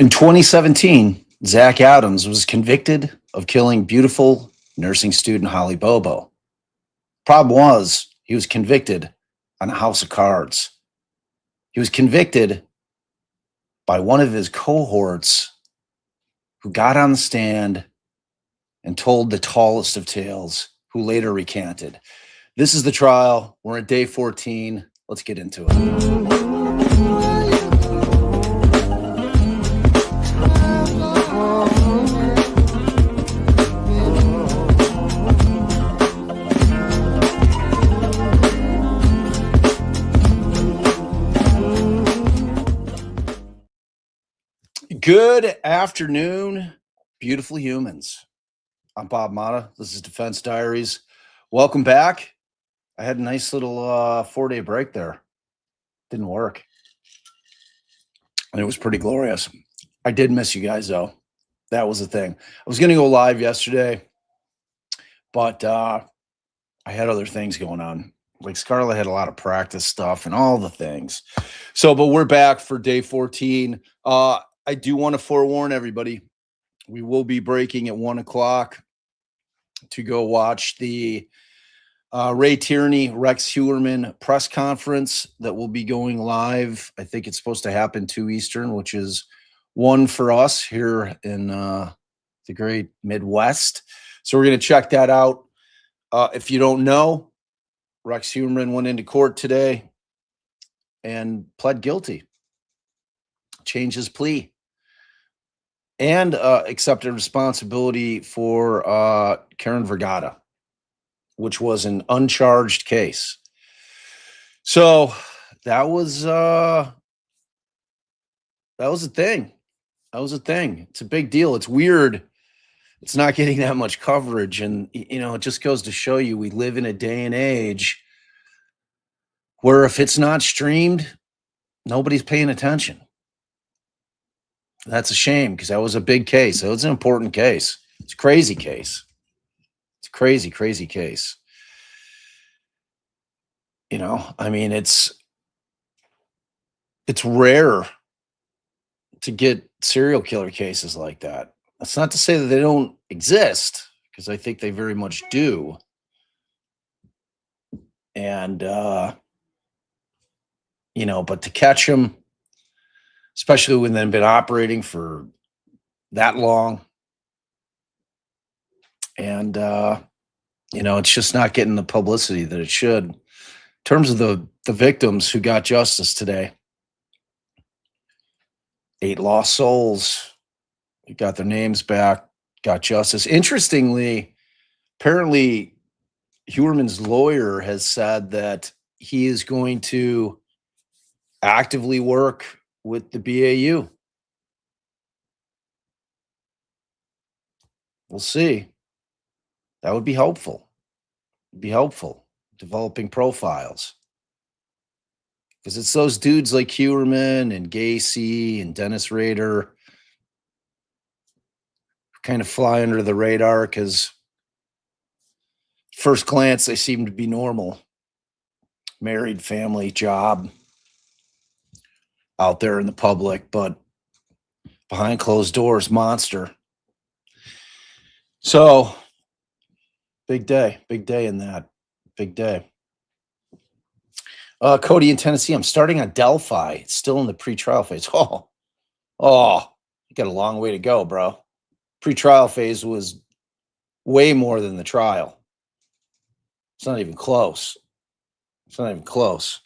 In 2017, Zach Adams was convicted of killing beautiful nursing student Holly Bobo. Problem was, he was convicted on a house of cards. He was convicted by one of his cohorts who got on the stand and told the tallest of tales, who later recanted. This is the trial. We're at day 14. Let's get into it. Good afternoon, beautiful humans. I'm Bob Mata. This is Defense Diaries. Welcome back. I had a nice little 4-day break there. Didn't work. And it was pretty glorious. I did miss you guys, though. That was the thing. I was going to go live yesterday, but I had other things going on. Like Scarlett had a lot of practice stuff and all the things. So, but we're back for day 14. I do want to forewarn everybody, we will be breaking at 1 o'clock to go watch the Ray Tierney, Rex Heuermann press conference that will be going live. I think it's supposed to happen 2 Eastern, which is 1 for us here in the great Midwest. So we're going to check that out. If you don't know, Rex Heuermann went into court today and pled guilty, changed his plea, and accepted responsibility for Karen Vergata, which was an uncharged case. So that was a thing. That was a thing. It's a big deal. It's weird. It's not getting that much coverage. And, you know, it just goes to show you we live in a day and age where if it's not streamed, nobody's paying attention. That's a shame because that was a big case. It was an important case. It's a crazy case. It's a crazy, crazy case. You know, I mean, it's rare to get serial killer cases like that. That's not to say that they don't exist, because I think they very much do. And, you know, but to catch them, especially when they've been operating for that long. And, you know, it's just not getting the publicity that it should. In terms of the victims who got justice today, 8 lost souls, who got their names back, got justice. Interestingly, apparently Heuermann's lawyer has said that he is going to actively work with the BAU. We'll see. That would be helpful. It'd be helpful, developing profiles. Because it's those dudes like Heuermann and Gacy and Dennis Rader who kind of fly under the radar because first glance they seem to be normal. Married, family, job, out there in the public, but behind closed doors, monster. So, big day in that. Big day. Cody in Tennessee, I'm starting on Delphi. It's still in the pre-trial phase. Oh, you got a long way to go, bro. Pre-trial phase was way more than the trial. It's not even close. It's not even close.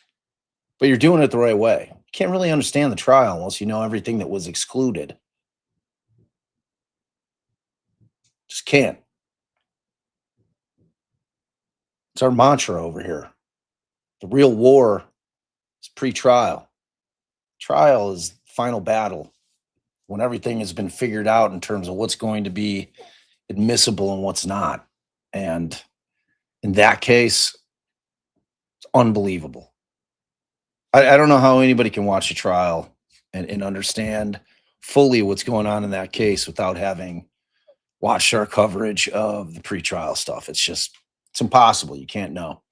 But you're doing it the right way. You can't really understand the trial unless you know everything that was excluded. Just can't. It's our mantra over here. The real war is pre-trial. Trial is the final battle when everything has been figured out in terms of what's going to be admissible and what's not. And in that case, it's unbelievable. I don't know how anybody can watch a trial and understand fully what's going on in that case without having watched our coverage of the pre-trial stuff. It's impossible. You can't know.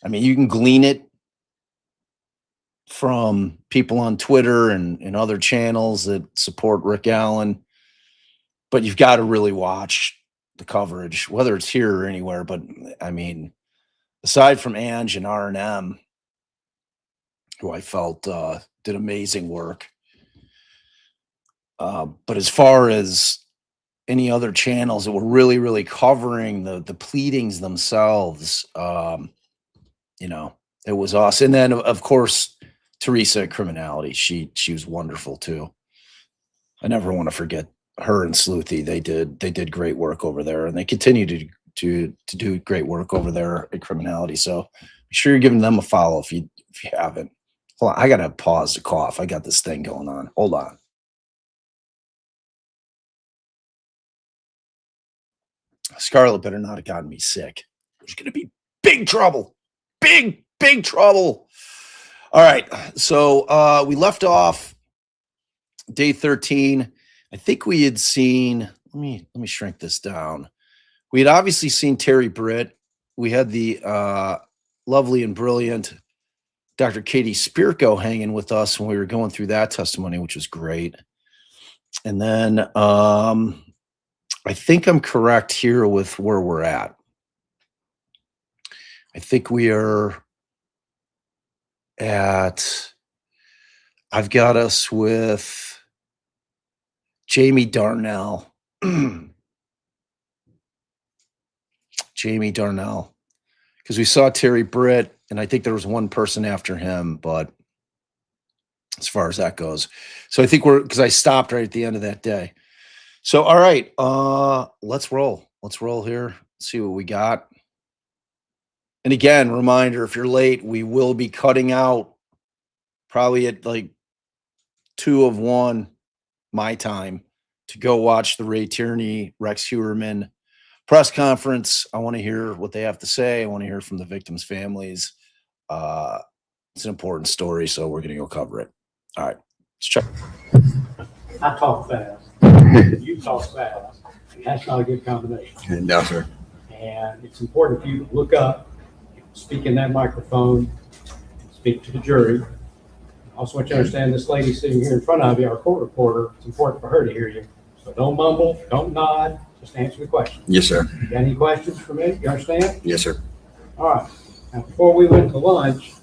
I mean, you can glean it from people on Twitter and other channels that support Rick Allen, but you've got to really watch the coverage, whether it's here or anywhere. But I mean, aside from Ange and R&M, who I felt did amazing work, but as far as any other channels that were really, really covering the pleadings themselves, you know, it was awesome. And then, of course, Teresa at Criminality. She was wonderful too. I never want to forget her and Sleuthy. They did great work over there, and they continue to do great work over there at Criminality. So be sure you're giving them a follow if you haven't. Hold on, I gotta pause to cough. I got this thing going on. Hold on. Scarlett better not have gotten me sick. There's gonna be big trouble. Big trouble. All right. So we left off day 13. I think we had seen, let me shrink this down. We had obviously seen Terry Britt. We had the lovely and brilliant Dr. Katie Spirko hanging with us when we were going through that testimony, which was great. And then I think I'm correct here with where we're at. I think we are at, I've got us with Jamie Darnell. Jamie Darnell. Because we saw Terry Britt, and I think there was one person after him, but as far as that goes. So I think because I stopped right at the end of that day. So, all right, let's roll. Let's roll here. See what we got. And again, reminder, if you're late, we will be cutting out probably at like 2 of 1 my time to go watch the Ray Tierney, Rex Heuermann press conference. I want to hear what they have to say. I want to hear from the victims' families. It's an important story, so we're going to go cover it. All right, let's check. I talk fast. You talk fast. That's not a good combination. No, sir. And it's important for you to look up, speak in that microphone, speak to the jury. I also want you to understand this lady sitting here in front of you, our court reporter, it's important for her to hear you. So don't mumble, don't nod, just answer the question. Yes, sir. You got any questions for me? You understand? Yes, sir. All right. Now, before we went to lunch,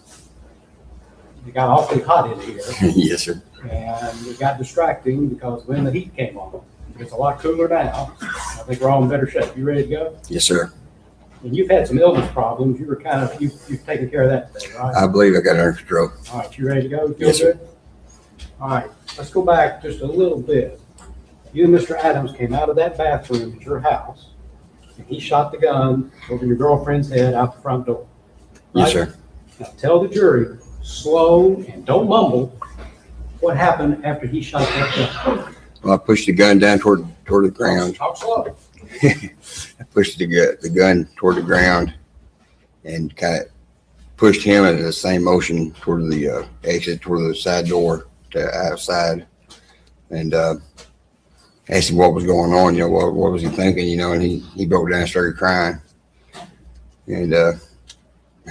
it got awfully hot in here. Yes, sir. And it got distracting because when the heat came on, it's a lot cooler now. I think we're all in better shape. You ready to go? Yes, sir. And you've had some illness problems. You were kind of, you've taken care of that today, right? I believe I got under control. All right, you ready to go? You feel Yes, sir. good? All right, let's go back just a little bit. You and Mr. Adams came out of that bathroom at your house, and he shot the gun over your girlfriend's head out the front door. Right? Yes, sir. Now tell the jury, slow and don't mumble, what happened after he shot that gun. Well, I pushed the gun down toward the ground. Talk slow. I pushed the gun toward the ground and kind of pushed him in the same motion toward the exit, toward the side door to outside, and asked him what was going on. You know, what was he thinking? You know, and he broke down and started crying, and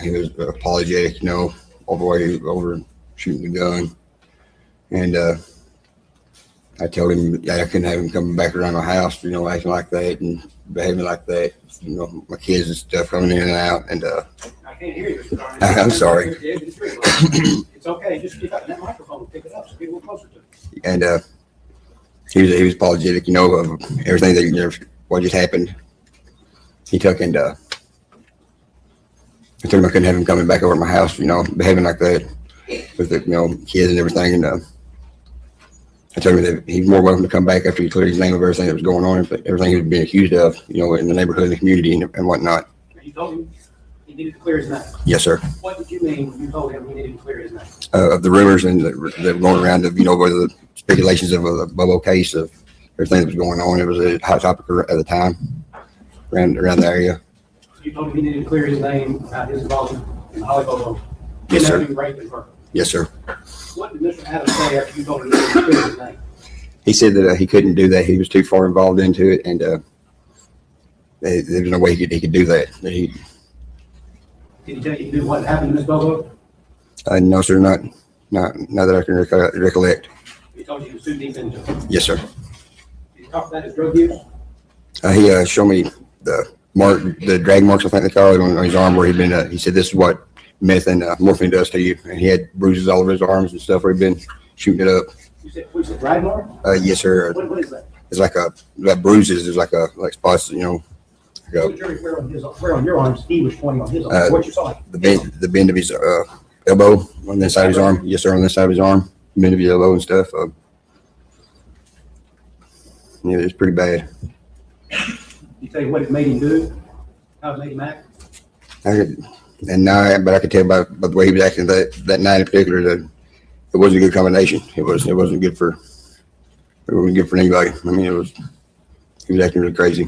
he was apologetic. You know, all the way over shooting the gun, and I told him I couldn't have him coming back around my house, you know, acting like that and behaving like that. You know, my kids and stuff coming in and out. And I can't hear you. I'm sorry. It's okay. Just get up that microphone and pick it up so get a little closer to it. And he was apologetic, you know, of everything that, you know, what just happened. He took and I told him I couldn't have him coming back over to my house, you know, behaving like that with the, you know, kids and everything. And I told him that he's more welcome to come back after he cleared his name of everything that was going on, everything he was being accused of, you know, in the neighborhood and the community and whatnot. You told him he needed to clear his name. Yes, sir. What did you mean when you told him he needed to clear his name? Of the rumors and that were going around of, you know, whether the speculations of the Bobo case, of everything that was going on. It was a hot topic at the time around the area. You told him he needed to clear his name about his involvement in Holly Bobo. Yes, sir. Rape and murder. Yes, sir. What did Mr. Adams say after you told him he needed to clear his name? He said that he couldn't do that. He was too far involved into it, and there was no way he could do that. Did he tell you he knew what happened to Ms. Bobo? No, sir, not. Not that I can recollect. He told you he was too deep into it. Yes, sir. Did he talk about his drug use? He showed me the drag marks, I think they call it, on his arm where he'd been. He said, "This is what meth and morphine does to you." And he had bruises all over his arms and stuff where he'd been shooting it up. You said, what is it, drag mark? Yes, sir. What is that? It's like bruises. It's like spots, So the jury, where on your arms he was pointing on his arm? What you saw? the bend of his elbow on the side of his arm. Yes, sir, on the side of his arm, bend of his elbow and stuff. Yeah, it's pretty bad. You tell you what it made him do? How it made him act? But I could tell by the way he was acting that night in particular that it wasn't a good combination. It wasn't good for anybody. I mean, he was acting really crazy.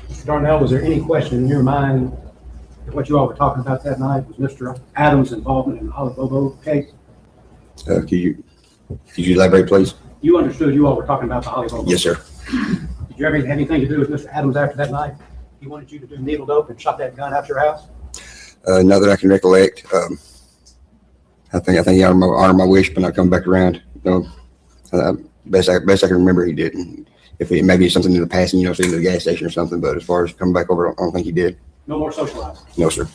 Mr. Darnell, was there any question in your mind that what you all were talking about that night was Mr. Adams' involvement in the Holly Bobo case? Could you elaborate, please? You understood you all were talking about the Holly Bobo? Yes, sir. Did you ever have anything to do with Mr. Adams after that night? He wanted you to do needle dope and shot that gun out your house? Not that I can recollect. I think he honored my wish, but not coming back around. Best I can remember, he did. If it maybe something in the passing, see the gas station or something, but as far as coming back over, I don't think he did. No more socializing? No, sir.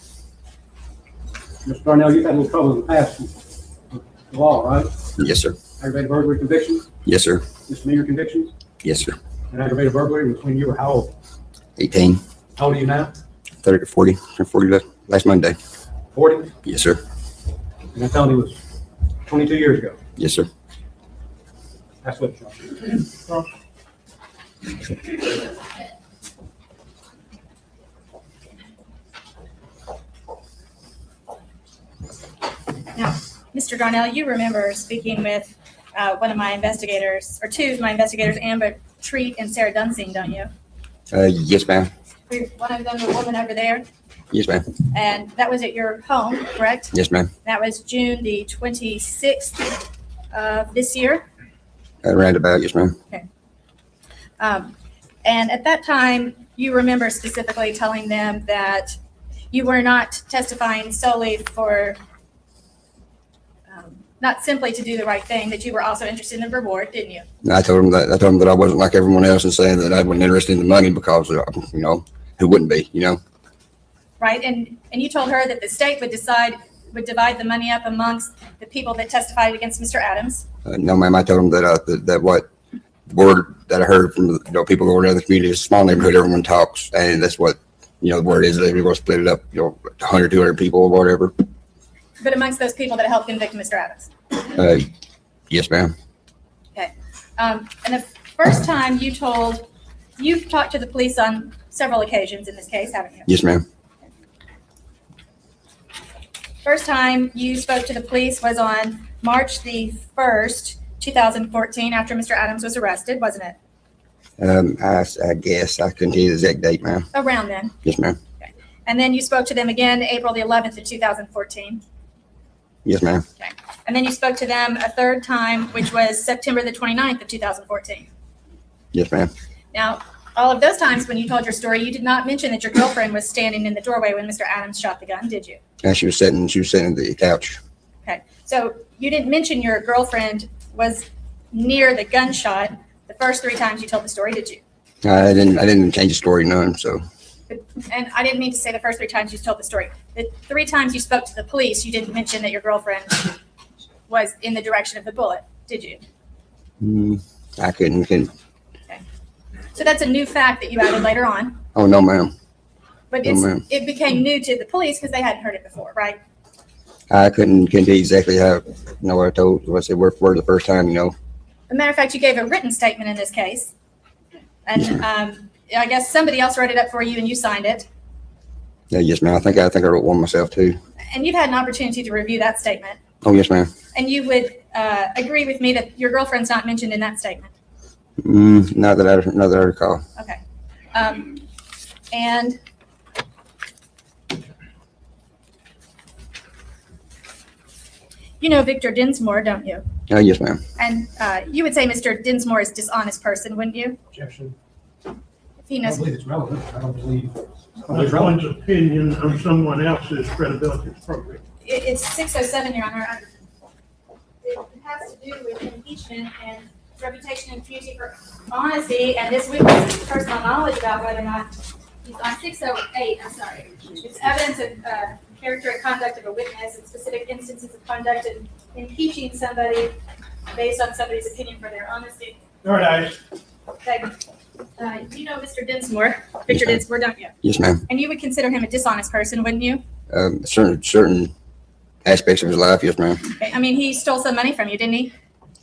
Mr. Darnell, you've had a little trouble in the past with the law, right? Yes, sir. Aggravated burglary convictions, Yes, sir. misdemeanor convictions, Yes, sir. and aggravated burglary was when you were how old? 18, How old are you now? 30 to 40, or 40 last Monday. 40? Yes, sir. And that felony was 22 years ago. Yes, sir. That's what it's on. Now, Mr. Darnell, you remember speaking with one of my investigators, or two of my investigators, Amber Treat and Sarah Dunsing, don't you? Yes, ma'am. One of them, the woman over there, Yes, ma'am. and that was at your home, correct? Yes, ma'am. That was June the 26th of this year. Roundabout, yes, ma'am. And at that time, you remember specifically telling them that you were not testifying solely for, not simply to do the right thing, that you were also interested in the reward, didn't you? I told him that I wasn't like everyone else and saying that I wasn't interested in the money because, who wouldn't be, Right, and you told her that the state would divide the money up amongst the people that testified against Mr. Adams. No, ma'am. I told him that what the word that I heard from people going around the community is a small neighborhood. Everyone talks, and that's what the word is. That we're going to split it up, 100, 200 people or whatever. But amongst those people that helped convict Mr. Adams. Yes, ma'am. Okay. And the first time you've talked to the police on several occasions in this case, haven't you? Yes, ma'am. First time you spoke to the police was on March the 1st, 2014, after Mr. Adams was arrested, wasn't it? I guess I couldn't tell you the exact date, ma'am. Around then. Yes, ma'am. Okay. And then you spoke to them again April the 11th of 2014. Yes, ma'am. Okay. And then you spoke to them a third time, which was September the 29th of 2014. Yes, ma'am. Now, all of those times when you told your story, you did not mention that your girlfriend was standing in the doorway when Mr. Adams shot the gun, did you? And she was sitting on the couch. Okay. So you didn't mention your girlfriend was near the gunshot the first three times you told the story, did you? I didn't change the story none. So. And I didn't mean to say the first three times you told the story. The three times you spoke to the police, you didn't mention that your girlfriend was in the direction of the bullet, did you? I couldn't. Okay. So that's a new fact that you added later on. Oh, no, ma'am. But it became new to the police because they hadn't heard it before, right? I couldn't tell you exactly how, what I told, what I said word for word the first time, As a matter of fact, you gave a written statement in this case. And I guess somebody else wrote it up for you and you signed it. Yeah, yes, ma'am. I think I wrote one myself too. And you've had an opportunity to review that statement. Oh, yes, ma'am. And you would agree with me that your girlfriend's not mentioned in that statement? Not that I recall. Okay. And you know Victor Dinsmore, don't you? Oh, yes, ma'am. And you would say Mr. Dinsmore is a dishonest person, wouldn't you? Objection. If he I knows. don't believe it's relevant. I don't believe That's one's opinion on someone else's credibility is appropriate. It's 6:07, Your Honor. has to do with impeachment and reputation and futility for honesty, and this witness's personal knowledge about whether or not he's on 608. I'm sorry. It's evidence of character and conduct of a witness and specific instances of conduct and impeaching somebody based on somebody's opinion for their honesty. All right. Okay. You know Mr. Dinsmore, Richard Dinsmore, don't you? Yes, ma'am. And you would consider him a dishonest person, wouldn't you? Certain aspects of his life, yes, ma'am. Okay. I mean, he stole some money from you, didn't he?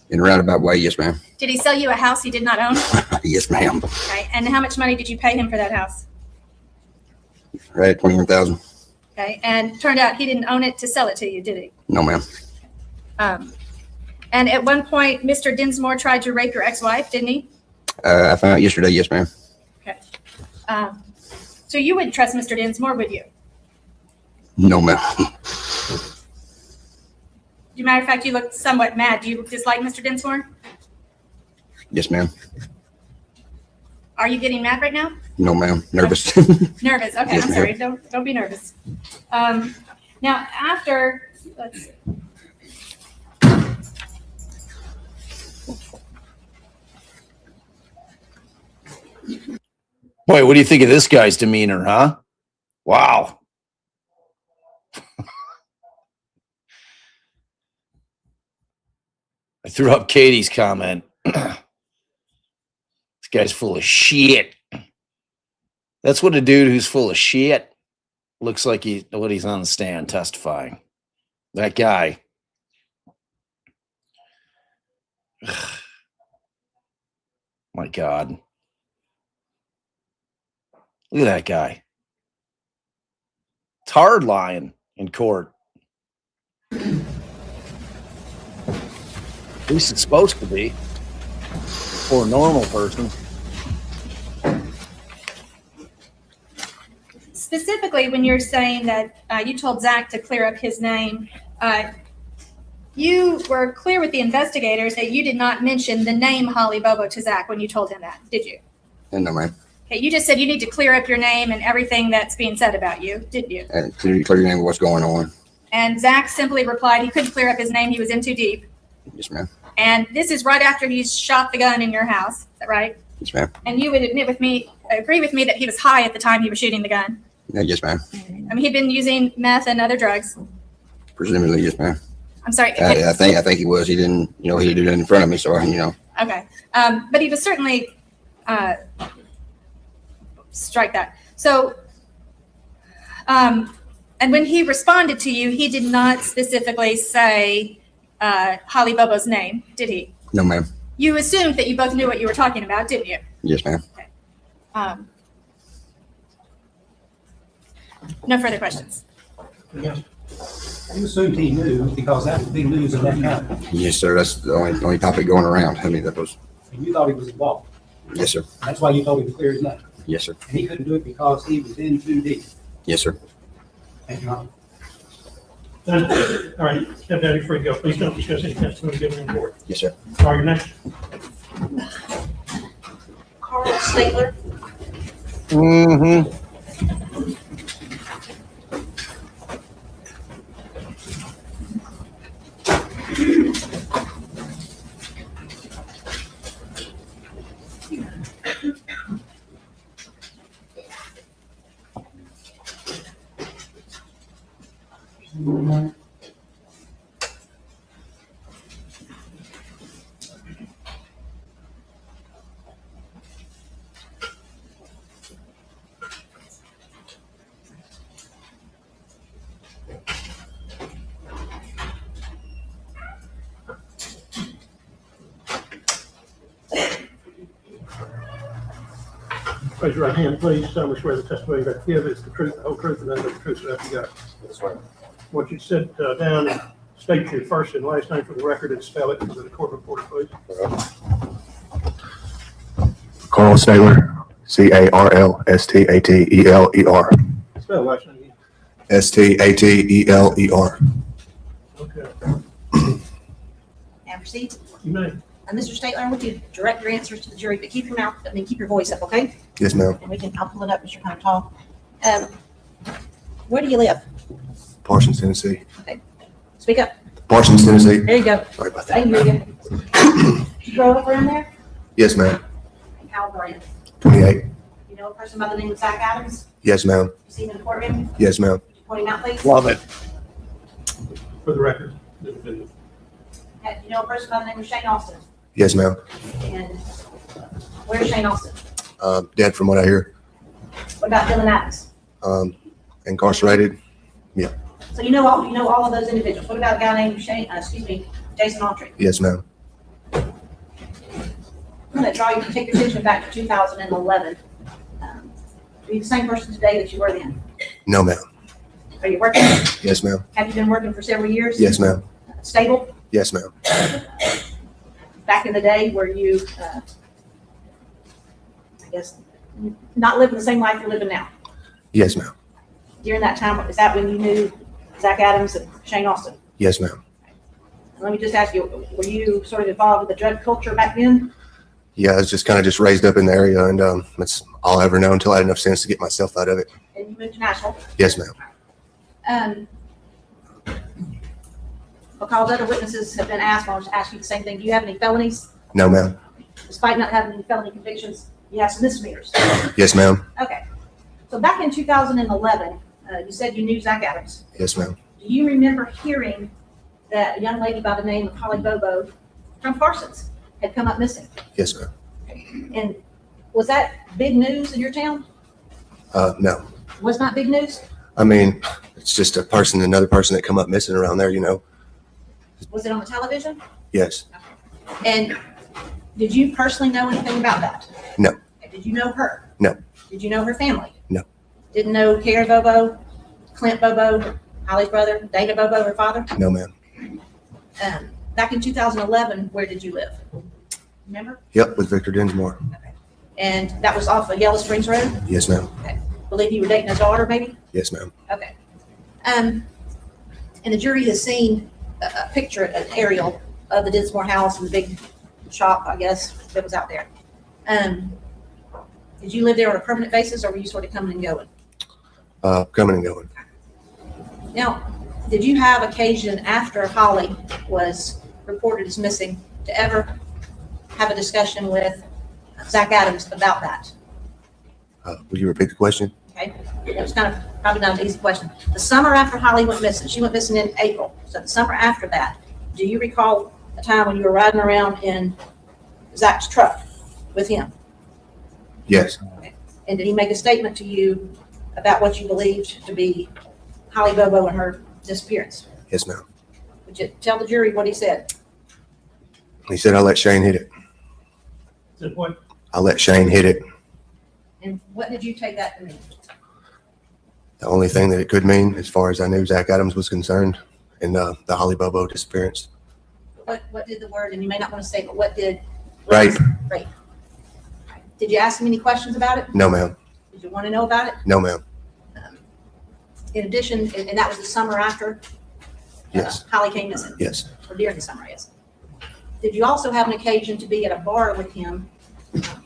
In a roundabout way, yes, ma'am. Did he sell you a house he did not own? Yes, ma'am. Okay. And how much money did you pay him for that house? Right, 21,000. Okay. And turned out he didn't own it to sell it to you, did he? No, ma'am. And at one point, Mr. Dinsmore tried to rape your ex-wife, didn't he? I found out yesterday, yes, ma'am. Okay. So you wouldn't trust Mr. Dinsmore, would you? No, ma'am. As a matter of fact, you look somewhat mad. Do you dislike Mr. Dinsmore? Yes, ma'am. Are you getting mad right now? No, ma'am. Nervous. Nervous. Okay, Yes, I'm ma'am. sorry. Don't be nervous. Now, after, let's see. Boy, what do you think of this guy's demeanor, huh? Wow. I threw up Katie's comment. This guy's full of shit. That's what a dude who's full of shit looks like what he's on the stand testifying. That guy. My God. Look at that guy. It's hard lying in court. At least it's supposed to be for a normal person. Specifically, when you're saying that you told Zach to clear up his name, you were clear with the investigators that you did not mention the name Holly Bobo to Zach when you told him that, did you? No, ma'am. Okay, you just said you need to clear up your name and everything that's being said about you, didn't you? And clear your name of what's going on. And Zach simply replied he couldn't clear up his name, he was in too deep. Yes, ma'am. And this is right after he's shot the gun in your house, is that right? Yes, ma'am. And you would agree with me that he was high at the time he was shooting the gun. Yes, ma'am. I mean, he'd been using meth and other drugs. Presumably, yes, ma'am. I'm sorry. I think he was. He didn't, he did it in front of me, so Okay. But he was certainly, strike that. So, and when he responded to you, he did not specifically say Holly Bobo's name, did he? No, ma'am. You assumed that you both knew what you were talking about, didn't you? Yes, ma'am. Okay. No further questions. Yes. You assumed he knew because that would be news of that kind. Yes, sir. That's the only topic going around. I mean, that was. And you thought he was involved. Yes, sir. That's why you told him to clear his name. Yes, sir. And he couldn't do it because he was in too deep. Yes, sir. Thank you, Your Honor. All right, step down before you go. Please don't discuss any testimony given in court. Yes, sir. Call your next. Carl Stateler. Mm-hmm. Raise your right hand, please. Solemnly swear the testimony you're about to give is the truth, the whole truth, and nothing but the truth, so help you God. That's right. I want you to sit down and state your first and last name for the record and spell it for the court reporter, please. Carl Stateler, CarlStateler. Spell last name again. Stateler. Okay. And proceed. You may. Mr. Stateler, I want you to direct your answers to the jury, but keep your mouth, keep your voice up, okay? Yes, ma'am. And I'll pull it up, Mr. Kind of tall. Where do you live? Parsons, Tennessee. Speak up. Parsons, Tennessee. There you go. Sorry about I that. can hear you. Did you grow up around there? Yes, ma'am. How old are you? 28. You know a person by the name of Zach Adams? Yes, ma'am. You seen him in the courtroom? Yes, ma'am. Could you point him out, please? Love it. For the record, the defendant. You know a person by the name of Shane Austin? Yes, ma'am. And where's Shane Austin? Dead from what I hear. What about Dylan Adams? Incarcerated. So you know all of those individuals. What about a guy named Jason Autry? Yes, ma'am. I'm going to draw you to take your attention back to 2011. Are you the same person today that you were then? No, ma'am. Are you working? Yes, ma'am. Have you been working for several years? Yes, ma'am. Stable? Yes, ma'am. Back in the day, were you, I guess, not living the same life you're living now? Yes, ma'am. During that time, is that when you knew Zach Adams and Shane Austin? Yes, ma'am. And let me just ask you, were you sort of involved with the drug culture back then? Yeah, I was just kind of just raised up in the area, and that's all I ever know until I had enough sense to get myself out of it. And you moved to Nashville? Yes, ma'am. Because other witnesses have been asked, I'll just ask you the same thing. Do you have any felonies? No, ma'am. Despite not having any felony convictions, you have some misdemeanors. Yes, ma'am. Okay. So back in 2011, you said you knew Zach Adams. Yes, ma'am. Do you remember hearing that a young lady by the name of Holly Bobo from Parsons had come up missing? Yes, ma'am. And was that big news in your town? No. Was not big news? I mean, it's just another person that come up missing around there, you know. Was it on the television? Yes. And did you personally know anything about that? No. Did you know her? No. Did you know her family? No. Didn't know Kara Bobo, Clint Bobo, Holly's brother, Dana Bobo, her father? No, ma'am. Back in 2011, where did you live? Remember? Yep, with Victor Dinsmore. And that was off of Yellow Springs Road? Yes, ma'am. Believe you were dating his daughter, maybe? Yes, ma'am. Okay. And the jury has seen a picture, an aerial of the Dinsmore house and the big shop, I guess, that was out there. Did you live there on a permanent basis, or were you sort of coming and going? Coming and going. Now, did you have occasion after Holly was reported as missing to ever have a discussion with Zach Adams about that? Will you repeat the question? Okay, it was kind of probably not an easy question. The summer after Holly went missing, she went missing in April. So the summer after that, do you recall a time when you were riding around in Zach's truck with him? Yes. And did he make a statement to you about what you believed to be Holly Bobo and her disappearance? Yes, ma'am. Would you tell the jury what he said? He said, I'll let Shane hit it. Said what? I'll let Shane hit it. And what did you take that to mean? The only thing that it could mean, as far as I knew Zach Adams was concerned, in the Holly Bobo disappearance. What did the word, and you may not want to say, but what did? Rape. Rape. Did you ask him any questions about it? No, ma'am. Did you want to know about it? No, ma'am. In addition, and that was the summer after Yes. Holly came missing, Yes. or during the summer, yes. Did you also have an occasion to be at a bar with him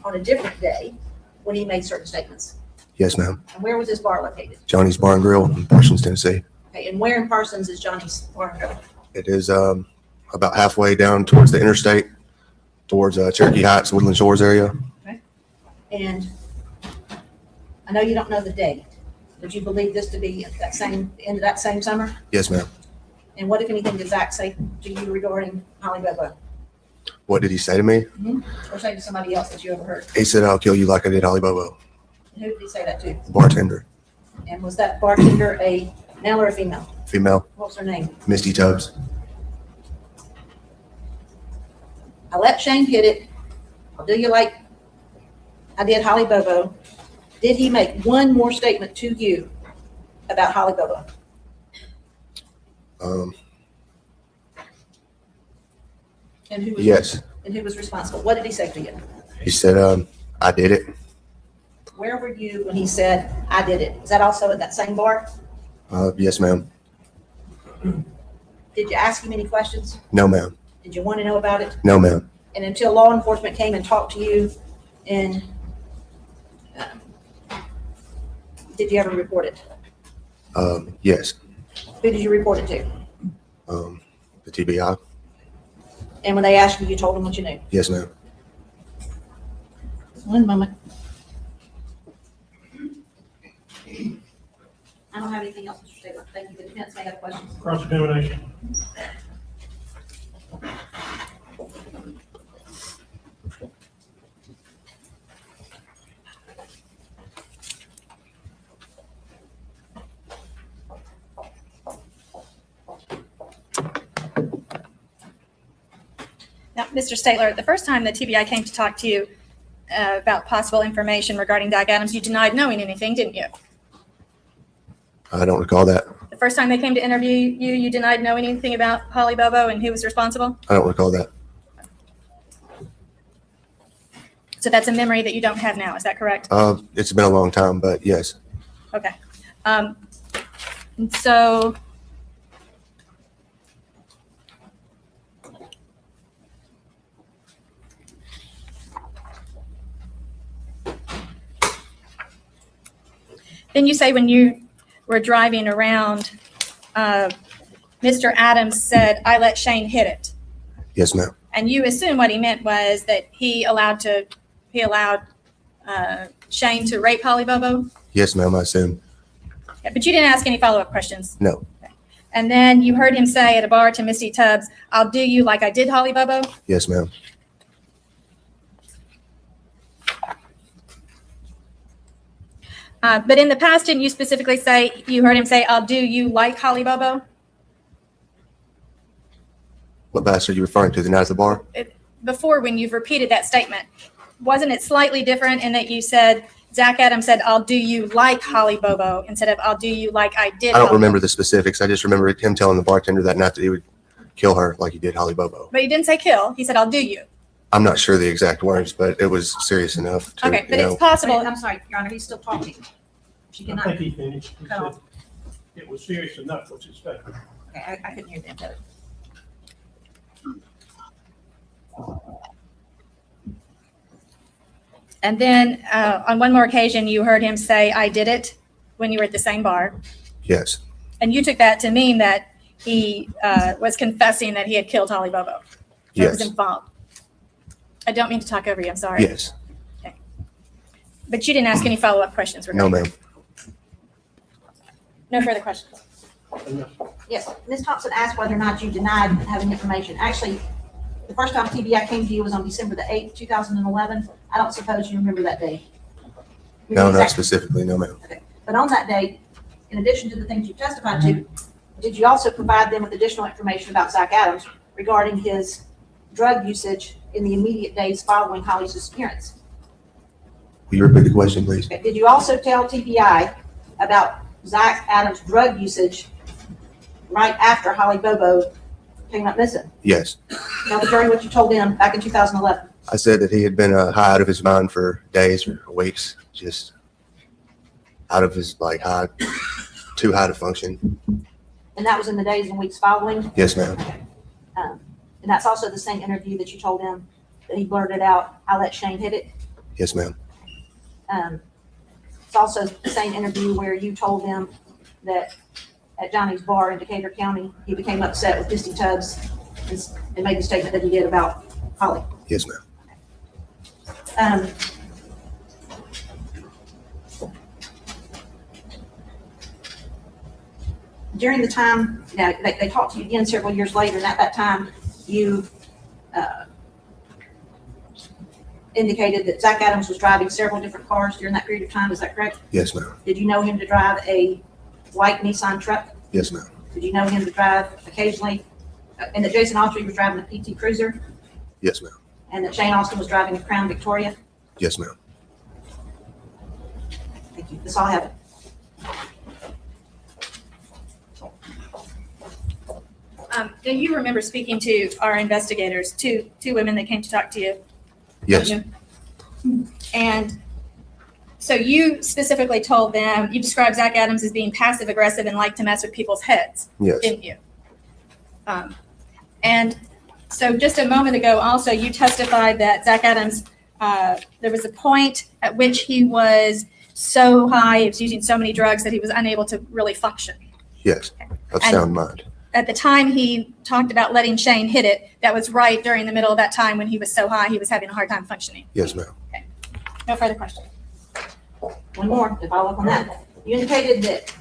on a different day when he made certain statements? Yes, ma'am. And where was this bar located? Johnny's Bar and Grill in Parsons, Tennessee. Okay, and where in Parsons is Johnny's Bar and Grill? It is about halfway down towards the interstate, towards Cherokee Heights, Woodland Shores area. And I know you don't know the date, but you believe this to be at that same end of that same summer? Yes, ma'am. And what, if anything, did Zach say to you regarding Holly Bobo? What did he say to me? Or say to somebody else that you overheard? He said, I'll kill you like I did Holly Bobo. And who did he say that to? The bartender. And was that bartender a male or a female? Female. What was her name? Misty Tubbs. I let Shane hit it. I'll do you like I did Holly Bobo. Did he make one more statement to you about Holly Bobo? And who was Yes. And who was responsible? What did he say to you? He said, I did it. Where were you when he said, I did it? Is that also at that same bar? Yes, ma'am. Did you ask him any questions? No, ma'am. Did you want to know about it? No, ma'am. And until law enforcement came and talked to you, and did you ever report it? Yes. Who did you report it to? The TBI? And when they asked you, you told them what you knew? Yes, ma'am. One moment. I don't have anything else, Mr. Stateler. Thank you. The defense may have questions. Cross-examination. Now, Mr. Stateler, the first time the TBI came to talk to you about possible information regarding Doc Adams, you denied knowing anything, didn't you? I don't recall that. The first time they came to interview you, you denied knowing anything about Holly Bobo and who was responsible? I don't recall that. So that's a memory that you don't have now, is that correct? It's been a long time, but yes. Okay. And so then you say when you were driving around, Mr. Adams said, "I let Shane hit it." Yes, ma'am. And you assume what he meant was that he allowed Shane to rape Holly Bobo? Yes, ma'am, I assume. Yeah, but you didn't ask any follow-up questions. No. Okay. And then you heard him say at a bar to Misty Tubbs, "I'll do you like I did Holly Bobo." Yes, ma'am. But in the past, didn't you specifically say, you heard him say, "I'll do you like Holly Bobo"? What bass are you referring to? The night at the bar? Before, when you've repeated that statement, wasn't it slightly different in that you said, Zach Adams said, "I'll do you like Holly Bobo," instead of "I'll do you like I did"? I don't Holly remember Bobo? the specifics. I just remember him telling the bartender that night that he would kill her like he did Holly Bobo. But he didn't say kill. He said, "I'll do you." I'm not sure the exact words, but it was serious enough to, Okay, but you it's know. possible. I'm sorry, Your Honor, he's still talking. She I cannot. think he finished. He Cut said off. it was serious enough, what's his statement. Okay, I couldn't hear the end of it. And then on one more occasion, you heard him say, "I did it," when you were at the same bar. Yes, And you took that to mean that he was confessing that he had killed Holly Bobo. That was yes, involved. I don't mean to talk over you, I'm sorry. yes. But you didn't ask any follow-up questions No, regarding ma'am. No further questions. Yes, Ms. Thompson asked whether or not you denied having information. Actually, the first time TBI came to you was on December the 8th, 2011. I don't suppose you remember that day. No, not Exactly. specifically. No, ma'am. Okay. But on that day, in addition to the things you testified to, did you also provide them with additional information about Zach Adams regarding his drug usage in the immediate days following Holly's disappearance? Will you repeat the question, please? Okay. Did you also tell TBI about Zach Adams' drug usage right after Holly Bobo came up missing? Yes. Tell the jury what you told them back in 2011. I said that he had been high out of his mind for days or weeks, just out of his, like, high, too high to function. And that was in the days and weeks following? Yes, ma'am. And that's also the same interview that you told him that he blurted out, "I let Shane hit it." Yes, ma'am. It's also the same interview where you told him that at Johnny's bar in Decatur County, he became upset with Misty Tubbs and made the statement that he did about Holly. Yes, ma'am. During the time, they talked to you again several years later, and at that time, you indicated that Zach Adams was driving several different cars during that period of time. Is that correct? Yes, ma'am. Did you know him to drive a white Nissan truck? Yes, ma'am. Did you know him to drive occasionally, and that Jason Autry was driving a PT Cruiser, Yes, ma'am. and that Shane Austin was driving a Crown Victoria? Yes, ma'am. Thank you. That's all I have. Do you remember speaking to our investigators, two women that came to talk to you? Yes, And so you specifically told them, you described Zach Adams as being passive aggressive and liked to mess with people's heads, yes, didn't you? And so just a moment ago, also, you testified that Zach Adams, there was a point at which he was so high, he was using so many drugs that he was unable to really function. yes. Of And- sound mind. at the time he talked about letting Shane hit it, that was right during the middle of that time when he was so high, he was having a hard time functioning. Yes, ma'am. No further questions. One more to follow up on that. You indicated that,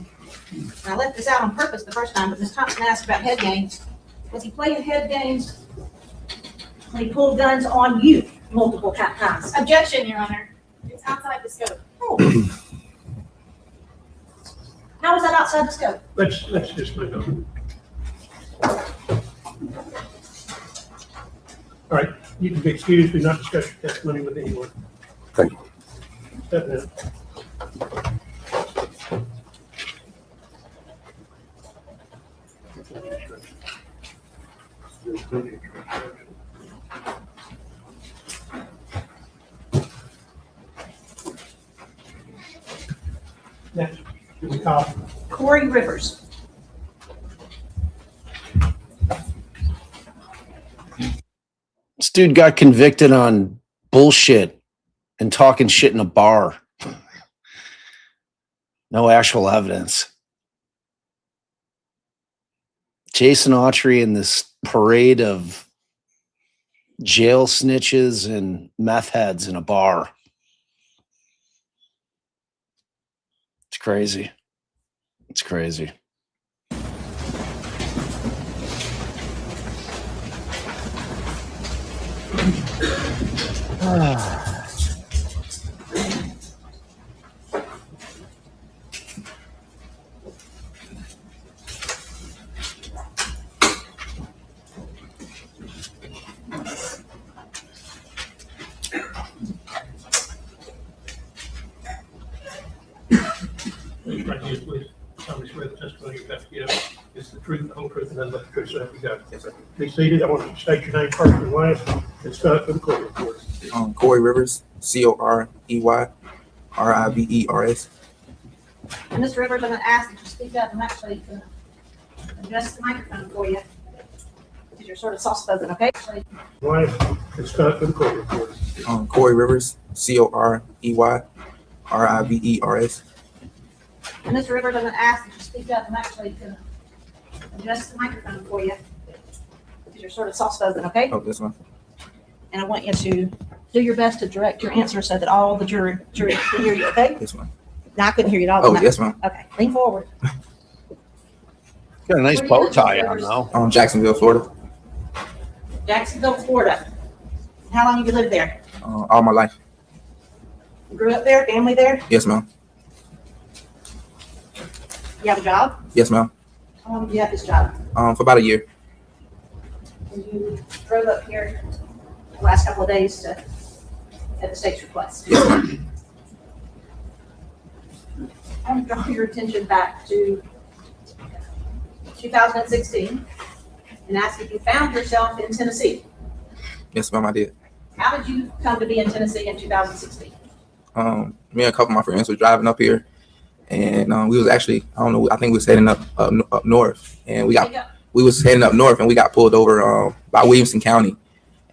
and I left this out on purpose the first time, but Ms. Thompson asked about head games. Was he playing head games when he pulled guns on you multiple times? Objection, Your Honor. It's outside the scope. Oh. How was that outside the scope? Let's just move on. All right, you can be excused. We've not discussed your testimony with anyone. Thank you. Step down. Next, do we call? Corey Rivers. This dude got convicted on bullshit and talking shit in a bar. No actual evidence. Jason Autry in this parade of jail snitches and meth heads in a bar. It's crazy. It's crazy. Please right here, please. Somebody swear the testimony you're about to give is the truth, the whole truth, and nothing but the truth, so help you God. Yes, sir. Be seated. I want you to state your name first and last, and start for the court report. Corey Rivers, Corey Rivers. And Mr. Rivers, I'm going to ask that you speak up. I'm actually going to adjust the microphone for you because you're sort of soft-spoken, okay? Wife, and start for the court report. Corey Rivers, Coreyrivers. And Mr. Rivers, I'm going to ask that you speak up. I'm actually going to adjust the microphone for you because you're sort of soft-spoken, okay? Oh, this one. And I want you to do your best to direct your answer so that all the jury can hear you, okay? This one. Now, I couldn't hear you at all. Oh, yes, ma'am. Okay, lean forward. Got a nice bow tie on though. Jacksonville, Florida. Jacksonville, Florida. How long have you lived there? All my life. You grew up there, family there? Yes, ma'am. You have a job? Yes, ma'am. How long have you had this job? For about a year. And you drove up here the last couple of days to, at the state's request. Yes, ma'am. I want to draw your attention back to 2016 and ask if you found yourself in Tennessee. Yes, ma'am, I did. How did you come to be in Tennessee in 2016? Me and a couple of my friends were driving up here, and we was actually, I don't know, I think we was heading up north, and we was heading up north, and we got pulled over by Williamson County,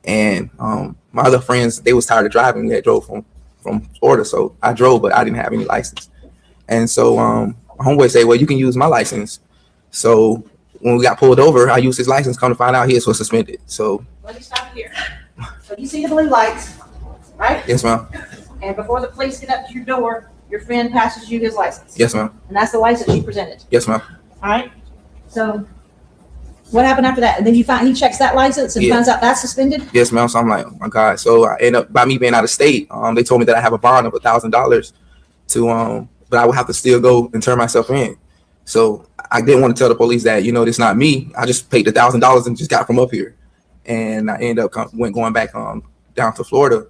and my other friends, they was tired of driving. They drove from Florida, so I drove, but I didn't have any license, and so my homeboy said, "Well, you can use my license." So when we got pulled over, I used his license. Come to find out, he was suspended. So Let me stop here. So you see the blue lights, right? yes, ma'am. And before the police get up to your door, your friend passes you his license. Yes, ma'am. And that's the license you presented. Yes, ma'am. All right. So what happened after that? And then he checks that license and Yeah. finds out that's suspended. Yes, ma'am. So I'm like, oh my God. So I end up, by me being out of state, they told me that I have a bond of $1,000 to, but I would have to still go and turn myself in. So I didn't want to tell the police that, it's not me. I just paid the $1,000 and just got from up here. And I ended up going back down to Florida.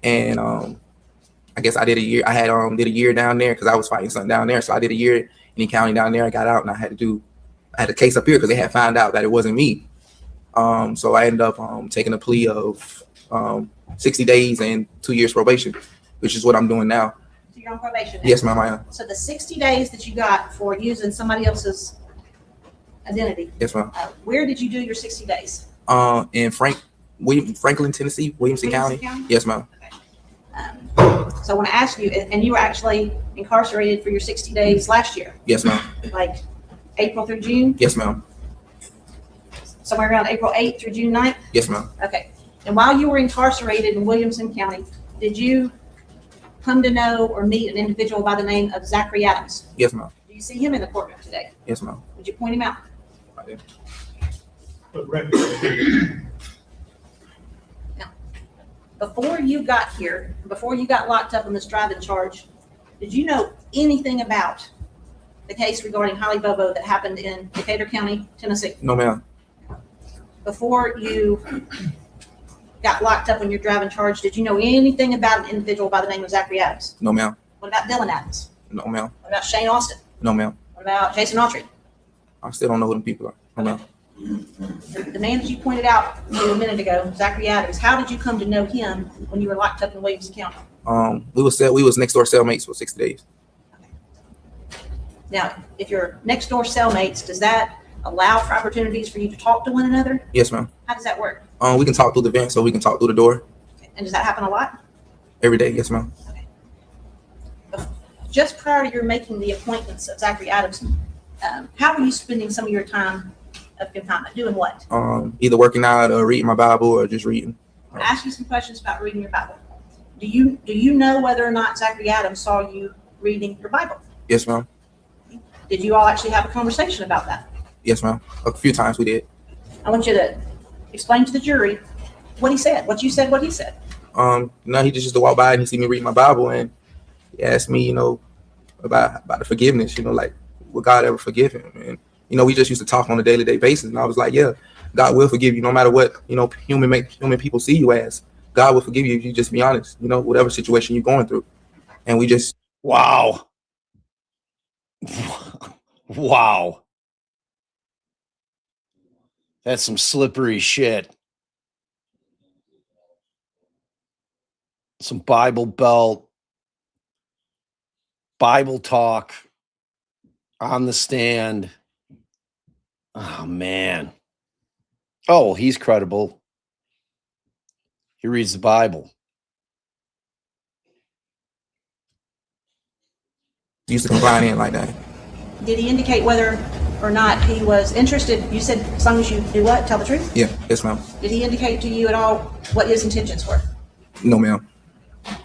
And I guess I did a year. I had did a year down there because I was fighting something down there. So I did a year in the county down there. I got out and I had a case up here because they had found out that it wasn't me. So I ended up taking a plea of 60 days and 2 years probation, which is what I'm doing now. So you're on probation. now. Yes, ma'am, I am. So the 60 days that you got for using somebody else's identity, Yes, ma'am. where did you do your 60 days? In Franklin, Tennessee, Williamson County. Yes, ma'am. So I want to ask you, and you were actually incarcerated for your 60 days last year, Yes, ma'am. like April through June. Yes, ma'am. somewhere around April 8th through June 9th? Yes, ma'am. Okay. And while you were incarcerated in Williamson County, did you come to know or meet an individual by the name of Zachary Adams? Yes, ma'am. Do you see him in the courtroom today? Yes, ma'am. Would you point him out? Right there. But record. Before you got here, before you got locked up on this driving charge, did you know anything about the case regarding Holly Bobo that happened in Decatur County, Tennessee? No, ma'am. Before you got locked up on your driving charge, did you know anything about an individual by the name of Zachary Adams? No, ma'am. What about Dylan Adams? No, ma'am. What about Shane Austin? No, ma'am. What about Jason Autry? I still don't know who them people are. No, ma'am. The man that you pointed out a minute ago, Zachary Adams, how did you come to know him when you were locked up in Williamson County? We was next door cellmates for 60 days. Now, if you're next door cellmates, does that allow for opportunities for you to talk to one another? Yes, ma'am. How does that work? We can talk through the vent, so we can talk through the door And does that happen a lot? every day. Yes, ma'am. Just prior to your making the appointments of Zachary Adams, how were you spending some of your time of confinement? Doing what? Either working out or reading my Bible or just reading. I ask you some questions about reading your Bible. Do you know whether or not Zachary Adams saw you reading your Bible? Yes, ma'am. Did you all actually have a conversation about that? Yes, ma'am. A few times we did. I want you to explain to the jury what he said, what you said, what he said. No, he just used to walk by and he see me reading my Bible and he asked me, about the forgiveness, like would God ever forgive him? And we just used to talk on a daily basis. And I was like, yeah, God will forgive you no matter what, human people see you as. God will forgive you if you just be honest, whatever situation you're going through. And we just Wow. Wow. That's some slippery shit. Some Bible belt, Bible talk on the stand. Oh, man. Oh, he's credible. He reads the Bible. used to combine in like that. Did he indicate whether or not he was interested? You said as long as you do what? Tell the truth? Yeah, yes, ma'am. Did he indicate to you at all what his intentions were? No, ma'am.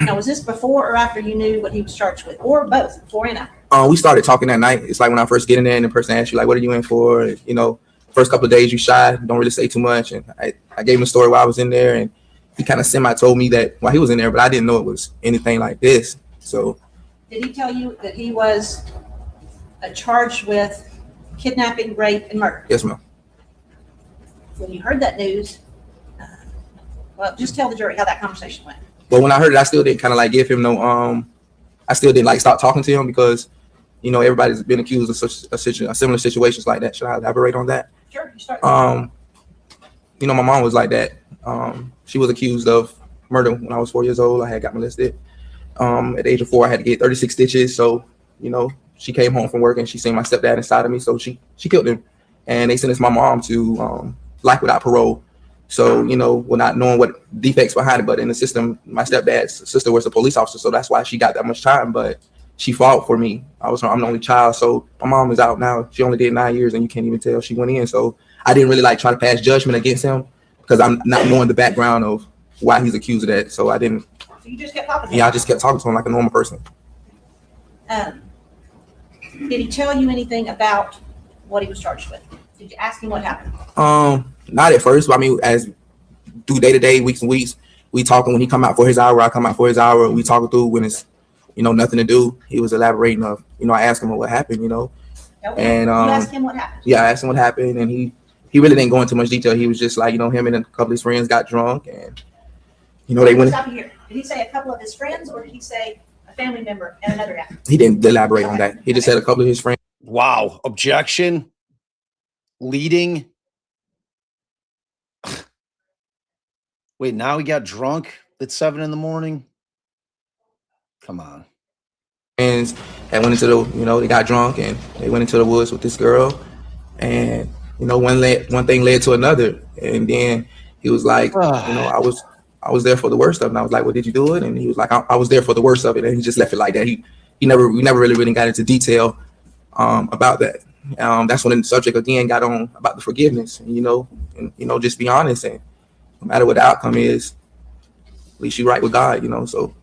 Now, was this before or after you knew what he was charged with, or both, before and after? We started talking that night. It's like when I first get in there and the person asks you, like, what are you in for? First couple of days you shy, don't really say too much. And I gave him a story while I was in there, and he kind of told me that while he was in there, but I didn't know it was anything like this. So. Did he tell you that he was charged with kidnapping, rape, and murder? Yes, ma'am. When you heard that news, well, just tell the jury how that conversation went. But when I heard it, I still didn't kind of like give him no, I still didn't like stop talking to him because, everybody's been accused of such a similar situations like that. Should I elaborate on that? Sure, you start. My mom was like that. She was accused of murder when I was 4 years old. I had got molested. At the age of 4, I had to get 36 stitches. So, she came home from work and she seen my stepdad inside of me. So she killed him. And they sentenced my mom to life without parole. So, we're not knowing what defects behind it, but in the system, my stepdad's sister was a police officer. So that's why she got that much time. But she fought for me. I'm the only child. So my mom is out now. She only did 9 years and you can't even tell she went in. So I didn't really try to pass judgment against him because I'm not knowing the background of why he's accused of that. So I didn't. So you just kept talking to him? Yeah, I just kept talking to him like a normal person. Did he tell you anything about what he was charged with? Did you ask him what happened? Not at first, but as through day to day, weeks and weeks, we talking when he come out for his hour, I come out for his hour. We talking through when it's, nothing to do. He was elaborating of, I asked him what happened, Okay. and you asked him what happened? Yeah, I asked him what happened, and he really didn't go into much detail. He was just like, him and a couple of his friends got drunk, and they went. Stop here. Did he say a couple of his friends, or did he say a family member and another guy? He didn't elaborate on that. He just said a couple of his friends. Wow. Objection. Leading. Wait, now he got drunk at 7 a.m? Come on. Friends that went into the, they got drunk and they went into the woods with this girl, and one thing led to another, and then he was like, I was there for the worst of it. And I was like, well, did you do it? And he was like, I was there for the worst of it, and he just left it like that. We never really got into detail about that. That's when the subject again got on about the forgiveness, and just be honest, and no matter what the outcome is, at least you right with God, so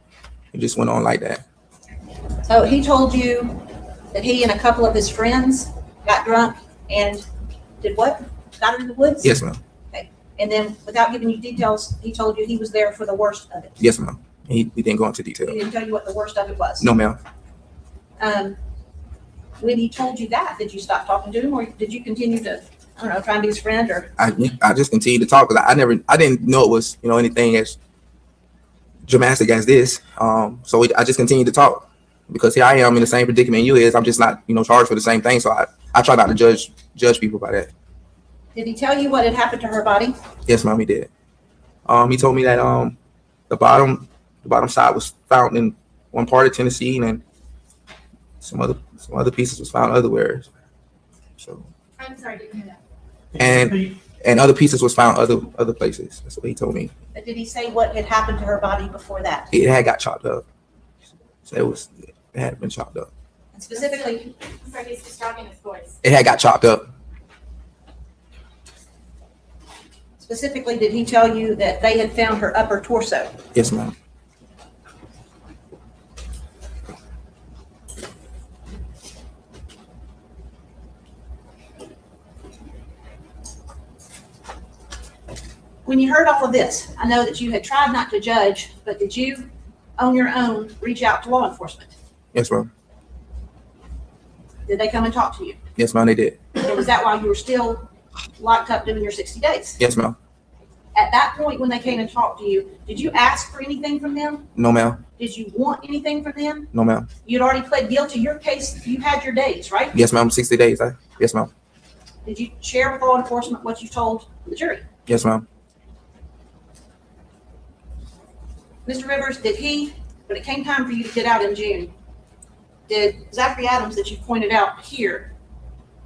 it just went on like that. So he told you that he and a couple of his friends got drunk and did what? Got in the woods? Yes, ma'am. Okay. And then without giving you details, he told you he was there for the worst of it. Yes, ma'am. He didn't go into He detail. didn't tell you what the worst of it was. No, ma'am. When he told you that, did you stop talking to him, or did you continue to, I don't know, try and be his friend, or? I just continued to talk because I didn't know it was anything as dramatic as this. So I just continued to talk because here I am in the same predicament you is. I'm just not charged for the same thing. So I try not to judge people by that. Did he tell you what had happened to her body? Yes, ma'am, he did. He told me that the bottom side was found in one part of Tennessee, and some other pieces was found otherwhere. So I'm sorry, didn't hear that. and other pieces was found other places. That's what he told me. But did he say what had happened to her body before that? It had got chopped up. So it had been chopped up. And specifically, I'm sorry, he's just talking his voice. It had got chopped up. did he tell you that they had found her upper torso? Yes, ma'am. When you heard all of this, I know that you had tried not to judge, but did you, on your own, reach out to law enforcement? Yes, ma'am. Did they come and talk to you? Yes, ma'am, they did. And was that while you were still locked up doing your 60 days? Yes, ma'am. At that point, when they came and talked to you, did you ask for anything from them? No, ma'am. Did you want anything from them? No, ma'am. You'd already pled guilty. Your case, you had your days, right? Yes, ma'am. 60 days. Yes, ma'am. Did you share with law enforcement what you told the jury? Yes, ma'am. Mr. Rivers, did he, when it came time for you to get out in June, did Zachary Adams, that you pointed out here,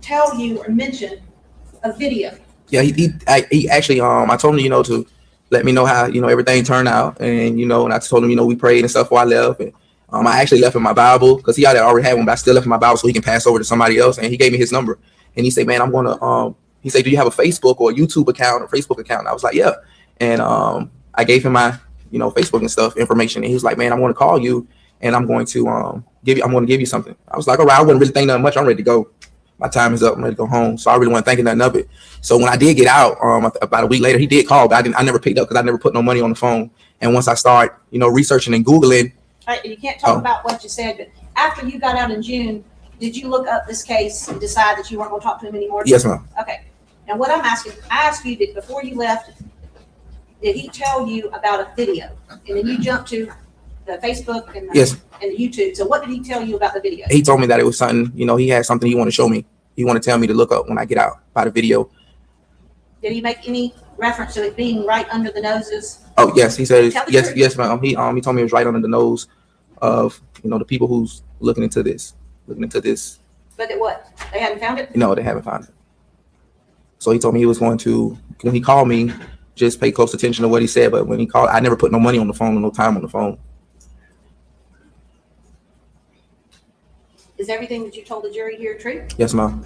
tell you or mention a video? Yeah, he actually, I told him, to let me know how, everything turned out. And, and I told him, we prayed and stuff before I left. And I actually left him my Bible because he already had one, but I still left him my Bible so he can pass over to somebody else. And he gave me his number. And he said, man, I'm going to, he said, do you have a Facebook or a YouTube account or Facebook account? And I was like, yeah. And I gave him my, Facebook and stuff information. And he was like, man, I'm going to call you and I'm going to give you something. I was like, all right, I wasn't really thinking nothing much. I'm ready to go. My time is up. I'm ready to go home. So I really wasn't thinking nothing of it. So when I did get out, about a week later, he did call, but I never picked up because I never put no money on the phone. And once I start, researching and Googling. All right, you can't talk about what you said, but after you got out in June, did you look up this case and decide that you weren't going to talk to him anymore? Yes, ma'am. Okay. Now what I'm asking, I asked you that before you left, did he tell you about a video? And then you jumped to the Facebook and Yes. And the YouTube. So what did he tell you about the video? He told me that it was something, he had something he wanted to show me. He wanted to tell me to look up when I get out by the video. Did he make any reference to it being right under the noses? Oh, yes. He said, Tell the yes, truth. yes, ma'am. He told me it was right under the nose of, the people who's looking into this. But it what? They hadn't found it? No, they haven't found it. So he told me he was going to, when he called me, just pay close attention to what he said. But when he called, I never put no money on the phone or no time on the phone. Is everything that you told the jury here true? Yes, ma'am.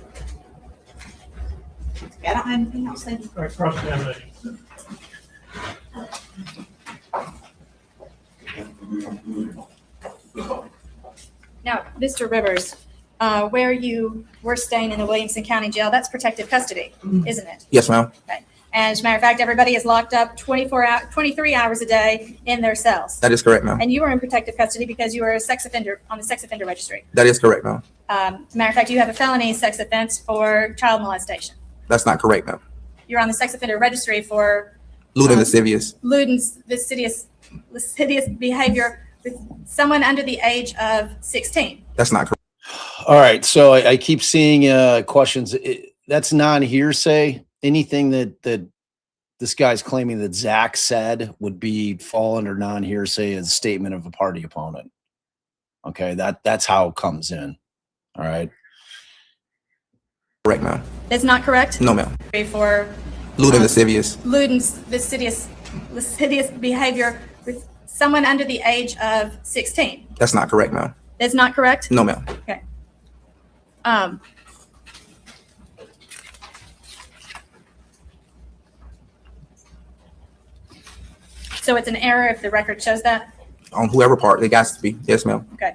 I don't have anything else. Thank you. All right, cross-examination. Now, Mr. Rivers, where you were staying in the Williamson County Jail, that's protective custody, isn't it? Yes, ma'am. And as a matter of fact, everybody is locked up 23 hours a day in their cells. That is correct, ma'am. And you were in protective custody because you were a sex offender on the sex offender registry. That is correct, ma'am. As a matter of fact, you have a felony sex offense for child molestation. That's not correct, ma'am. You're on the sex offender registry for Lewd and lascivious. lewd and lascivious behavior with someone under the age of 16. That's not correct. All right. So I keep seeing questions. That's non-hearsay. Anything that this guy's claiming that Zach said would fall under non-hearsay as a statement of a party opponent. Okay. That's how it comes in. All right. Correct, ma'am. That's not correct? No, ma'am. For Lewd and lascivious. lewd and lascivious behavior with someone under the age of 16. That's not correct, ma'am. That's not correct? No, ma'am. Okay. So it's an error if the record shows that? On whoever part, it got to be. Yes, ma'am. Okay.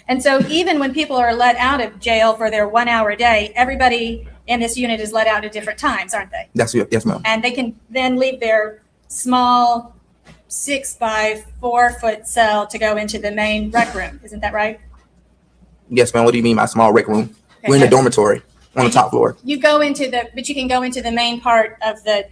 And so even when people are let out of jail for their 1 hour a day, everybody in this unit is let out at different times, aren't they? That's it. Yes, ma'am. And they can then leave their small 6 by 4 foot cell to go into the main rec room. Isn't that right? Yes, ma'am. What do you mean by small rec room? We're in the dormitory on the top floor. You go into but you can go into the main part of the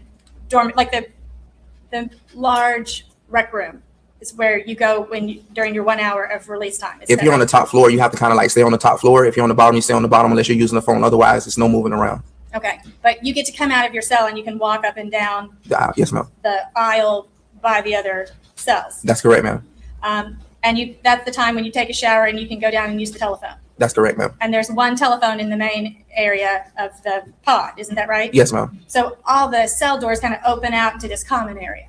dorm, like the large rec room is where you go during your 1 hour of release time. If you're on the top floor, you have to kind of like stay on the top floor. If you're on the bottom, you stay on the bottom unless you're using the phone. Otherwise, there's no moving around. Okay, but you get to come out of your cell and you can walk up and down Yes, ma'am. the aisle by the other cells. That's correct, ma'am. And that's the time when you take a shower and you can go down and use the telephone. That's correct, ma'am. And there's one telephone in the main area of the pod, isn't that right? Yes, ma'am. So all the cell doors kind of open out into this common area.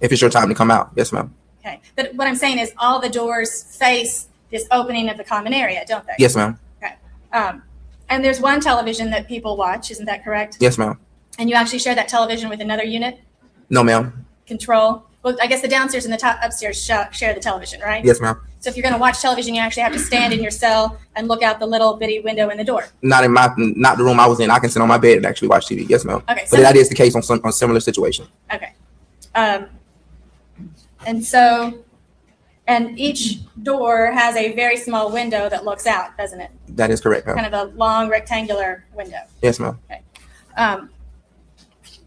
If it's your time to come out. Yes, ma'am. Okay, but what I'm saying is all the doors face this opening of the common area, don't they? Yes, ma'am. Okay. And there's one television that people watch, isn't that correct? Yes, ma'am. And you actually share that television with another unit? No, ma'am. Control? Well, I guess the downstairs and the top upstairs share the television, right? Yes, ma'am. So if you're going to watch television, you actually have to stand in your cell and look out the little bitty window in the door. Not the room I was in. I can sit on my bed and actually watch TV. Yes, ma'am. Okay. But that is the case on similar situation. Okay. And each door has a very small window that looks out, doesn't it? That is correct, ma'am. Kind of a long rectangular window. Yes, ma'am.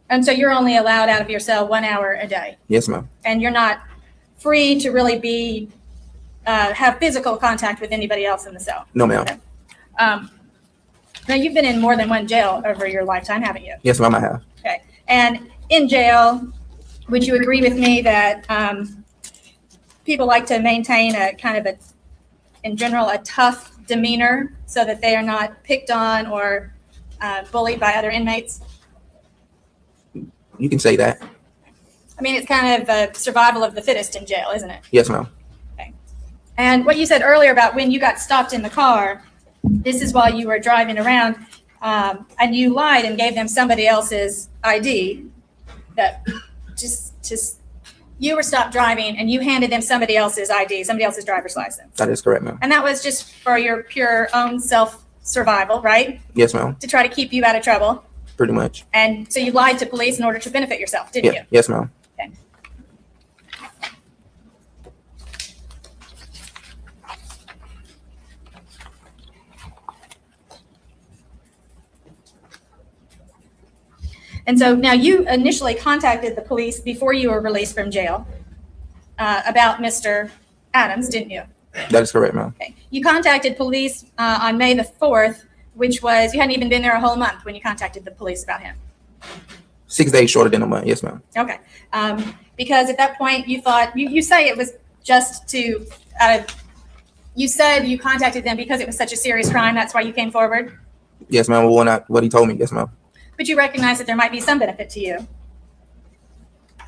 And so you're only allowed out of your cell 1 hour a day. Yes, ma'am. And you're not free to really have physical contact with anybody else in the cell. No, ma'am. Okay. Now you've been in more than one jail over your lifetime, haven't you? Yes, ma'am, I have. Okay. And in jail, would you agree with me that people like to maintain a kind of in general, a tough demeanor so that they are not picked on or bullied by other inmates? You can say that. I mean, it's kind of a survival of the fittest in jail, isn't it? Yes, ma'am. Okay. And what you said earlier about when you got stopped in the car, this is while you were driving around, and you lied and gave them somebody else's ID. That you were stopped driving and you handed them somebody else's ID, somebody else's driver's license. That is correct, ma'am. And that was just for your pure own self-survival, right? Yes, ma'am. To try to keep you out of trouble. Pretty much. And so you lied to police in order to benefit yourself, didn't you? Yes, ma'am. Okay. And so now you initially contacted the police before you were released from jail about Mr. Adams, didn't you? That is correct, ma'am. Okay. You contacted police on May the 4th, which was, you hadn't even been there a whole month when you contacted the police about him. 6 days shorter than a month. Yes, ma'am. Okay. Because at that point you thought, you say it was just to, you said you contacted them because it was such a serious crime. That's why you came forward. Yes, ma'am. What he told me. Yes, ma'am. But you recognize that there might be some benefit to you.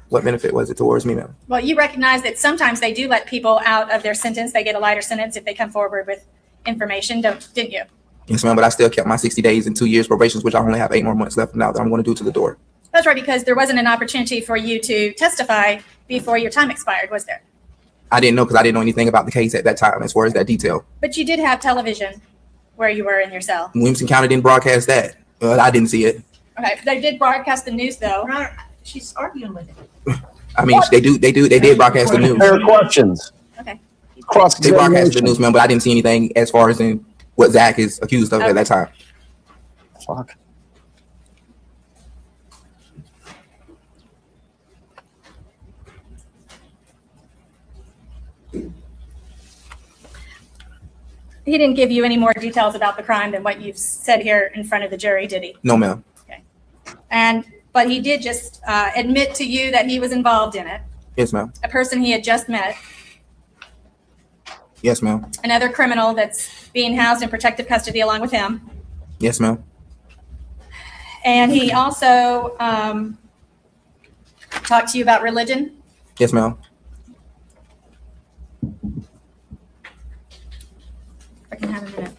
What benefit was it towards me, ma'am? Well, you recognize that sometimes they do let people out of their sentence. They get a lighter sentence if they come forward with information, didn't you? Yes, ma'am. But I still kept my 60 days and 2 years probation, which I only have 8 more months left now that I'm going to do to the door. That's right, because there wasn't an opportunity for you to testify before your time expired, was there? I didn't know because I didn't know anything about the case at that time as far as that detail. But you did have television where you were in your cell. Williamson County didn't broadcast that. I didn't see it. Okay, they did broadcast the news though. Right. She's arguing with it. I mean, they did broadcast the news. There are questions. Okay. They broadcast the news, man, but I didn't see anything as far as in what Zach is accused of at that time. Fuck. He didn't give you any more details about the crime than what you've said here in front of the jury, did he? No, ma'am. But he did just admit to you that he was involved in it. Yes, ma'am. A person he had just met, Yes, ma'am. another criminal that's being housed in protective custody along with him. Yes, ma'am. And he also talked to you about religion. Yes, ma'am. I can have a minute.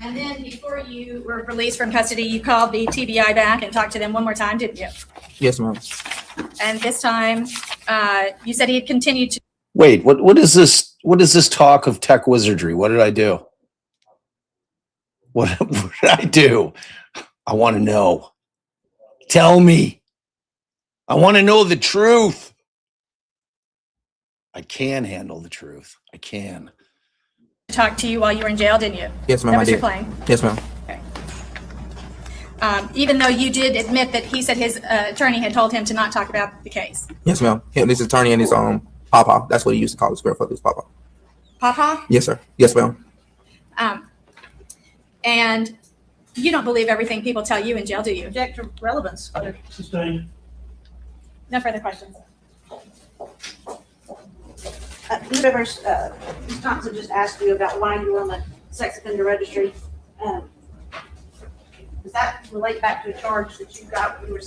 And then before you were released from custody, you called the TBI back and talked to them one more time, didn't you? Yes, ma'am. And this time, you said he had continued to. Wait, what is this? What is this talk of tech wizardry? What did I do? What did I do? I want to know. Tell me. I want to know the truth. I can handle the truth. I can. Talk to you while you were in jail, didn't you? Yes, ma'am. That I was your did. claim. Yes, ma'am. Even though you did admit that he said his attorney had told him to not talk about the case. Yes, ma'am. Him, his attorney, and his papa. That's what he used to call his grandfather, his papa. Papa? Yes, sir. Yes, ma'am. And you don't believe everything people tell you in jail, do you? Object to relevance. Sustained. No further questions. Ms. Rivers, Ms. Thompson just asked you about why you were on the sex offender registry. Does that relate back to a charge that you got when you were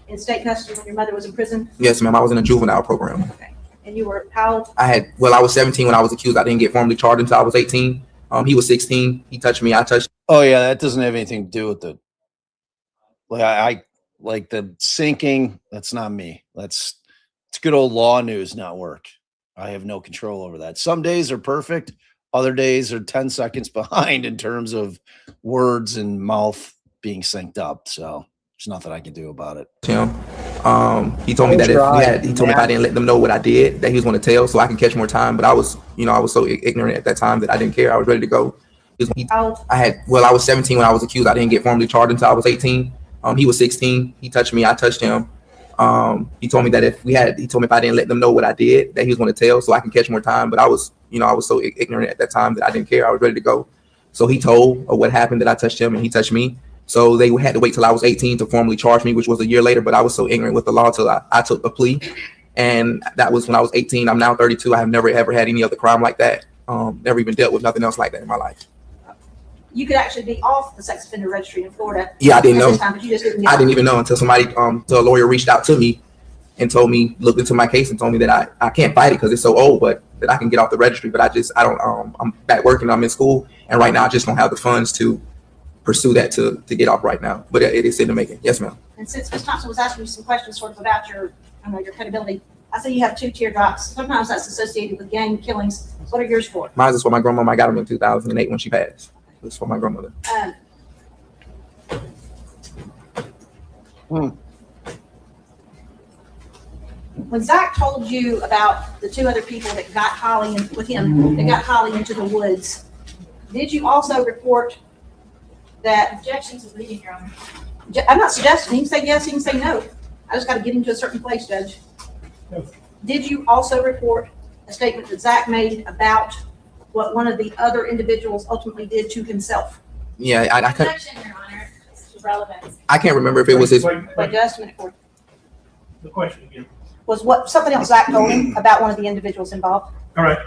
in state custody when your mother was in prison? Yes, ma'am. I was in a juvenile program. Okay. And you were how old? I was 17 when I was accused. I didn't get formally charged until I was 18. He was 16. He touched me. I touched. Oh yeah, that doesn't have anything to do with the. Like I like the sinking. That's not me. It's good old law news network. I have no control over that. Some days are perfect. Other days are 10 seconds behind in terms of words and mouth being synced up. So there's nothing I can do about it. him. He told me that he told me if I didn't let them know what I did, that he was going to tell, so I can catch more time. But I was so ignorant at that time that I didn't care. I was ready to go. How old? I was 17 when I was accused. I didn't get formally charged until I was 18. He was 16. He touched me. I touched him. He told me that he told me if I didn't let them know what I did, that he was going to tell, so I can catch more time. But I was so ignorant at that time that I didn't care. I was ready to go. So he told what happened, that I touched him and he touched me. So they had to wait till I was 18 to formally charge me, which was a year later. But I was so ignorant with the law till I took a plea. And that was when I was 18. I'm now 32. I have never, ever had any other crime like that. Never even dealt with nothing else like that in my life. You could actually be off the sex offender registry in Florida. Yeah, I didn't know. This time, but you just didn't get I didn't even know until a lawyer reached out to me and told me, looked into my case and told me that I can't fight it because it's so old, but that I can get off the registry. But I'm back working. I'm in school. And right now I just don't have the funds to pursue that to get off right now. But it is in the making. Yes, ma'am. And since Ms. Thompson was asking you some questions sort of about your credibility, I see you have 2 teardrops. Sometimes that's associated with gang killings. What are yours for? Mine is for my grandmama. I got them in 2008 when she passed. It's for my grandmother. When Zach told you about the 2 other people that got Holly that got Holly into the woods, did you also report that? Objection to leaving, Your Honor. I'm not suggesting, he can say yes, he can say no. I just got to get him to a certain place, Judge. No. Did you also report a statement that Zach made about what one of the other individuals ultimately did to himself? Yeah, I can't. Objection, Your Honor. It's irrelevant. I can't remember if it was his. Wait just a minute, Court. The question again. Was what something else Zach told him about one of the individuals involved? All right.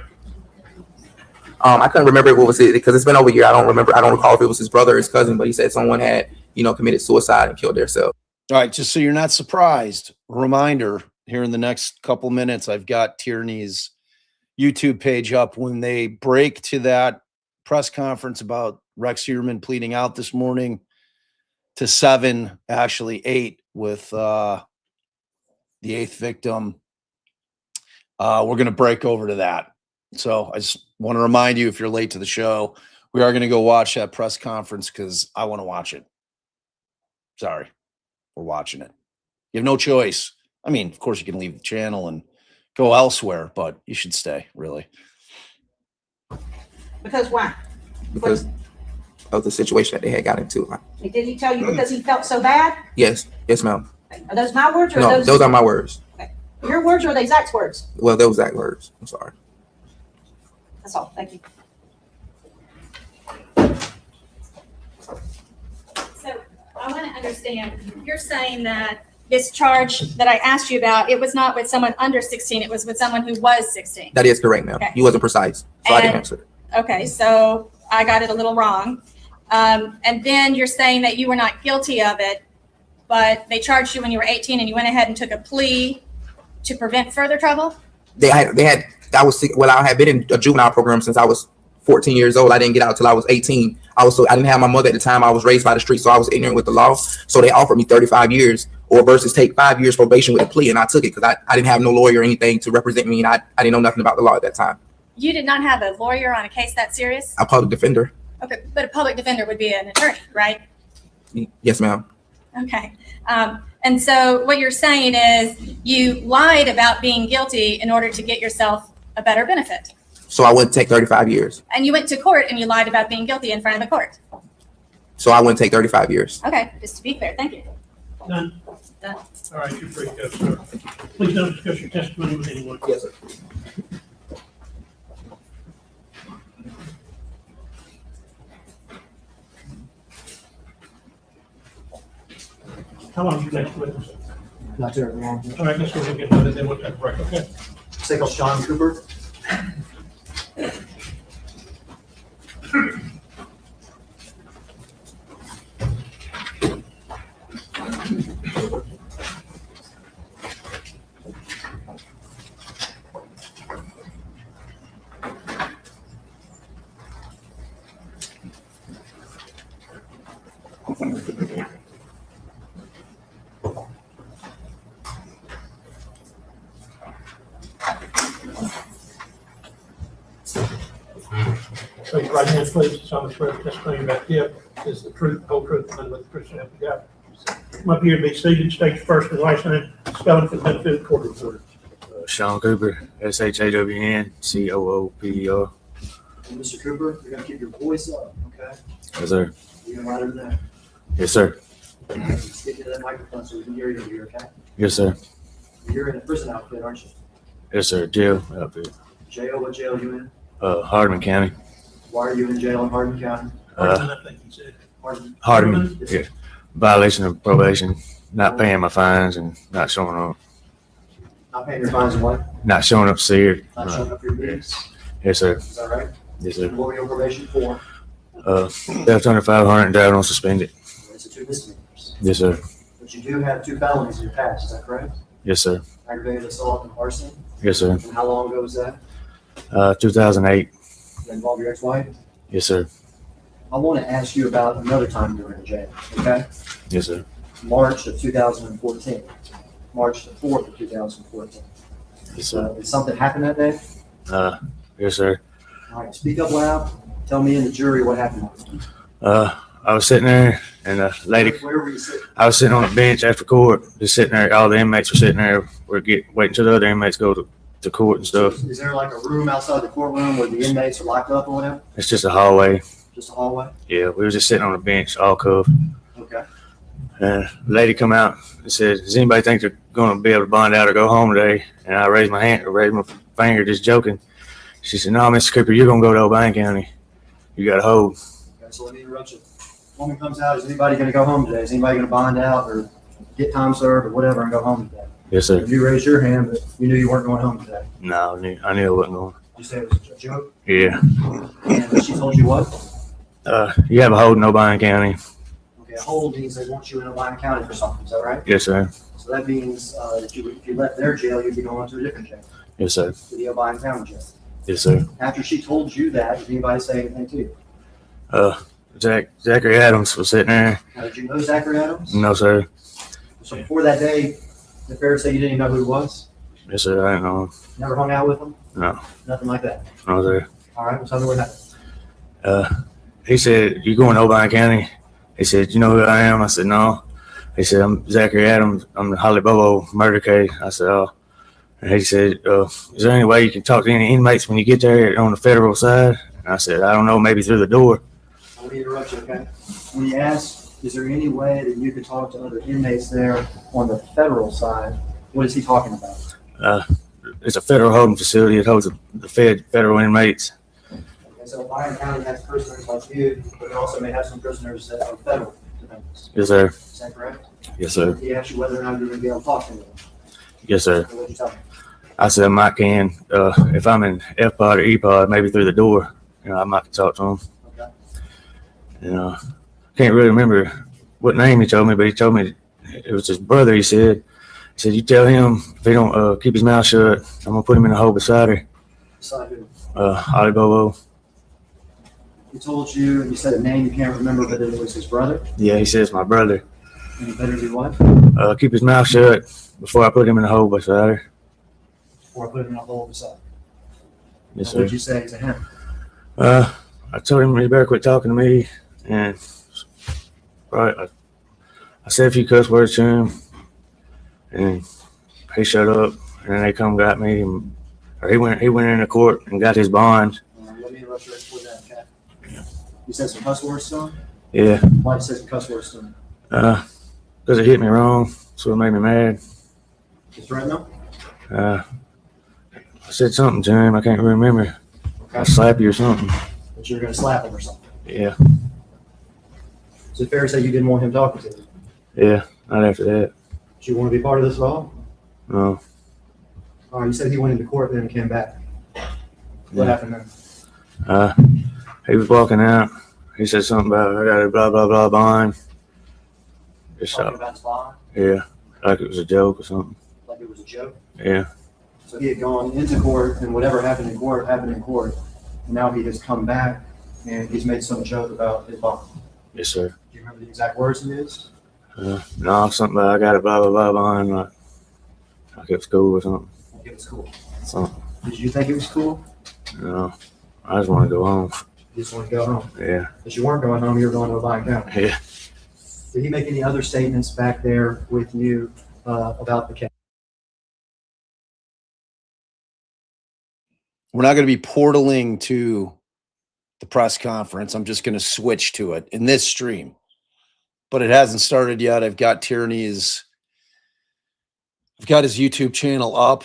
I couldn't remember what was it because it's been over a year. I don't recall if it was his brother or his cousin, but he said someone had, committed suicide and killed themselves. All right, just so you're not surprised, reminder here in the next couple minutes, I've got Tierney's YouTube page up. When they break to that press conference about Rex Heuermann pleading out this morning to 7, actually 8 with the 8th victim, we're going to break over to that. So I just want to remind you, if you're late to the show, we are going to go watch that press conference because I want to watch it. Sorry, we're watching it. You have no choice. I mean, of course, you can leave the channel and go elsewhere, but you should stay, really. Because why? Because of the situation that they had got into. Did he tell you because he felt so bad? Yes, ma'am. Are those my words or No, those are my words. your words or are they Zach's words? Well, those exact words. I'm sorry. That's all. Thank you. So I want to understand, you're saying that this charge that I asked you about, it was not with someone under 16, it was with someone who was 16. That is correct, ma'am. Okay. You wasn't precise, so I didn't And- answer it. Okay, so I got it a little wrong. And then you're saying that you were not guilty of it, but they charged you when you were 18 and you went ahead and took a plea to prevent further trouble? I had been in a juvenile program since I was 14 years old. I didn't get out till I was 18. I didn't have my mother at the time. I was raised by the street, so I was ignorant with the law. So they offered me 35 years or versus take 5 years probation with a plea, and I took it because I didn't have no lawyer or anything to represent me, and I didn't know nothing about the law at that time. You did not have a lawyer on a case that serious? A public defender. Okay, but a public defender would be an attorney, right? Yes, ma'am. Okay. And so what you're saying is you lied about being guilty in order to get yourself a better benefit. So I wouldn't take 35 years. And you went to court and you lied about being guilty in front of the court. So I wouldn't take 35 years. Okay, just to be clear, thank you. None? Done. All right, you're free to go, sir. Please don't discuss your testimony with anyone. Yes, sir. How long you next witness? Not terribly long. All right, let's go ahead and get started, then we'll take a break, okay? Say called Shawn Cooper. Raise your right hand, please. Solemnly swear the testimony about to give is the truth, the whole truth, and nothing but the truth, so help you God. Come up here and be seated. State your first and last name, spelling for the benefit of the court reporter. Shawn Cooper, SHAWN, COOPER. Mr. Cooper, you're gonna keep your voice up, okay? Yes, sir. You're gonna right over there. Yes, sir. Stick to that microphone so we can hear you over here, okay? Yes, sir. You're in a prison outfit, aren't you? Yes, sir. Jail outfit. Jail, what jail are you in? Hardeman County. Why are you in jail in Hardeman County? I think he said. Hardeman. Yeah. Violation of probation, not paying my fines and not showing up. Not paying your fines and what? Not showing up to see her. Not showing up for your meetings? Yes, sir. Is that right? Yes, sir. What were you on probation for? Theft under 500 and driving on suspended. It's a 2 misdemeanors. Yes, sir. But you do have 2 felonies in your past, is that correct? Yes, sir. Aggravated assault and arson? Yes, sir. And how long ago was that? 2008. That involved your ex-wife? Yes, sir. I want to ask you about another time you were in jail, okay? Yes, sir. March of 2014. March the 4th of 2014. Yes, sir. Did something happen that day? Yes, sir. All right, speak up loud. Tell me and the jury what happened. I was sitting there and a lady, Where were you sitting? I was sitting on a bench after court, just sitting there. All the inmates were sitting there. We're waiting till the other inmates go to court and stuff. Is there like a room outside the courtroom where the inmates are locked up or whatever? It's just a hallway. Just a hallway? Yeah, we were just sitting on a bench, all cuffed. Okay. And the lady come out and said, "Does anybody think they're going to be able to bond out or go home today?" And I raised my hand, raised my finger, just joking. She said, "No, Mr. Cooper, you're going to go to O'Brien County. You got a hold." Okay, so let me interrupt you. Woman comes out, is anybody going to go home today? Is anybody going to bond out or get time served or whatever and go home today? Yes, sir. You raised your hand, but you knew you weren't going home today. No, I knew I wasn't going. You said it was a joke? Yeah. And she told you what? You have a hold in O'Brien County. Okay, a hold means they want you in Ohio County for something, is that right? Yes, sir. So that means if you left their jail, you'd be going to a different jail, Yes, sir. to the Ohio County jail. Yes, sir. After she told you that, did anybody say anything to you? Zachary Adams was sitting there. Now, did you know Zachary Adams? No, sir. So before that day, the fair to say you didn't even know who he was? Yes, sir. I didn't know him. Never hung out with him? No. Nothing like that? No, sir. All right, well, tell me what happened. He said, "You going to O'Brien County?" He said, "You know who I am?" I said, "No." He said, "I'm Zachary Adams. I'm the Holly Bobo murder case." I said, "Oh." And he said, "Is there any way you can talk to any inmates when you get there on the federal side?" And I said, "I don't know, maybe through the door." Let me interrupt you, okay? When you asked, is there any way that you could talk to other inmates there on the federal side, what is he talking about? It's a federal holding facility. It holds the federal inmates. Okay, so Ohio County has prisoners like you, but it also may have some prisoners that are federal defendants. Yes, sir. Is that correct? Yes, sir. He asked you whether or not you're going to be able to talk to them. Yes, sir. So what'd you tell him? I said, I might can. If I'm in F pod or E pod, maybe through the door, I might talk to him. Okay. Can't really remember what name he told me, but he told me it was his brother. He said, "You tell him if he don't keep his mouth shut, I'm gonna put him in the hole beside her." Beside who? Holly Bobo. He told you, and you said a name you can't remember, but it was his brother. Yeah, he says my brother. And he better do what? Keep his mouth shut before I put him in the hole beside her. Before I put him in a hole beside. Yes, What sir. did you say to him? I told him he better quit talking to me, and I said a few cuss words to him, and he shut up. And then they come got me, or he went into court and got his bond. Let me interrupt you right before that, okay? You said some cuss words to him? Yeah, Why did you say some cuss words to him? because it hit me wrong, so it made me mad. You threatened him? I said something to him. I can't remember. Okay. I slap you or something. That you were going to slap him or something. Yeah, Is it fair to say you didn't want him talking to you? yeah. Not after that. Did you want to be part of this at all? No. All right, you said he went into court then and came back. What Yeah. happened then? He was walking out. He said something about I got a blah blah blah bond. Just Talking about his bond, yeah, like it was a joke or something. like it was a joke. Yeah, So he had gone into court, and whatever happened in court happened in court. And now he has come back, and he's made some joke about his bond. yes sir. Do you remember the exact words he used? No, something about I got a blah blah blah bond, like it was cool or something. Like it was cool. Something. Did you think it was cool? No, I just want to go home. You just want to go home. Yeah, But you weren't going home, you were going to Levine County. yeah. Did he make any other statements back there with you about the case? We're not going to be portaling to the press conference. I'm just going to switch to it in this stream, but it hasn't started yet. I've got his YouTube channel up.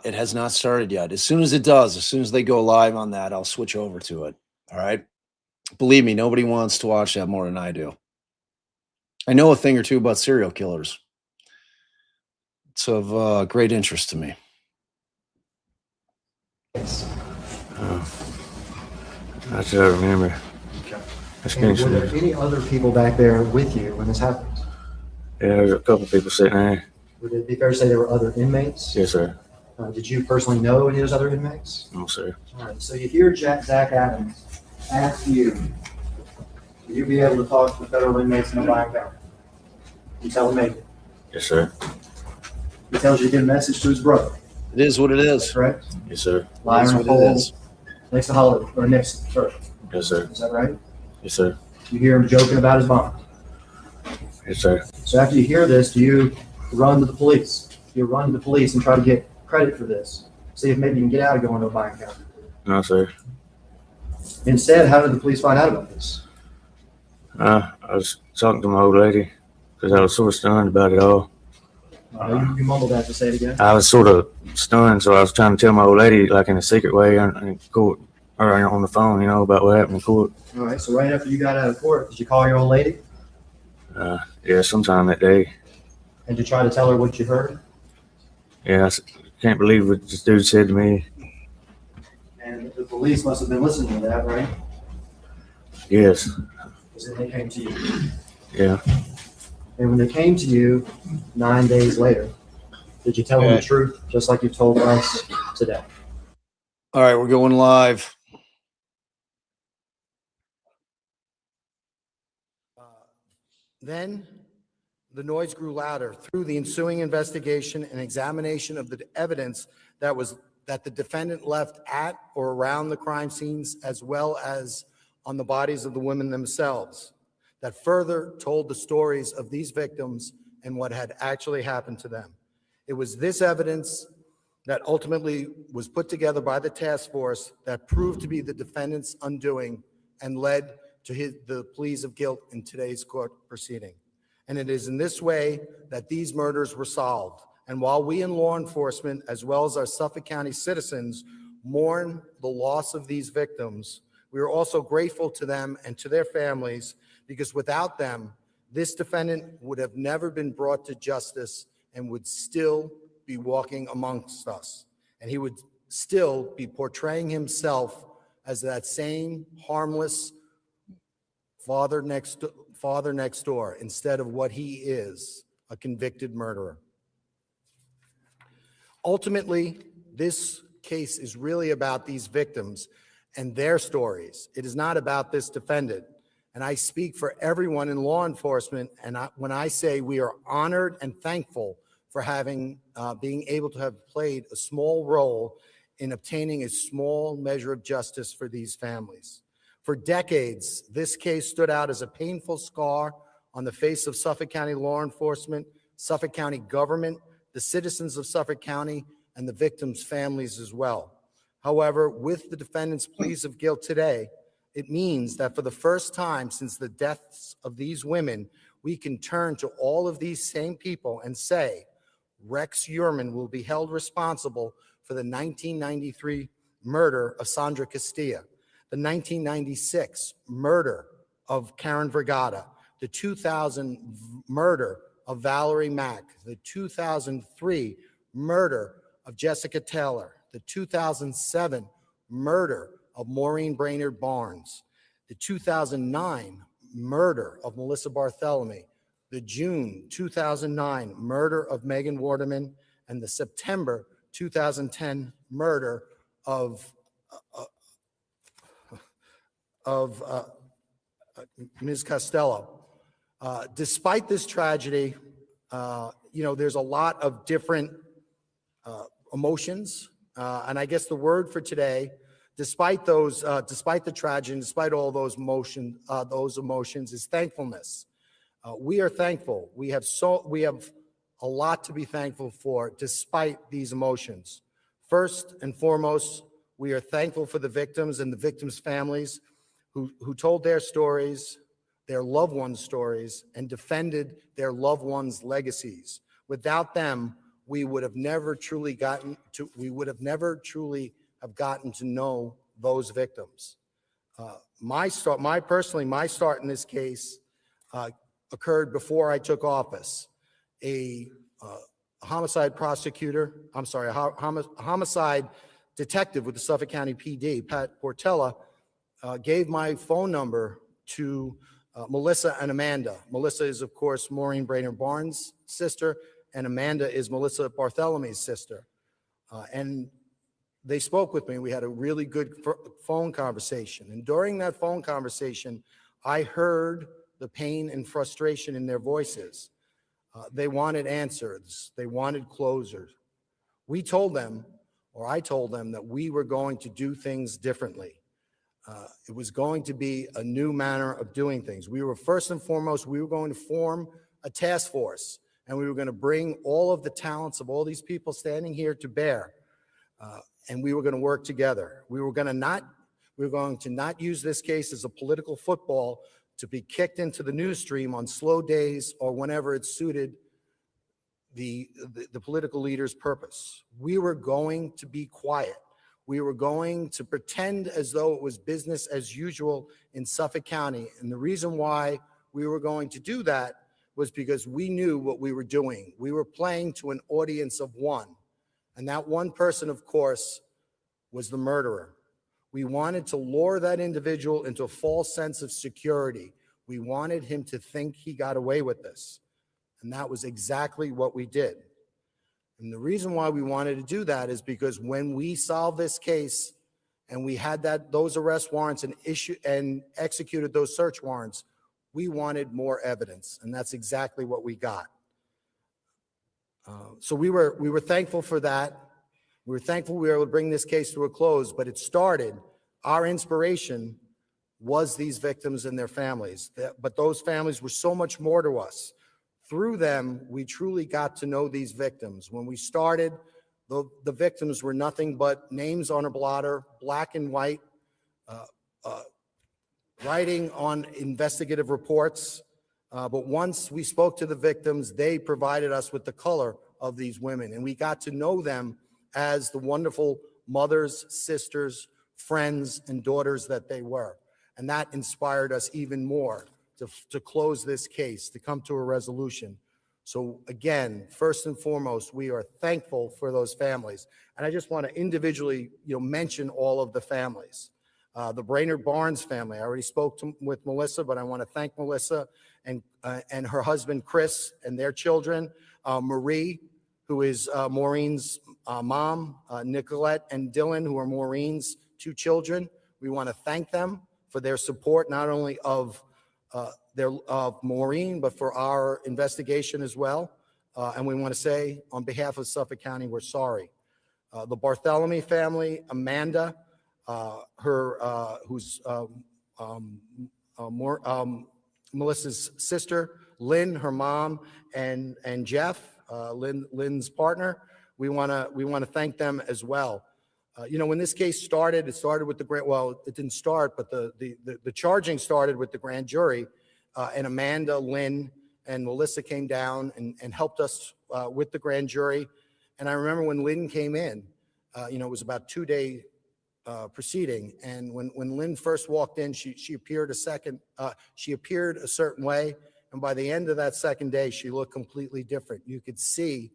It has not started yet. As soon as it does, as soon as they go live on that, I'll switch over to it. All right. Believe me, nobody wants to watch that more than I do. I know a thing or two about serial killers. It's of great interest to me. That's what I remember. Okay. That's And were getting there any other people back there with you when this happened? Yeah, there's a couple people sitting there. Would it be fair to say there were other inmates? Yes sir. Did you personally know any of those other inmates? No sir. All right, so you hear Zach Adams ask you, will you be able to talk to the federal inmates in Levine County? You tell him maybe. Yes sir. He tells you to get a message to his brother, It is what it is. correct? Yes sir. Liar That's in a what it hole is. next to Holly, or next to Kirk. Yes sir. Is that right? Yes sir. You hear him joking about his bond. Yes sir. So after you hear this, do you run to the police? Do you run to the police and try to get credit for this? See if maybe you can get out of going to Levine County. No sir. Instead, how did the police find out about this? I was talking to my old lady because I was sort of stunned about it all. You mumbled that to say it again. I was sort of stunned, so I was trying to tell my old lady, like in a secret way, in court or on the phone, about what happened in court. All right, so right after you got out of court, did you call your old lady? Yeah, sometime that day. And to try to tell her what you heard? Yeah, can't believe what this dude said to me. And the police must have been listening to that, right? Yes. Because then they came to you. Yeah. And when they came to you 9 days later, did you tell them the Okay. truth, just like you told us today? All right, we're going live. Then the noise grew louder. Through the ensuing investigation and examination of the evidence that the defendant left at or around the crime scenes, as well as on the bodies of the women themselves, that further told the stories of these victims and what had actually happened to them. It was this evidence that ultimately was put together by the task force that proved to be the defendant's undoing and led to the pleas of guilt in today's court proceeding. And it is in this way that these murders were solved. And while we in law enforcement, as well as our Suffolk County citizens, mourn the loss of these victims, we are also grateful to them and to their families, because without them, this defendant would have never been brought to justice and would still be walking amongst us. And he would still be portraying himself as that same harmless father next door, instead of what he is, a convicted murderer. Ultimately, this case is really about these victims and their stories. It is not about this defendant. And I speak for everyone in law enforcement. And when I say we are honored and thankful for having, being able to have played a small role in obtaining a small measure of justice for these families. For decades, this case stood out as a painful scar on the face of Suffolk County law enforcement, Suffolk County government, the citizens of Suffolk County, and the victims' families as well. However, with the defendant's pleas of guilt today, it means that for the first time since the deaths of these women, we can turn to all of these same people and say, Rex Heuermann will be held responsible for the 1993 murder of Sandra Castilla, the 1996 murder of Karen Vergata, the 2000 murder of Valerie Mack, the 2003 murder of Jessica Taylor, the 2007 murder of Maureen Brainerd Barnes, the 2009 murder of Melissa Bartholomew, the June 2009 murder of Megan Wardeman, and the September 2010 murder of Ms. Costello. Despite this tragedy, there's a lot of different emotions, and I guess the word for today, despite the tragedy, despite all those emotions, is thankfulness. We are thankful. We have a lot to be thankful for, despite these emotions. First and foremost, we are thankful for the victims and the victims' families who told their stories, their loved ones' stories, and defended their loved ones' legacies. Without them, we would have never truly gotten to know those victims. My start in this case occurred before I took office. A homicide detective with the Suffolk County PD, Pat Portella, gave my phone number to Melissa and Amanda. Melissa is, of course, Maureen Brainerd Barnes' sister, and Amanda is Melissa Bartholomew's sister. And they spoke with me. We had a really good phone conversation. And during that phone conversation, I heard the pain and frustration in their voices. They wanted answers. They wanted closure. I told them that we were going to do things differently. It was going to be a new manner of doing things. We were first and foremost, we were going to form a task force, and we were going to bring all of the talents of all these people standing here to bear, and we were going to work together. We were going to not use this case as a political football to be kicked into the news stream on slow days or whenever it suited the political leader's purpose. We were going to be quiet. We were going to pretend as though it was business as usual in Suffolk County. And the reason why we were going to do that was because we knew what we were doing. We were playing to an audience of one. And that one person, of course, was the murderer. We wanted to lure that individual into a false sense of security. We wanted him to think he got away with this. And that was exactly what we did. And the reason why we wanted to do that is because when we solved this case and we had those arrest warrants and executed those search warrants, we wanted more evidence, and that's exactly what we got. So we were thankful for that. We were thankful we were able to bring this case to a close, but it started, our inspiration was these victims and their families. But those families were so much more to us. Through them, we truly got to know these victims. When we started, the victims were nothing but names on a blotter, black and white, writing on investigative reports. But once we spoke to the victims, they provided us with the color of these women, and we got to know them as the wonderful mothers, sisters, friends, and daughters that they were. And that inspired us even more to close this case, to come to a resolution. So again, first and foremost, we are thankful for those families. And I just want to individually, mention all of the families. The Brainerd Barnes family, I already spoke with Melissa, but I want to thank Melissa and her husband, Chris, and their children, Marie, who is Maureen's mom, Nicolette and Dylan, who are Maureen's two children. We want to thank them for their support, not only of Maureen, but for our investigation as well. And we want to say, on behalf of Suffolk County, we're sorry. The Bartholomew family, Amanda, who's Melissa's sister, Lynn, her mom, and Jeff, Lynn's partner. We want to thank them as well. When this case started, it started with the grand. Well, it didn't start, but the charging started with the grand jury, and Amanda, Lynn, and Melissa came down and helped us with the grand jury. And I remember when Lynn came in, it was about 2-day proceeding, and when Lynn first walked in, she appeared a certain way, and by the end of that second day, she looked completely different. You could see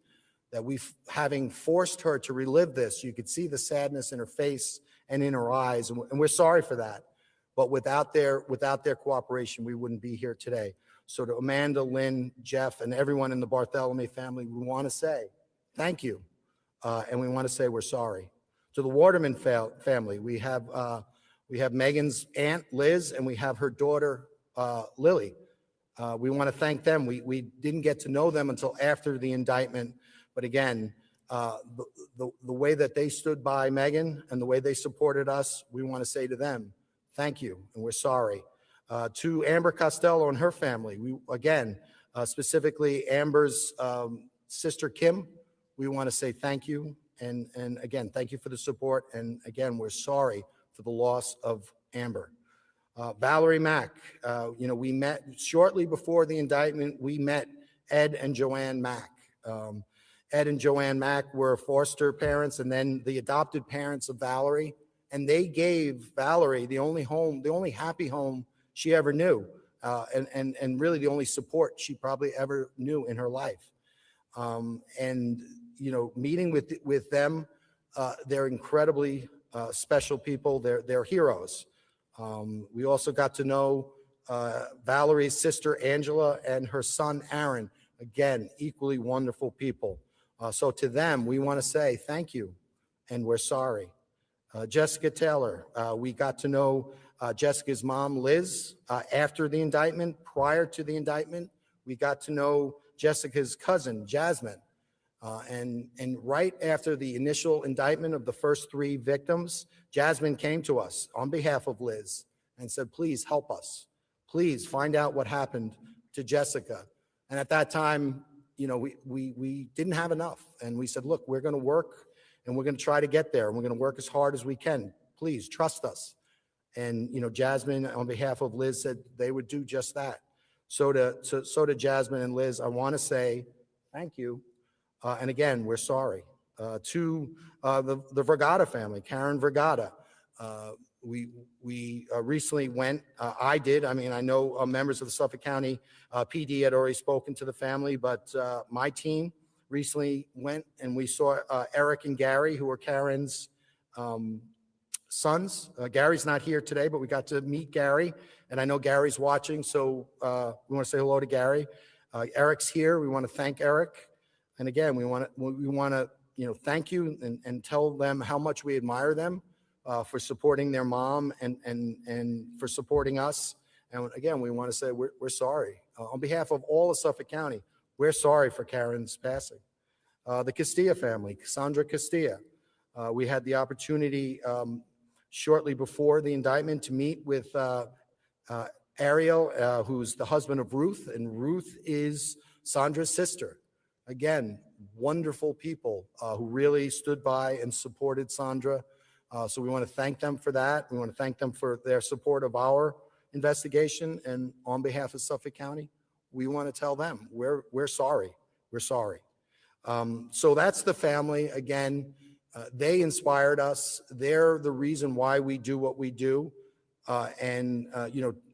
that having forced her to relive this, you could see the sadness in her face and in her eyes, and we're sorry for that. But without their cooperation, we wouldn't be here today. So to Amanda, Lynn, Jeff, and everyone in the Bartholomew family, we want to say thank you, and we want to say we're sorry. To the Waterman family, we have Megan's aunt, Liz, and we have her daughter, Lily. We want to thank them. We didn't get to know them until after the indictment, but again, the way that they stood by Megan and the way they supported us, we want to say to them, thank you, and we're sorry. To Amber Costello and her family, specifically Amber's sister, Kim, we want to say thank you. And again, thank you for the support. And again, we're sorry for the loss of Amber. Valerie Mack, we met shortly before the indictment. We met Ed and Joanne Mack. Ed and Joanne Mack were foster parents and then the adopted parents of Valerie. And they gave Valerie the only happy home she ever knew. And really the only support she probably ever knew in her life. Meeting with them, they're incredibly special people. They're heroes. We also got to know Valerie's sister, Angela, and her son, Aaron. Again, equally wonderful people. So to them, we want to say thank you, and we're sorry. Jessica Taylor, we got to know Jessica's mom, Liz, after the indictment. Prior to the indictment, we got to know Jessica's cousin, Jasmine. And right after the initial indictment of the first 3 victims, Jasmine came to us on behalf of Liz and said, please help us. Please find out what happened to Jessica. And at that time, we didn't have enough. And we said, look, we're going to work and we're going to try to get there. And we're going to work as hard as we can. Please trust us. And, Jasmine, on behalf of Liz, said they would do just that. So to Jasmine and Liz, I want to say thank you. And again, we're sorry. To the Vergata family, Karen Vergata, we recently went, I did, I know members of the Suffolk County PD had already spoken to the family, but my team recently went and we saw Eric and Gary, who are Karen's sons. Gary's not here today, but we got to meet Gary, and I know Gary's watching, so we want to say hello to Gary. Eric's here. We want to thank Eric. And again, we want to thank you and tell them how much we admire them for supporting their mom and for supporting us. And again, we want to say we're sorry. On behalf of all of Suffolk County, we're sorry for Karen's passing. The Castilla family, Cassandra Castilla. We had the opportunity shortly before the indictment to meet with Ariel, who's the husband of Ruth, and Ruth is Sandra's sister. Again, wonderful people who really stood by and supported Sandra. So we want to thank them for that. We want to thank them for their support of our investigation. And on behalf of Suffolk County, we want to tell them we're sorry. We're sorry. So that's the family. Again, they inspired us. They're the reason why we do what we do.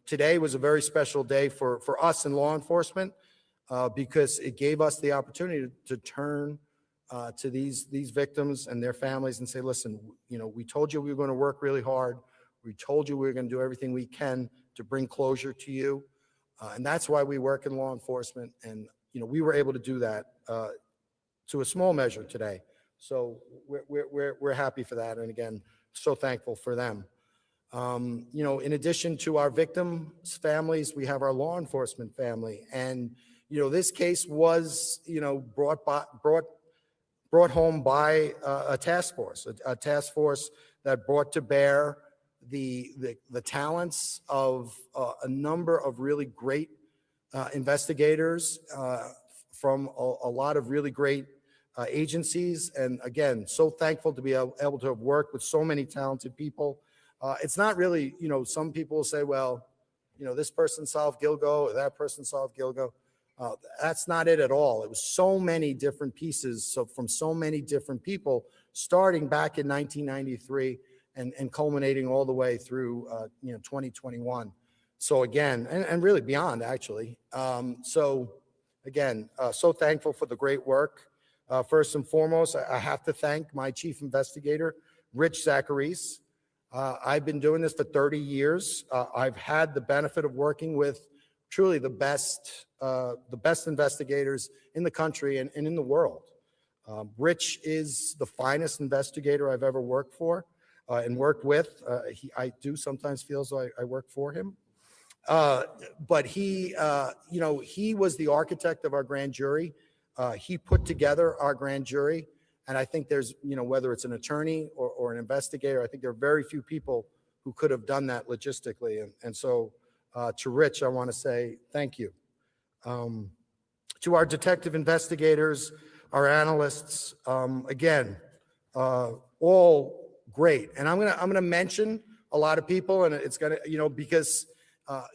Today was a very special day for us in law enforcement. Because it gave us the opportunity to turn to these victims and their families and say, listen, we told you we were going to work really hard. We told you we were going to do everything we can to bring closure to you. And that's why we work in law enforcement. And, we were able to do that to a small measure today. So we're happy for that. And again, so thankful for them. In addition to our victims' families, we have our law enforcement family. And, this case was, brought home by a task force that brought to bear the talents of a number of really great investigators from a lot of really great agencies. And again, so thankful to be able to have worked with so many talented people. It's not really, some people say, well, this person solved Gilgo or that person solved Gilgo. That's not it at all. It was so many different pieces, so from so many different people, starting back in 1993 and culminating all the way through 2021. So again, and really beyond actually. So again, so thankful for the great work. First and foremost, I have to thank my chief investigator, Rich Zacharies. I've been doing this for 30 years. I've had the benefit of working with truly the best investigators in the country and in the world. Rich is the finest investigator I've ever worked for and worked with. I do sometimes feel as though I work for him. But he was the architect of our grand jury. He put together our grand jury. And I think there's, whether it's an attorney or an investigator, I think there are very few people who could have done that logistically. And so to Rich, I want to say thank you. To our detective investigators, our analysts, again, all great. And I'm gonna mention a lot of people, and it's gonna, because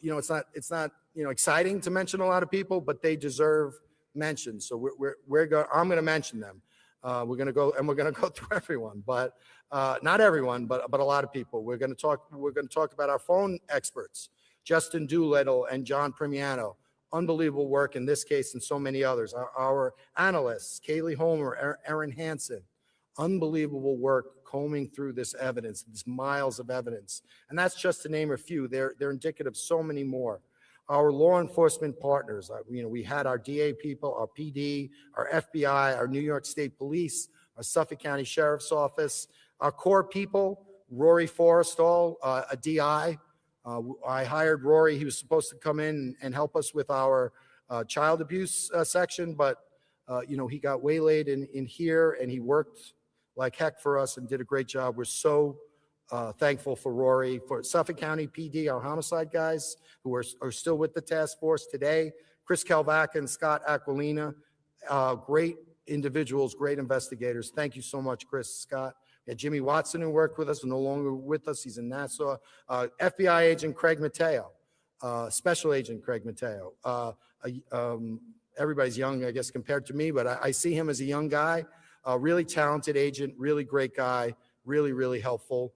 it's not exciting to mention a lot of people, but they deserve mention. So I'm gonna mention them. We're gonna go through everyone, but not everyone, but a lot of people. We're gonna talk about our phone experts, Justin Doolittle and John Primiano. Unbelievable work in this case and so many others. Our analysts, Kaylee Homer, Erin Hansen. Unbelievable work combing through this evidence, these miles of evidence. And that's just to name a few. They're indicative of so many more. Our law enforcement partners, we had our DA people, our PD, our FBI, our New York State Police, our Suffolk County Sheriff's Office, our core people, Rory Forrestall, a DI. I hired Rory. He was supposed to come in and help us with our child abuse section, but he got waylaid in here, and he worked like heck for us and did a great job. We're so thankful for Rory. For Suffolk County PD, our homicide guys who are still with the task force today, Chris Kalvac and Scott Aquilina, great individuals, great investigators. Thank you so much, Chris, Scott. We had Jimmy Watson, who worked with us, no longer with us. He's in Nassau. FBI agent Craig Mateo, special agent Craig Mateo. Everybody's young, I guess, compared to me, but I see him as a young guy, a really talented agent, really great guy, really, really helpful.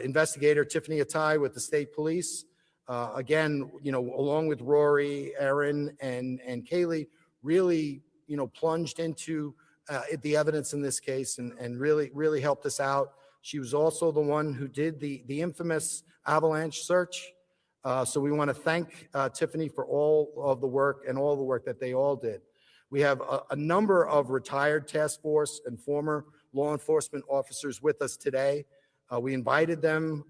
Investigator Tiffany Atai with the state police. Again, along with Rory, Erin, and Kaylee, really, plunged into the evidence in this case and really, really helped us out. She was also the one who did the infamous avalanche search. So we want to thank Tiffany for all of the work and all the work that they all did. We have a number of retired task force and former law enforcement officers with us today. We invited them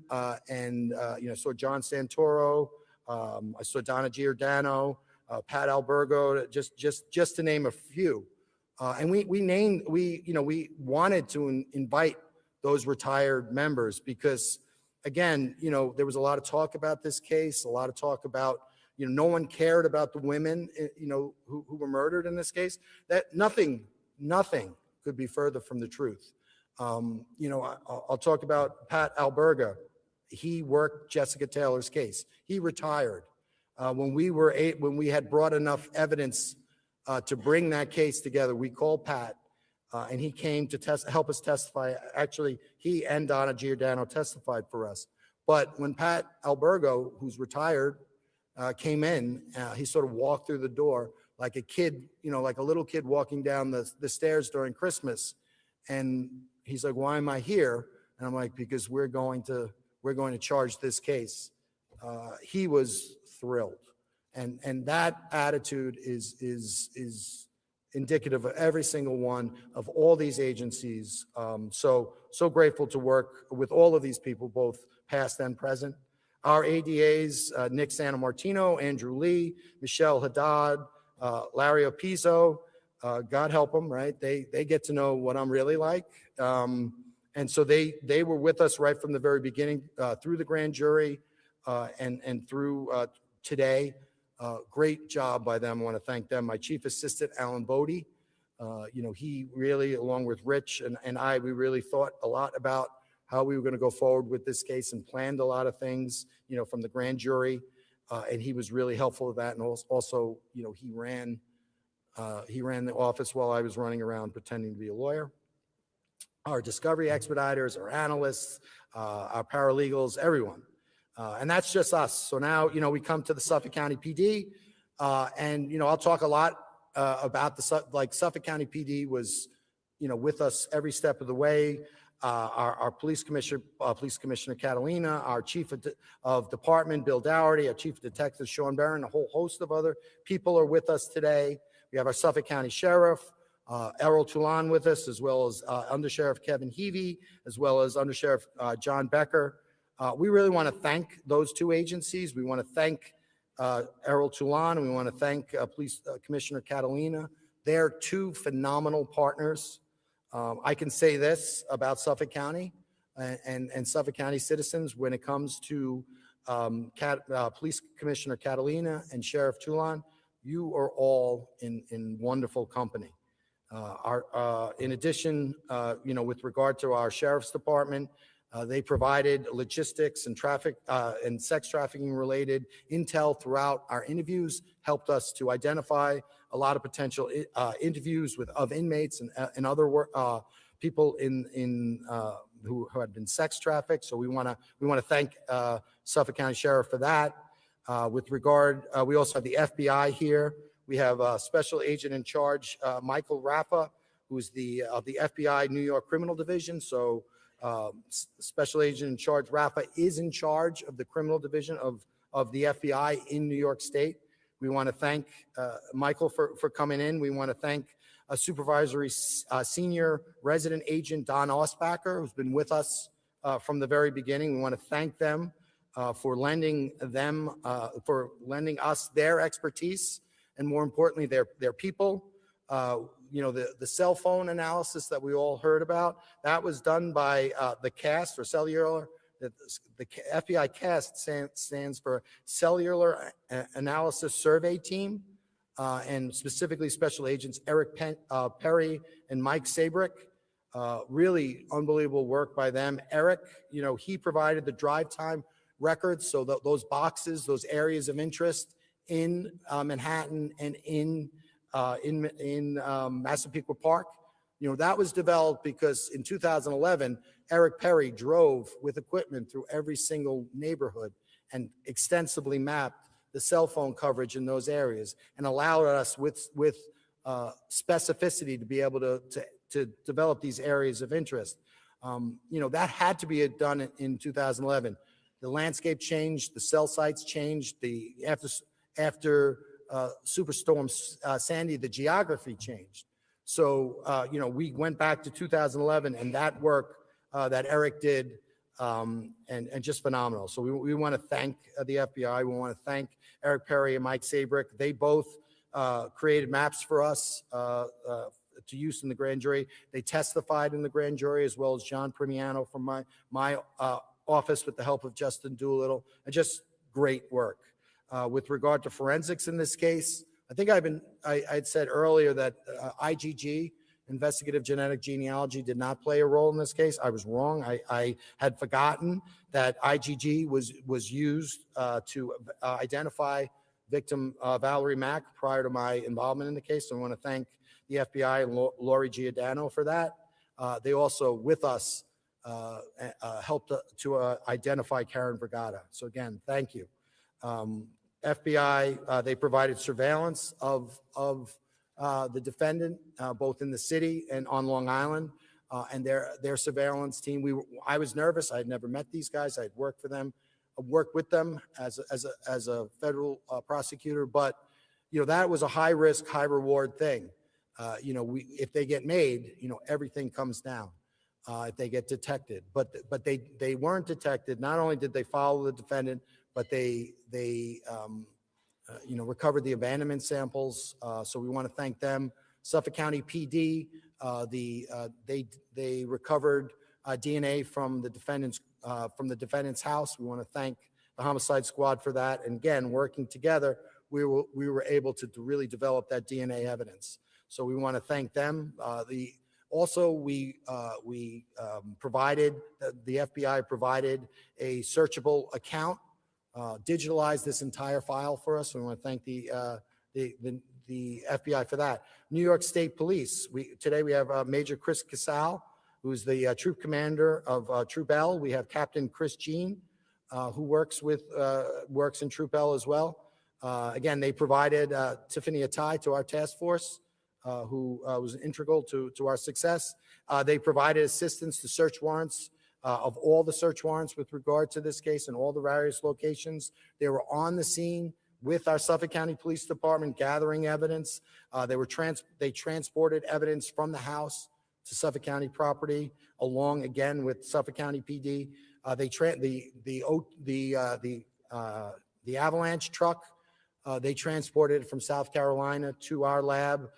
and saw John Santoro, I saw Donna Giordano, Pat Albergo, just to name a few. And we wanted to invite those retired members because, again, there was a lot of talk about this case, a lot of talk about, no one cared about the women, who were murdered in this case. That nothing could be further from the truth. I'll talk about Pat Alberga. He worked Jessica Taylor's case. He retired. When we had brought enough evidence to bring that case together, we called Pat, and he came to help us testify. Actually, he and Donna Giordano testified for us. But when Pat Albergo, who's retired, came in, he sort of walked through the door like a kid, like a little kid walking down the stairs during Christmas. And he's like, "Why am I here?" And I'm like, "Because we're going to charge this case." He was thrilled. And that attitude is indicative of every single one of all these agencies. So grateful to work with all of these people, both past and present. Our ADAs, Nick Santamartino, Andrew Lee, Michelle Haddad, Larry Opizo, God help them, right? They get to know what I'm really like. And so they were with us right from the very beginning, through the grand jury, and through today. Great job by them. I want to thank them. My chief assistant, Alan Bodie, he really, along with Rich and I, we really thought a lot about how we were going to go forward with this case and planned a lot of things, from the grand jury. And he was really helpful with that. And also, he ran the office while I was running around pretending to be a lawyer. Our discovery expediters, our analysts, our paralegals, everyone. And that's just us. So now, we come to the Suffolk County PD, and, I'll talk a lot about Suffolk County PD was, with us every step of the way. Our police commissioner Catalina, our chief of department, Bill Dougherty, our chief of detectives, Sean Barron, a whole host of other people are with us today. We have our Suffolk County Sheriff, Errol Toulon with us, as well as Undersheriff Kevin Heavey, as well as Undersheriff John Becker. We really want to thank those two agencies. We want to thank Errol Toulon, and we want to thank Police Commissioner Catalina. They're two phenomenal partners. I can say this about Suffolk County and Suffolk County citizens when it comes to Police Commissioner Catalina and Sheriff Toulon. You are all in wonderful company. In addition, with regard to our Sheriff's Department, they provided logistics and traffic and sex trafficking related intel throughout our interviews, helped us to identify a lot of potential interviews of inmates and other people who had been sex trafficked. So we want to thank Suffolk County Sheriff for that. With regard, we also have the FBI here. We have Special Agent in Charge Michael Raffa, who's of the FBI New York Criminal Division. So Special Agent in Charge Raffa is in charge of the criminal division of the FBI in New York State. We want to thank Michael for coming in. We want to thank Supervisory Senior Resident Agent Don Osbacher, who's been with us from the very beginning. We want to thank them for lending us their expertise, and more importantly, their people. The cell phone analysis that we all heard about, that was done by the CAST, or cellular. The FBI CAST stands for Cellular Analysis Survey Team, and specifically Special Agents Eric Perry and Mike Sabrick. Really unbelievable work by them. Eric, he provided the drive time records, so those boxes, those areas of interest in Manhattan and in Massapequa Park. That was developed because in 2011, Eric Perry drove with equipment through every single neighborhood and extensively mapped the cell phone coverage in those areas, and allowed us with specificity to be able to develop these areas of interest. That had to be done in 2011. The landscape changed, the cell sites changed, after Superstorm Sandy, the geography changed. So, we went back to 2011, and that work that Eric did, and just phenomenal. So we want to thank the FBI. We want to thank Eric Perry and Mike Sabrick. They both created maps for us to use in the grand jury. They testified in the grand jury, as well as John Primiano from my office with the help of Justin Doolittle, and just great work. With regard to forensics in this case, I think I'd said earlier that IgG, investigative genetic genealogy, did not play a role in this case. I was wrong. I had forgotten that IgG was used to identify victim Valerie Mack prior to my involvement in the case. So I want to thank the FBI and Lori Giordano for that. They also, with us, helped to identify Karen Vergata. So again, thank you. FBI, they provided surveillance of the defendant, both in the city and on Long Island, and their surveillance team. I was nervous. I had never met these guys. I had worked with them as a federal prosecutor, but that was a high risk, high reward thing. If they get made, everything comes down. if they get detected. But they weren't detected. Not only did they follow the defendant, but they recovered the abandonment samples. So we want to thank them. Suffolk County PD, they recovered DNA from the defendant's house. We want to thank the homicide squad for that. And again, working together, we were able to really develop that DNA evidence. So we want to thank them. We provided, the FBI provided a searchable account, digitalized this entire file for us. We want to thank the FBI for that. New York State Police. Today we have Major Chris Casal, who's the troop commander of Troop L. We have Captain Chris Jean, who works in Troop L as well. Again, they provided Tiffany Atai to our task force, who was integral to our success. They provided assistance to search warrants of all the search warrants with regard to this case and all the various locations. They were on the scene with our Suffolk County Police Department gathering evidence. They transported evidence from the house to Suffolk County property, along again with Suffolk County PD. The avalanche truck, they transported it from South Carolina to our lab.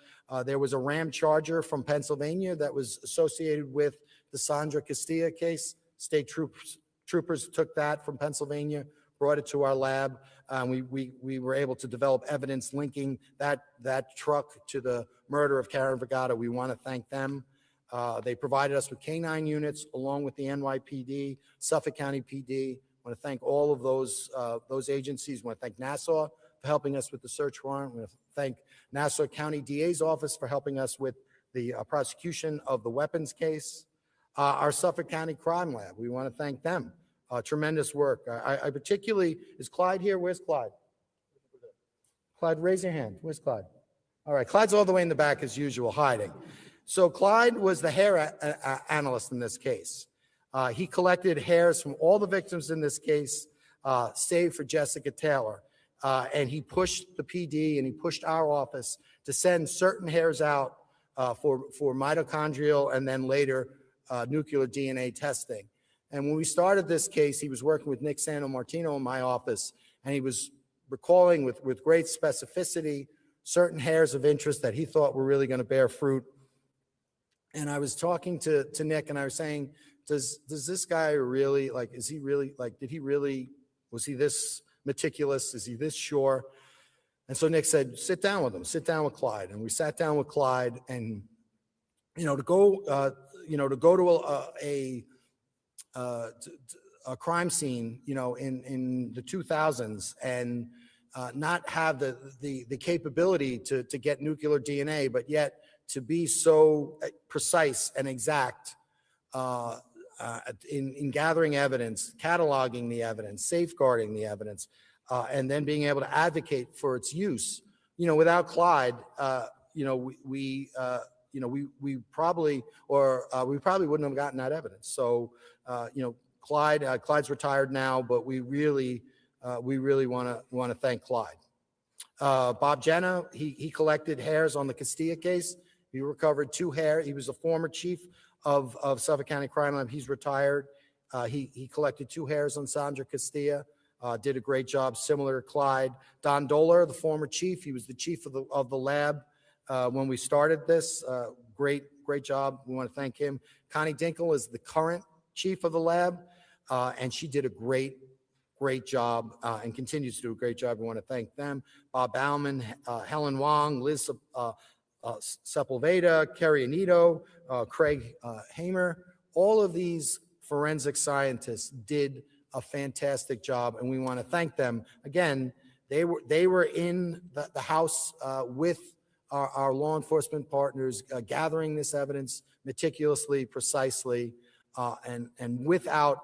There was a Ram Charger from Pennsylvania that was associated with the Sandra Castilla case. State troopers took that from Pennsylvania, brought it to our lab. We were able to develop evidence linking that truck to the murder of Karen Vergata. We want to thank them. They provided us with K-9 units along with the NYPD, Suffolk County PD. I want to thank all of those agencies. I want to thank Nassau for helping us with the search warrant. I want to thank Nassau County DA's office for helping us with the prosecution of the weapons case. Our Suffolk County Crime Lab, we want to thank them. Tremendous work. I particularly, is Clyde here? Where's Clyde? Clyde, raise your hand. Where's Clyde? All right, Clyde's all the way in the back as usual, hiding. So Clyde was the hair analyst in this case. He collected hairs from all the victims in this case, save for Jessica Taylor. And he pushed the PD and he pushed our office to send certain hairs out for mitochondrial and then later nuclear DNA testing. And when we started this case, he was working with Nick Santo Martino in my office, and he was recalling with great specificity certain hairs of interest that he thought were really going to bear fruit. And I was talking to Nick, and I was saying, does this guy really, like, is he really, like, was he this meticulous? Is he this sure? And so Nick said, sit down with him, sit down with Clyde. And we sat down with Clyde, and, to go to a crime scene, in the 2000s and not have the capability to get nuclear DNA, but yet to be so precise and exact in gathering evidence, cataloging the evidence, safeguarding the evidence, and then being able to advocate for its use. Without Clyde, we probably wouldn't have gotten that evidence. So, Clyde's retired now, but we really want to thank Clyde. Bob Jenna, he collected hairs on the Castilla case. He recovered 2 hair. He was a former chief of Suffolk County Crime Lab. He's retired. He collected 2 hairs on Sandra Castilla. Did a great job, similar to Clyde. Don Doler, the former chief, he was the chief of the lab when we started this. Great job. We want to thank him. Connie Dinkle is the current chief of the lab, and she did a great job and continues to do a great job. We want to thank them. Bob Bauman, Helen Wong, Liz Sepulveda, Kerry Anito, Craig Hamer. All of these forensic scientists did a fantastic job, and we want to thank them. Again, they were in the house with our law enforcement partners, gathering this evidence meticulously, precisely, and without.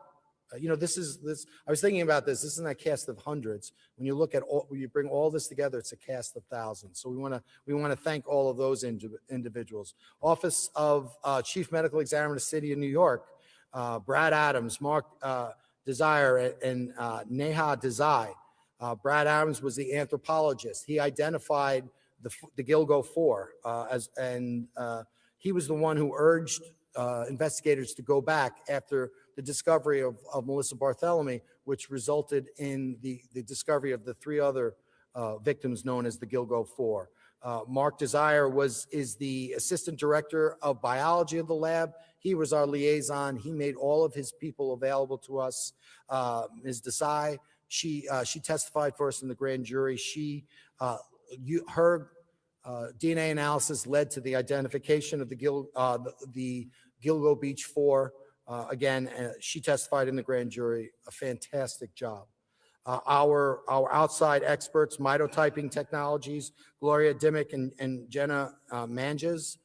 This. I was thinking about this. This isn't a cast of hundreds. When you look at when you bring all this together, it's a cast of thousands. So we want to thank all of those individuals. Office of Chief Medical Examiner, City of New York, Brad Adams, Mark Desire, and Neha Desai. Brad Adams was the anthropologist. He identified the Gilgo 4 he was the one who urged investigators to go back after the discovery of Melissa Barthelemy, which resulted in the discovery of the 3 other victims known as the Gilgo Four. Mark Desire is the assistant director of biology of the lab. He was our liaison. He made all of his people available to us. Ms. Desai, she testified for us in the grand jury. Her DNA analysis led to the identification of the Gilgo Beach Four. Again, she testified in the grand jury. A fantastic job. Our outside experts, Mitotyping Technologies, Gloria Dimmick and Jenna Manges.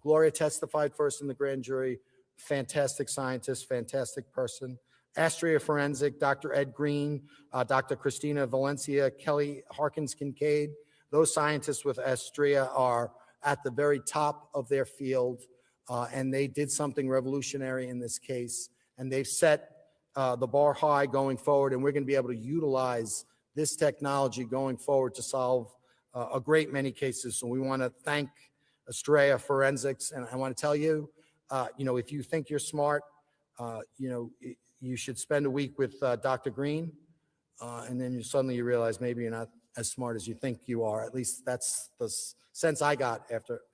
Gloria testified first in the grand jury. Fantastic scientist, fantastic person. Astria Forensic, Dr. Ed Green, Dr. Christina Valencia, Kelly Harkins Kincaid. Those scientists with Astria are at the very top of their field, and they did something revolutionary in this case, and they've set the bar high going forward, and we're going to be able to utilize this technology going forward to solve a great many cases. So we want to thank Astrea Forensics, and I want to tell you, if you think you're smart, you should spend a week with Dr. Green, and then suddenly you realize maybe you're not as smart as you think you are. At least that's the sense I got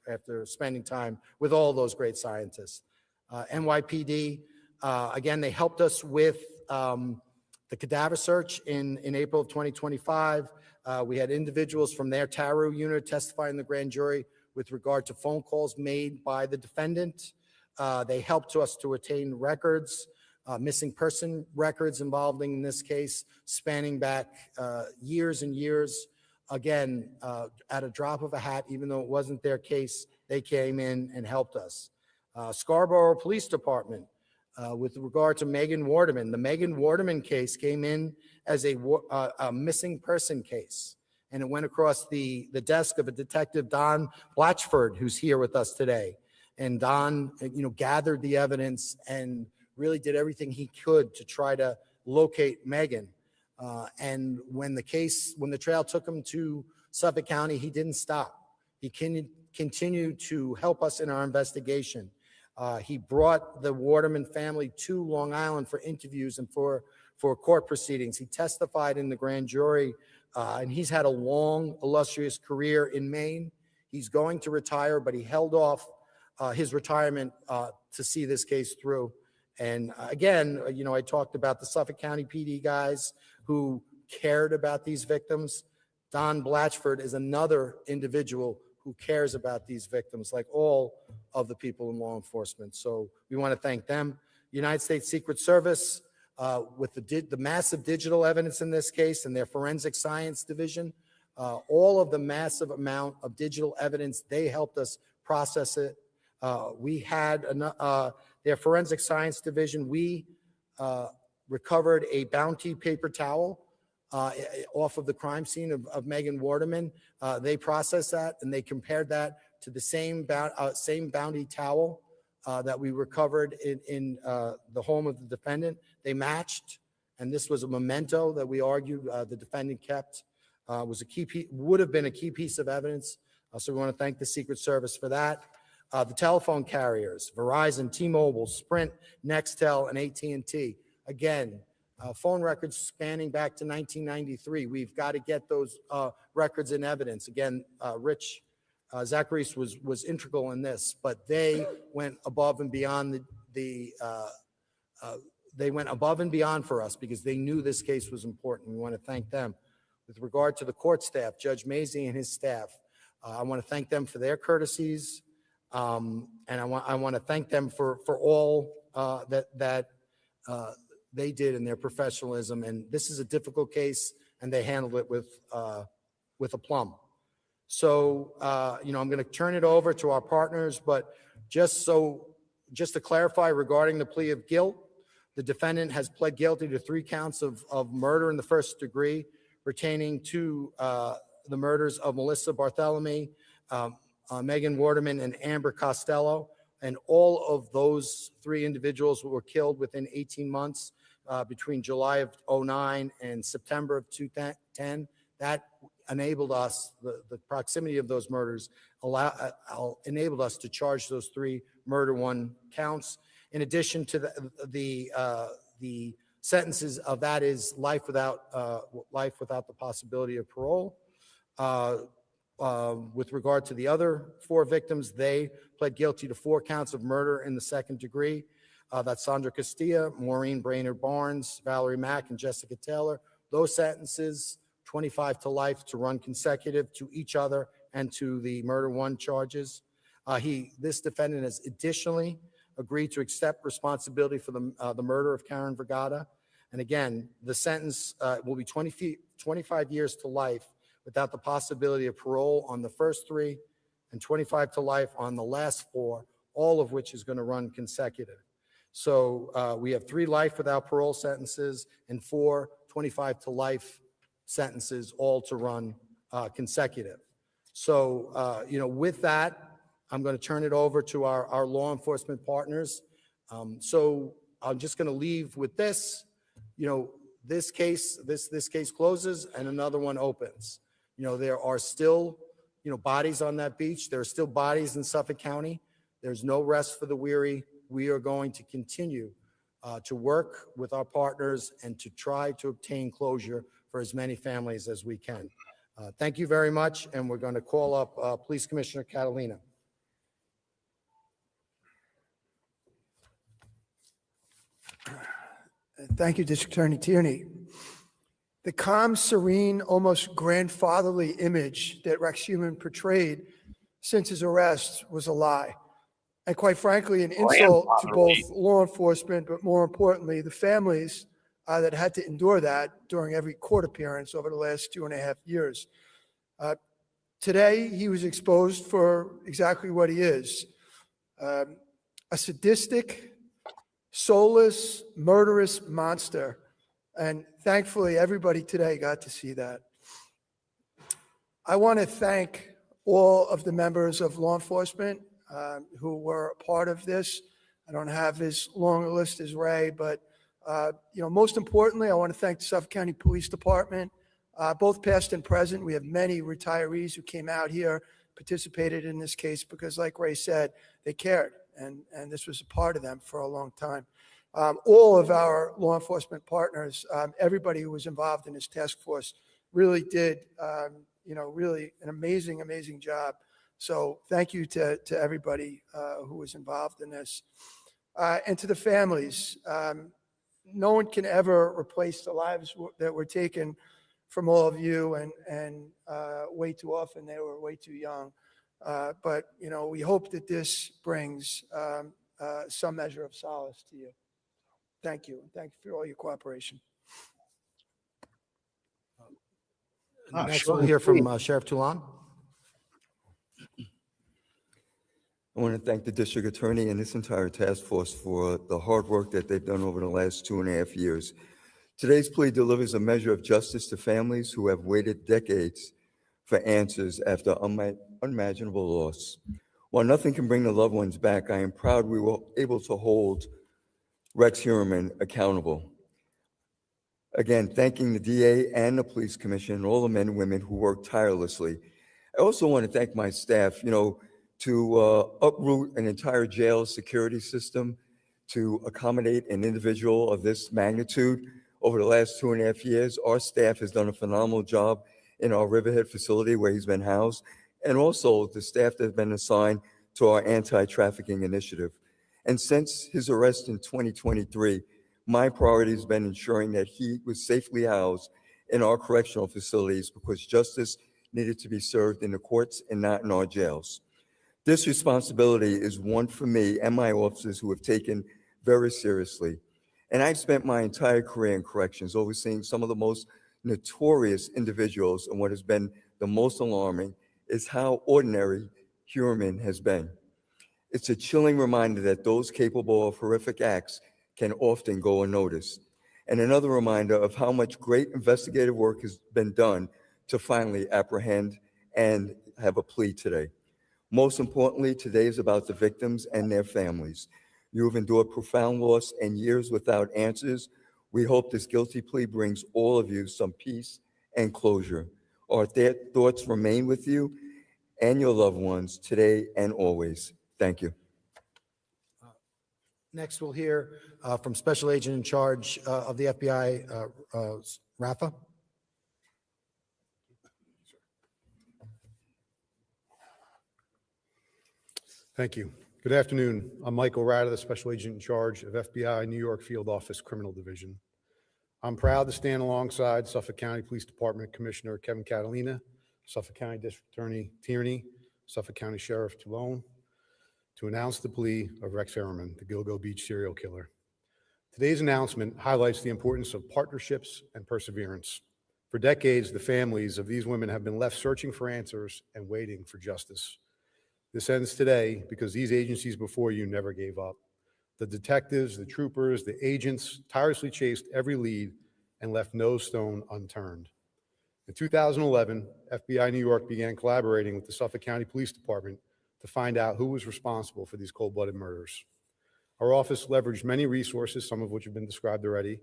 after spending time with all those great scientists. NYPD. Again, they helped us with the cadaver search in April of 2025. We had individuals from their TARU unit testify in the grand jury with regard to phone calls made by the defendant. They helped us to attain records, missing person records involving in this case, spanning back years and years. Again, at a drop of a hat, even though it wasn't their case, they came in and helped us. Scarborough Police Department. With regard to Megan Wardeman, the Megan Wardeman case came in as a missing person case, and it went across the desk of a detective, Don Blatchford, who's here with us today. And Don, gathered the evidence and really did everything he could to try to locate Megan. And when the trail took him to Suffolk County, he didn't stop. He continued to help us in our investigation. He brought the Wardeman family to Long Island for interviews and for court proceedings. He testified in the grand jury, and he's had a long, illustrious career in Maine. He's going to retire, but he held off his retirement to see this case through. And again, I talked about the Suffolk County PD guys who cared about these victims. Don Blatchford is another individual who cares about these victims, like all of the people in law enforcement. So we want to thank them. United States Secret Service, with the massive digital evidence in this case and their forensic science division, all of the massive amount of digital evidence, they helped us process it. We had their forensic science division, we recovered a Bounty paper towel off of the crime scene of Megan Wardeman. They processed that and they compared that to the same Bounty towel that we recovered in the home of the defendant. They matched, and this was a memento that we argued the defendant kept. Would have been a key piece of evidence. So we want to thank the Secret Service for that. The telephone carriers, Verizon, T-Mobile, Sprint, Nextel, and AT&T. Again, phone records spanning back to 1993. We've got to get those records and evidence. Again, Rich Zachary's was integral in this, but they went above and beyond they went above and beyond for us because they knew this case was important. We want to thank them. With regard to the court staff, Judge Mazie and his staff, I want to thank them for their courtesies, and I want to thank them for all that they did in their professionalism. And this is a difficult case, and they handled it with aplomb. So, I'm going to turn it over to our partners, but just to clarify regarding the plea of guilt, the defendant has pled guilty to 3 counts of murder in the first degree pertaining to the murders of Melissa Barthelemy, Megan Wardeman, and Amber Costello. And all of those 3 individuals were killed within 18 months between July of 2009 and September of 2010. That enabled us, the proximity of those murders enabled us to charge those 3 murder 1 counts. In addition to the sentences of that is life without the possibility of parole. With regard to the other 4 victims, they pled guilty to 4 counts of murder in the 2nd degree. That's Sandra Castilla, Maureen Brainerd Barnes, Valerie Mack, and Jessica Taylor. Those sentences, 25 to life to run consecutive to each other and to the murder 1 charges. This defendant has additionally agreed to accept responsibility for the murder of Karen Vergata. And again, the sentence will be 25 years to life without the possibility of parole on the first 3 and 25 to life on the last 4, all of which is going to run consecutive. So we have 3 life without parole sentences and 4 25 to life sentences, all to run consecutive. So, with that, I'm going to turn it over to our law enforcement partners. So I'm just going to leave with this. This case closes and another one opens. There are still, bodies on that beach. There are still bodies in Suffolk County. There's no rest for the weary. We are going to continue to work with our partners and to try to obtain closure for as many families as we can. Thank you very much, and we're going to call up Police Commissioner Catalina. Thank you, District Attorney Tierney. The calm, serene, almost grandfatherly image that Rex Heuermann portrayed since his arrest was a lie. And quite frankly, an insult to both law enforcement, but more importantly, the families that had to endure that during every court appearance over the last 2.5 years. Today, he was exposed for exactly what he is, a sadistic, soulless, murderous monster. And thankfully, everybody today got to see that. I want to thank all of the members of law enforcement who were a part of this. I don't have as long a list as Ray, but most importantly, I want to thank the Suffolk County Police Department, both past and present. We have many retirees who came out here, participated in this case because, like Ray said, they cared, and this was a part of them for a long time. All of our law enforcement partners, everybody who was involved in this task force really did, really an amazing, amazing job. So thank you to everybody who was involved in this. And to the families, no one can ever replace the lives that were taken from all of you, and way too often they were way too young. But, we hope that this brings some measure of solace to you. Thank you. Thank you for all your cooperation. Next, we'll hear from Sheriff Toulon. I want to thank the district attorney and this entire task force for the hard work that they've done over the last 2.5 years. Today's plea delivers a measure of justice to families who have waited decades for answers after unimaginable loss. While nothing can bring the loved ones back, I am proud we were able to hold Rex Heuermann accountable. Again, thanking the DA and the Police Commission and all the men and women who worked tirelessly. I also want to thank my staff, to uproot an entire jail security system to accommodate an individual of this magnitude over the last 2.5 years. Our staff has done a phenomenal job in our Riverhead facility where he's been housed, and also the staff that has been assigned to our anti-trafficking initiative. And since his arrest in 2023, my priority has been ensuring that he was safely housed in our correctional facilities because justice needed to be served in the courts and not in our jails. This responsibility is one for me and my officers who have taken very seriously. And I've spent my entire career in corrections overseeing some of the most notorious individuals, and what has been the most alarming is how ordinary Heuermann has been. It's a chilling reminder that those capable of horrific acts can often go unnoticed. And another reminder of how much great investigative work has been done to finally apprehend and have a plea today. Most importantly, today is about the victims and their families. You have endured profound loss and years without answers. We hope this guilty plea brings all of you some peace and closure. Our thoughts remain with you and your loved ones today and always. Thank you. Next, we'll hear from Special Agent in charge of the FBI, Rafa. Thank you. Good afternoon. I'm Michael Rada, the Special Agent in charge of FBI New York Field Office Criminal Division. I'm proud to stand alongside Suffolk County Police Department Commissioner Kevin Catalina, Suffolk County District Attorney Tierney, Suffolk County Sheriff Toulon, to announce the plea of Rex Heuermann, the Gilgo Beach serial killer. Today's announcement highlights the importance of partnerships and perseverance. For decades, the families of these women have been left searching for answers and waiting for justice. This ends today because these agencies before you never gave up. The detectives, the troopers, the agents tirelessly chased every lead and left no stone unturned. In 2011, FBI New York began collaborating with the Suffolk County Police Department to find out who was responsible for these cold-blooded murders. Our office leveraged many resources, some of which have been described already,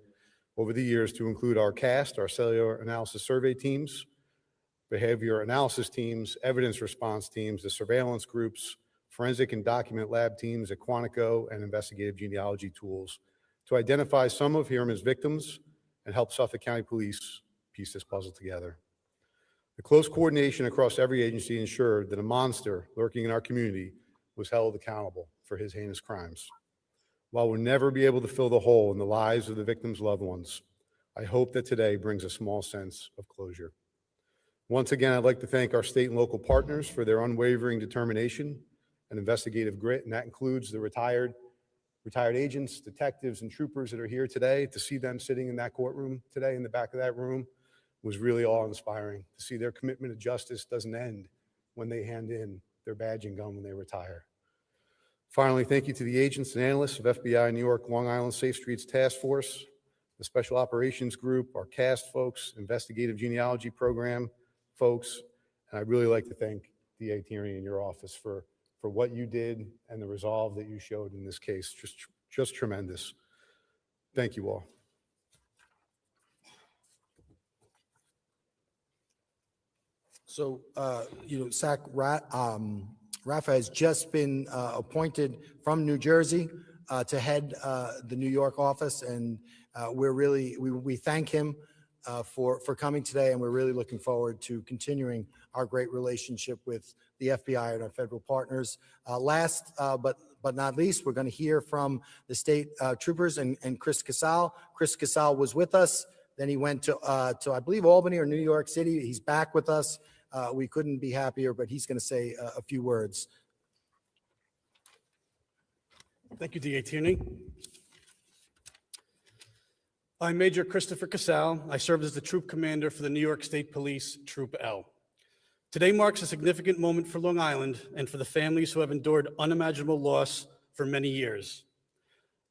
over the years to include our CAST, our cellular analysis survey teams, behavior analysis teams, evidence response teams, the surveillance groups, forensic and document lab teams at Quantico, and investigative genealogy tools to identify some of Heuermann's victims and help Suffolk County Police piece this puzzle together. The close coordination across every agency ensured that a monster lurking in our community was held accountable for his heinous crimes. While we'll never be able to fill the hole in the lives of the victims' loved ones, I hope that today brings a small sense of closure. Once again, I'd like to thank our state and local partners for their unwavering determination and investigative grit, and that includes the retired agents, detectives, and troopers that are here today. To see them sitting in that courtroom today in the back of that room was really awe-inspiring. To see their commitment to justice doesn't end when they hand in their badge and gun when they retire. Finally, thank you to the agents and analysts of FBI New York Long Island Safe Streets Task Force, the Special Operations Group, our CAST folks, Investigative Genealogy Program folks, and I'd really like to thank DA Tierney in your office for what you did and the resolve that you showed in this case. Just tremendous. Thank you all. So, Rafa has just been appointed from New Jersey to head the New York office, and we thank him for coming today, and we're really looking forward to continuing our great relationship with the FBI and our federal partners. Last but not least, we're going to hear from the state troopers and Chris Casal. Chris Casal was with us. Then he went to I believe Albany or New York City. He's back with us. We couldn't be happier, but he's going to say a few words. Thank you, DA Tierney. I'm Major Christopher Casal. I served as the Troop Commander for the New York State Police, Troop L. Today marks a significant moment for Long Island and for the families who have endured unimaginable loss for many years.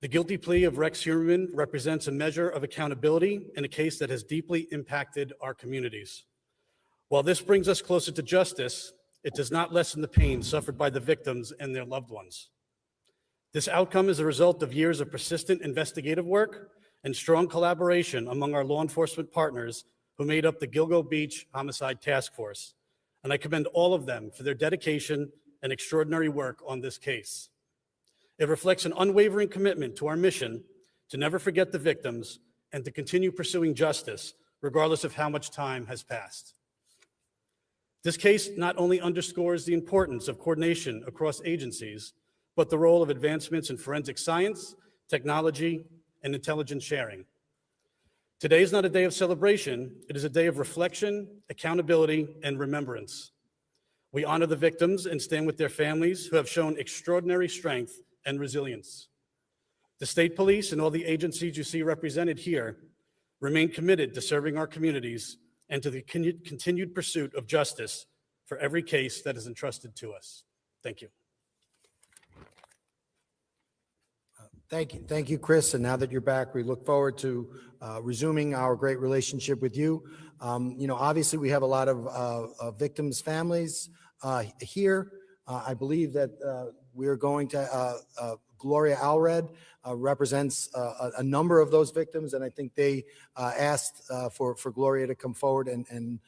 The guilty plea of Rex Heuermann represents a measure of accountability in a case that has deeply impacted our communities. While this brings us closer to justice, it does not lessen the pain suffered by the victims and their loved ones. This outcome is a result of years of persistent investigative work and strong collaboration among our law enforcement partners who made up the Gilgo Beach Homicide Task Force, and I commend all of them for their dedication and extraordinary work on this case. It reflects an unwavering commitment to our mission to never forget the victims and to continue pursuing justice, regardless of how much time has passed. This case not only underscores the importance of coordination across agencies, but the role of advancements in forensic science, technology, and intelligence sharing. Today is not a day of celebration, it is a day of reflection, accountability, and remembrance. We honor the victims and stand with their families who have shown extraordinary strength and resilience. The state police and all the agencies you see represented here remain committed to serving our communities and to the continued pursuit of justice for every case that is entrusted to us. Thank you. Thank you, Chris. And now that you're back, we look forward to resuming our great relationship with you. Obviously, we have a lot of victims' families here. I believe that we're going to Gloria Allred represents a number of those victims, and I think they asked for Gloria to come forward and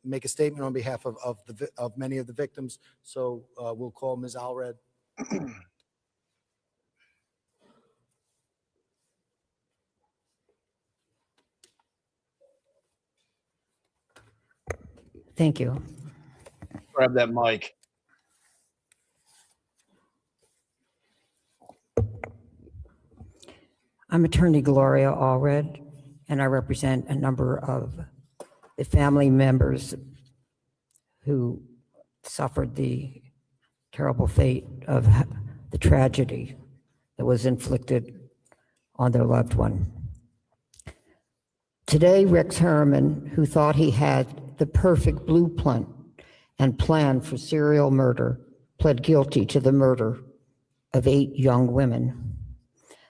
make a statement on behalf of many of the victims. So we'll call Ms. Allred. Thank you. Grab that mic. I'm attorney Gloria Allred, and I represent a number of the family members who suffered the terrible fate of the tragedy that was inflicted on their loved one. Today, Rex Heuermann, who thought he had the perfect blueprint and plan for serial murder, pled guilty to the murder of 8 young women.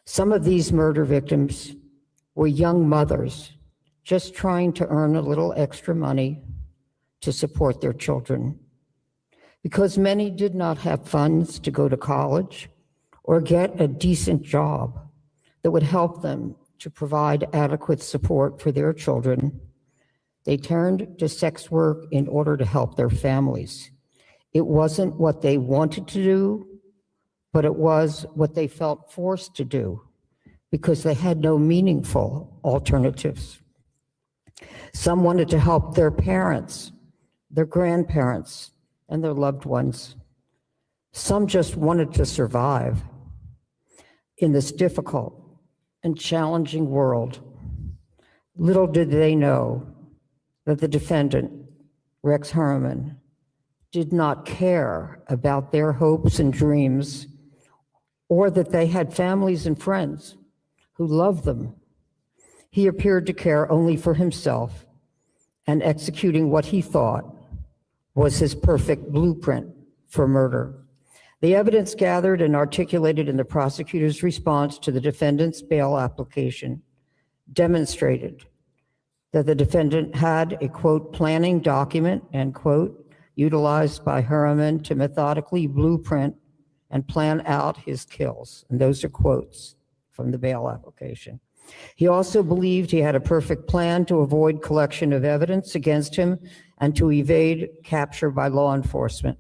Some of these murder victims were young mothers just trying to earn a little extra money to support their children. Because many did not have funds to go to college or get a decent job that would help them to provide adequate support for their children, they turned to sex work in order to help their families. It wasn't what they wanted to do, but it was what they felt forced to do because they had no meaningful alternatives. Some wanted to help their parents, their grandparents, and their loved ones. Some just wanted to survive in this difficult and challenging world. Little did they know that the defendant, Rex Heuermann, did not care about their hopes and dreams, or that they had families and friends who loved them. He appeared to care only for himself and executing what he thought was his perfect blueprint for murder. The evidence gathered and articulated in the prosecutor's response to the defendant's bail application demonstrated that the defendant had a, quote, planning document, end quote, utilized by Heuermann to methodically blueprint and plan out his kills. And those are quotes from the bail application. He also believed he had a perfect plan to avoid collection of evidence against him and to evade capture by law enforcement.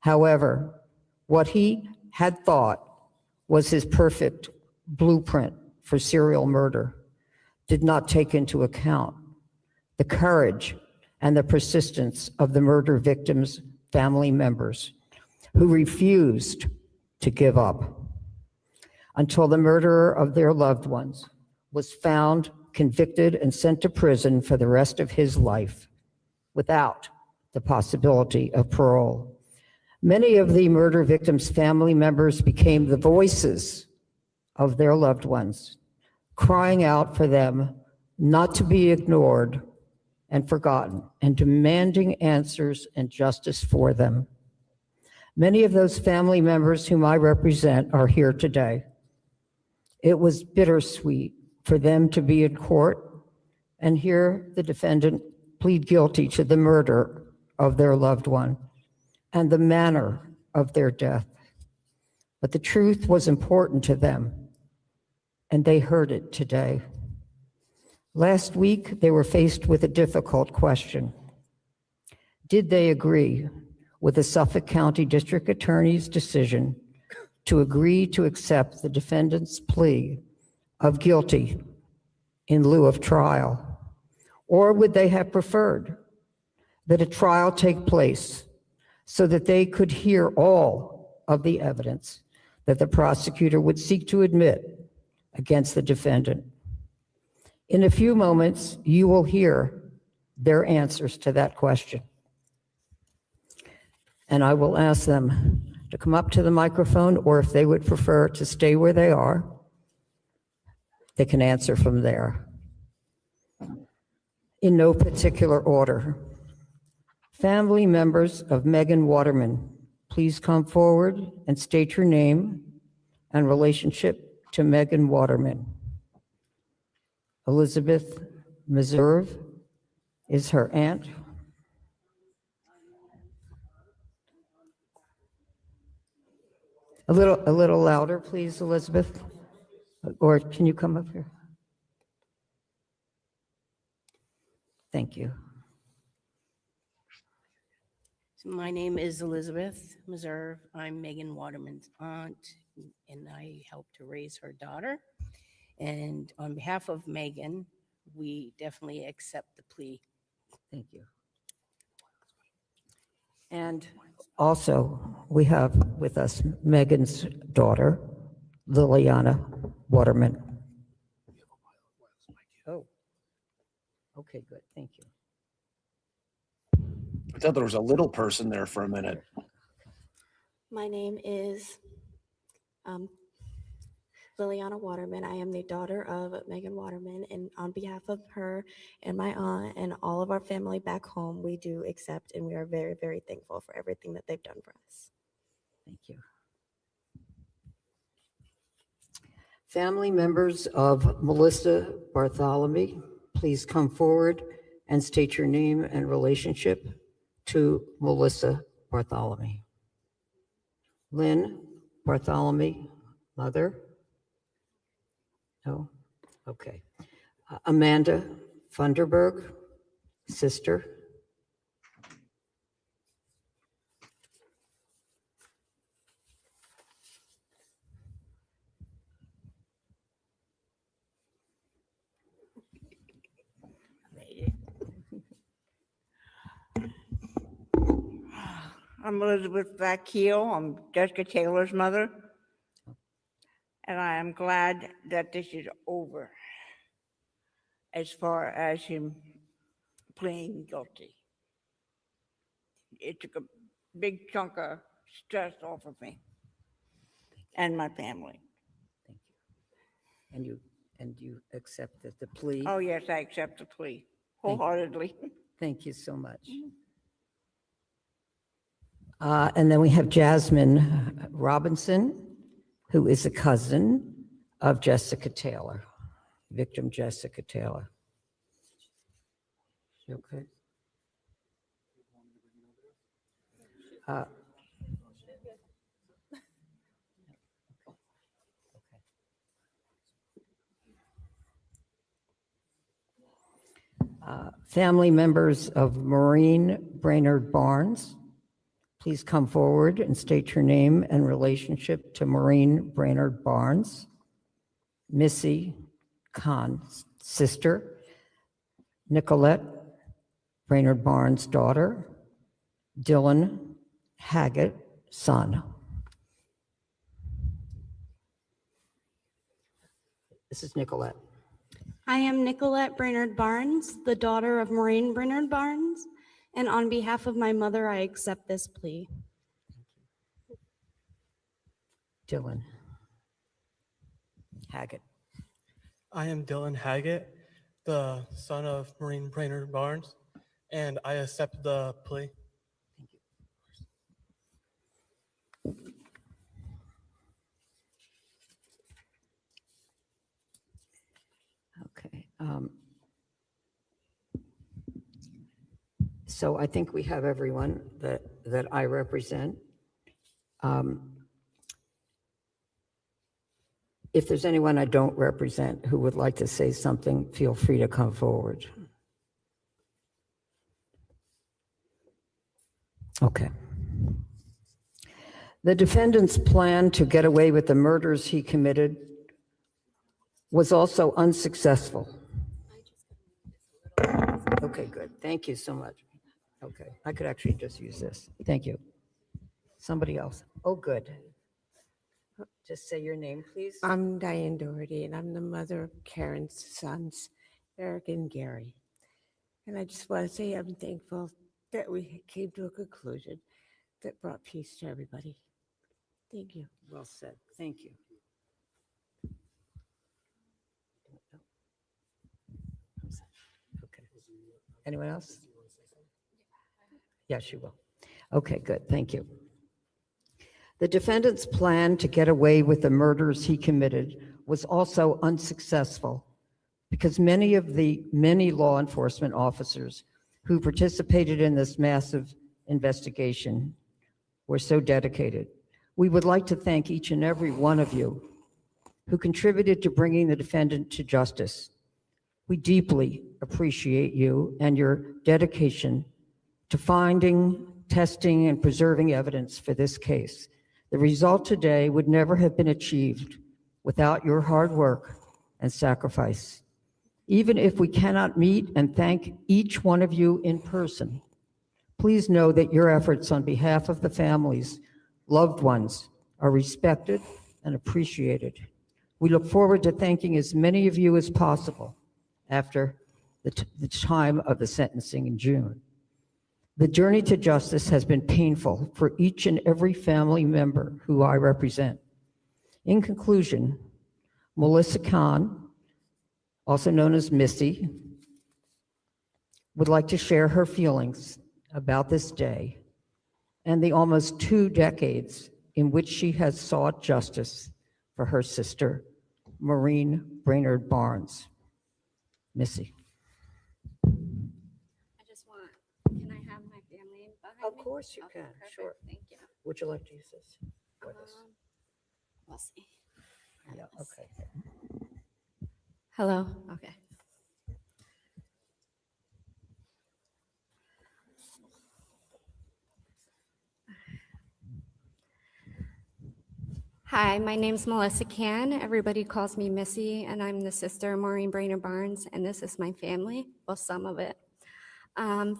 However, what he had thought was his perfect blueprint for serial murder did not take into account the courage and the persistence of the murder victims' family members who refused to give up until the murderer of their loved ones was found, convicted, and sent to prison for the rest of his life without the possibility of parole. Many of the murder victims' family members became the voices of their loved ones, crying out for them not to be ignored and forgotten, and demanding answers and justice for them. Many of those family members whom I represent are here today. It was bittersweet for them to be in court and hear the defendant plead guilty to the murder of their loved one and the manner of their death. But the truth was important to them, and they heard it today. Last week, they were faced with a difficult question. Did they agree with the Suffolk County District Attorney's decision to agree to accept the defendant's plea of guilty in lieu of trial? Or would they have preferred that a trial take place so that they could hear all of the evidence that the prosecutor would seek to admit against the defendant? In a few moments, you will hear their answers to that question. And I will ask them to come up to the microphone, or if they would prefer to stay where they are, they can answer from there. In no particular order. Family members of Megan Waterman, please come forward and state your name and relationship to Megan Waterman. Elizabeth Meserve is her aunt. A little louder, please, Elizabeth. Or can you come up here? Thank you. My name is Elizabeth Meserve. I'm Megan Waterman's aunt, and I helped to raise her daughter. And on behalf of Megan, we definitely accept the plea. Thank you. And also, we have with us Megan's daughter, Liliana Waterman. Oh, okay, good, thank you. I thought there was a little person there for a minute. My name is Liliana Waterman. I am the daughter of Megan Waterman, and on behalf of her and my aunt and all of our family back home, we do accept, and we are very, very thankful for everything that they've done for us. Thank you. Family members of Melissa Bartholomew, please come forward and state your name and relationship to Melissa Bartholomew. Lynn Bartholomew, mother? No? Okay. Amanda Funderburg, sister? I'm Elizabeth Vakeel. I'm Jessica Taylor's mother. And I am glad that this is over as far as him pleading guilty. It took a big chunk of stress off of me and my family. And you accept that the plea? Oh, yes, I accept the plea wholeheartedly. Thank you so much. And then we have Jasmine Robinson, who is a cousin of Jessica Taylor, victim Jessica Taylor. You okay? Family members of Maureen Brainerd Barnes, please come forward and state your name and relationship to Maureen Brainerd Barnes. Missy Khan, sister. Nicolette Brainerd Barnes, daughter. Dylan Haggett, son. This is Nicolette. I am Nicolette Brainerd Barnes, the daughter of Maureen Brainerd Barnes, and on behalf of my mother, I accept this plea. Dylan Haggett. I am Dylan Haggett, the son of Maureen Brainerd Barnes, and I accept the plea. Okay. So I think we have everyone that I represent. If there's anyone I don't represent who would like to say something, feel free to come forward. Okay. The defendant's plan to get away with the murders he committed was also unsuccessful. Okay, good. Thank you so much. Okay, I could actually just use this. Thank you. Somebody else. Oh, good. Just say your name, please. I'm Diane Doherty, and I'm the mother of Karen's sons, Eric and Gary. And I just want to say I'm thankful that we came to a conclusion that brought peace to everybody. Thank you. Well said. Thank you. Okay. Anyone else? Yes, you will. Okay, good. Thank you. The defendant's plan to get away with the murders he committed was also unsuccessful because many law enforcement officers who participated in this massive investigation were so dedicated. We would like to thank each and every one of you who contributed to bringing the defendant to justice. We deeply appreciate you and your dedication to finding, testing, and preserving evidence for this case. The result today would never have been achieved without your hard work and sacrifice. Even if we cannot meet and thank each one of you in person, please know that your efforts on behalf of the families, loved ones, are respected and appreciated. We look forward to thanking as many of you as possible after the time of the sentencing in June. The journey to justice has been painful for each and every family member who I represent. In conclusion, Melissa Kahn, also known as Missy, would like to share her feelings about this day and the almost 2 decades in which she has sought justice for her sister, Maureen Brainerd Barnes. Missy. I just want, can I have my family behind Of me? course you Okay, can, perfect. sure. Thank you. Would you like to use this? Or this? We'll see. Yeah, okay. Hello, okay. Hi, my name's Melissa Can. Everybody calls me Missy, and I'm the sister of Maureen Brainerd Barnes, and this is my family, well, some of it.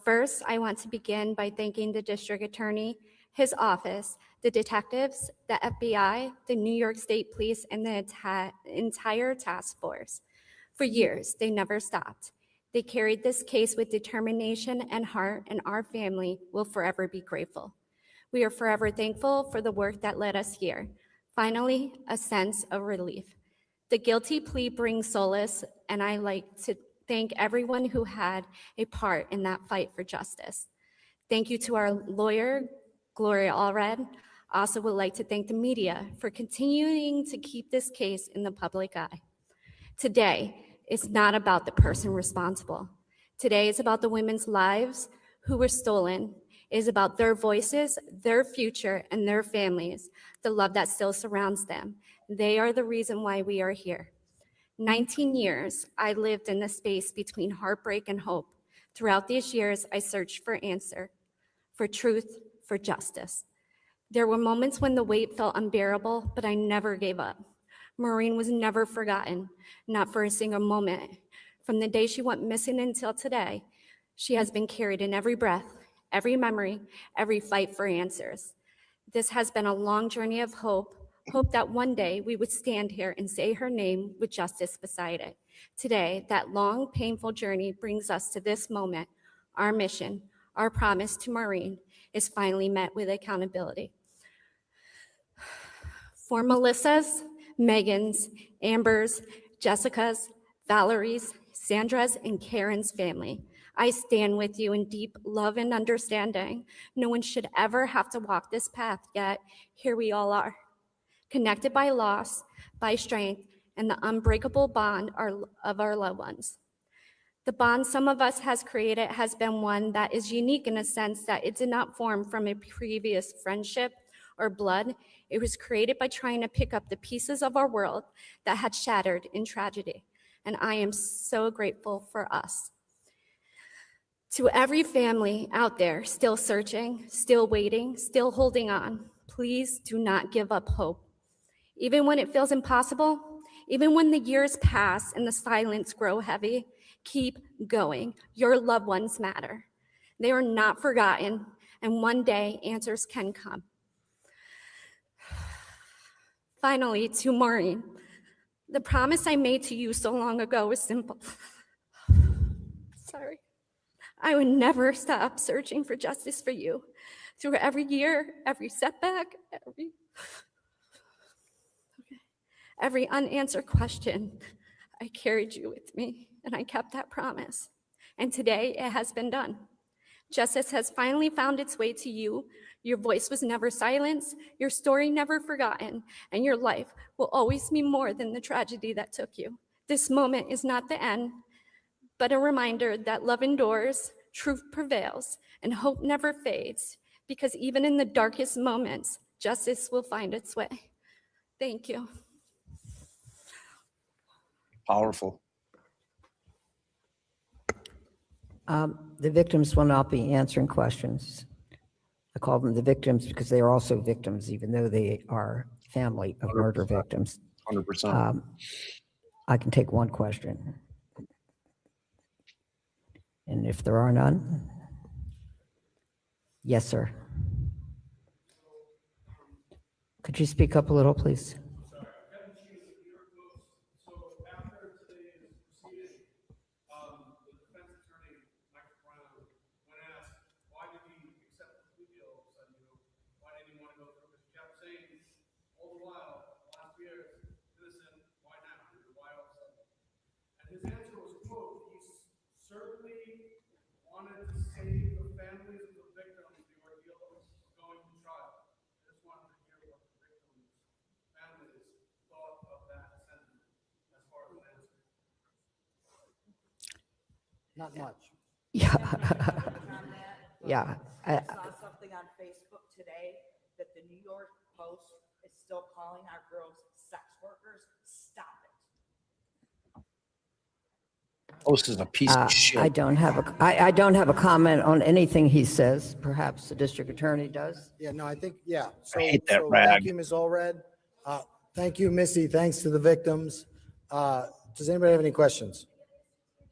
First, I want to begin by thanking the district attorney, his office, the detectives, the FBI, the New York State Police, and the entire task force. For years, they never stopped. They carried this case with determination and heart, and our family will forever be grateful. We are forever thankful for the work that led us here. Finally, a sense of relief. The guilty plea brings solace, and I like to thank everyone who had a part in that fight for justice. Thank you to our lawyer, Gloria Allred. I also would like to thank the media for continuing to keep this case in the public eye. Today is not about the person responsible. Today is about the women's lives who were stolen. It is about their voices, their future, and their families, the love that still surrounds them. They are the reason why we are here. 19 years, I lived in the space between heartbreak and hope. Throughout these years, I searched for answer, for truth, for justice. There were moments when the weight felt unbearable, but I never gave up. Maureen was never forgotten, not for a single moment. From the day she went missing until today, she has been carried in every breath, every memory, every fight for answers. This has been a long journey of hope that one day we would stand here and say her name with justice beside it. Today, that long, painful journey brings us to this moment. Our mission, our promise to Maureen is finally met with accountability. For Melissa's, Megan's, Amber's, Jessica's, Valerie's, Sandra's, and Karen's family, I stand with you in deep love and understanding. No one should ever have to walk this path, yet here we all are, connected by loss, by strength, and the unbreakable bond of our loved ones. The bond some of us has created has been one that is unique in a sense that it did not form from a previous friendship or blood. It was created by trying to pick up the pieces of our world that had shattered in tragedy. And I am so grateful for us. To every family out there still searching, still waiting, still holding on, please do not give up hope. Even when it feels impossible, even when the years pass and the silence grow heavy, keep going. Your loved ones matter. They are not forgotten, and one day answers can come. Finally, to Maureen, the promise I made to you so long ago was simple. Sorry. I would never stop searching for justice for you. Through every year, every setback, every unanswered question, I carried you with me, and I kept that promise. And today, it has been done. Justice has finally found its way to you. Your voice was never silenced, your story never forgotten, and your life will always be more than the tragedy that took you. This moment is not the end, but a reminder that love endures, truth prevails, and hope never fades, because even in the darkest moments, justice will find its way. Thank you. Powerful. The victims will not be answering questions. I call them the victims because they are also victims, even though they are family of murder victims. 100%. I can take one question. And if there are none, yes, sir. Could you speak up a little, please? His answer was, quote, he certainly wanted to save the families of the victims the ordeal of going to trial. I just wanted to hear what the victims' families thought of that sentiment as far as an answer. Not much. Yeah. Yeah. I saw something on Facebook today that the New York Post is still calling our girls sex workers. Stop it. Post is a piece of shit. I don't have a comment on anything he says. Perhaps the district attorney does. Yeah, no, I think, yeah. So, I hate that so rag. Thank you, Ms. Allred. Thank you, Missy. Thanks to the victims. Does anybody have any questions?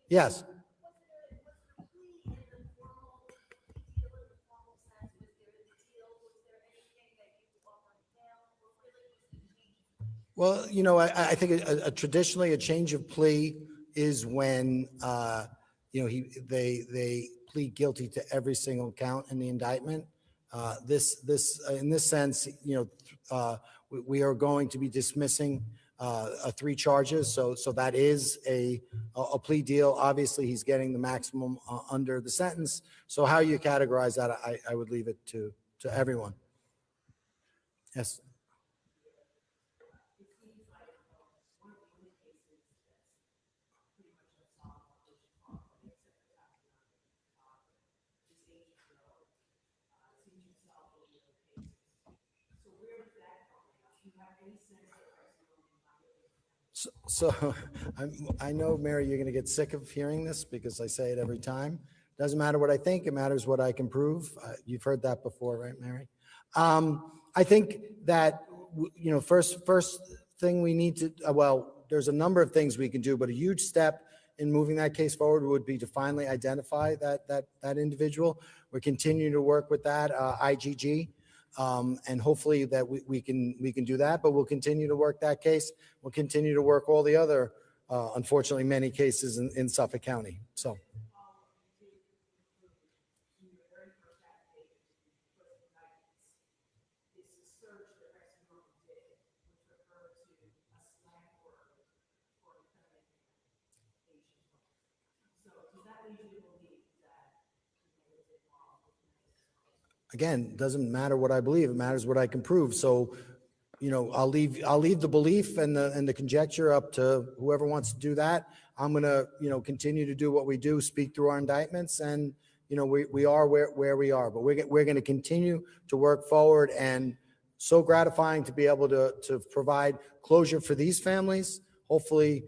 Yes. Well, you know, I think traditionally a change of plea is when, you know, they plead guilty to every single count in the indictment. In this sense, you know, we are going to be dismissing 3 charges. So that is a plea deal. Obviously, he's getting the maximum under the sentence. So how you categorize that, I would leave it to everyone. Yes. So I know, Mary, you're going to get sick of hearing this because I say it every time. Doesn't matter what I think, it matters what I can prove. You've heard that before, right, Mary? I think that, you know, first thing we need to, well, there's a number of things we can do, but a huge step in moving that case forward would be to finally identify that individual. We're continuing to work with that IGG. And hopefully that we can do that, but we'll continue to work that case. We'll continue to work all the other, unfortunately, many cases in Suffolk County. So. Again, doesn't matter what I believe, it matters what I can prove. So, you know, I'll leave the belief and the conjecture up to whoever wants to do that. I'm going to, you know, continue to do what we do, speak through our indictments, and, you know, we are where we are, but we're going to continue to work forward, and so gratifying to be able to provide closure for these families, hopefully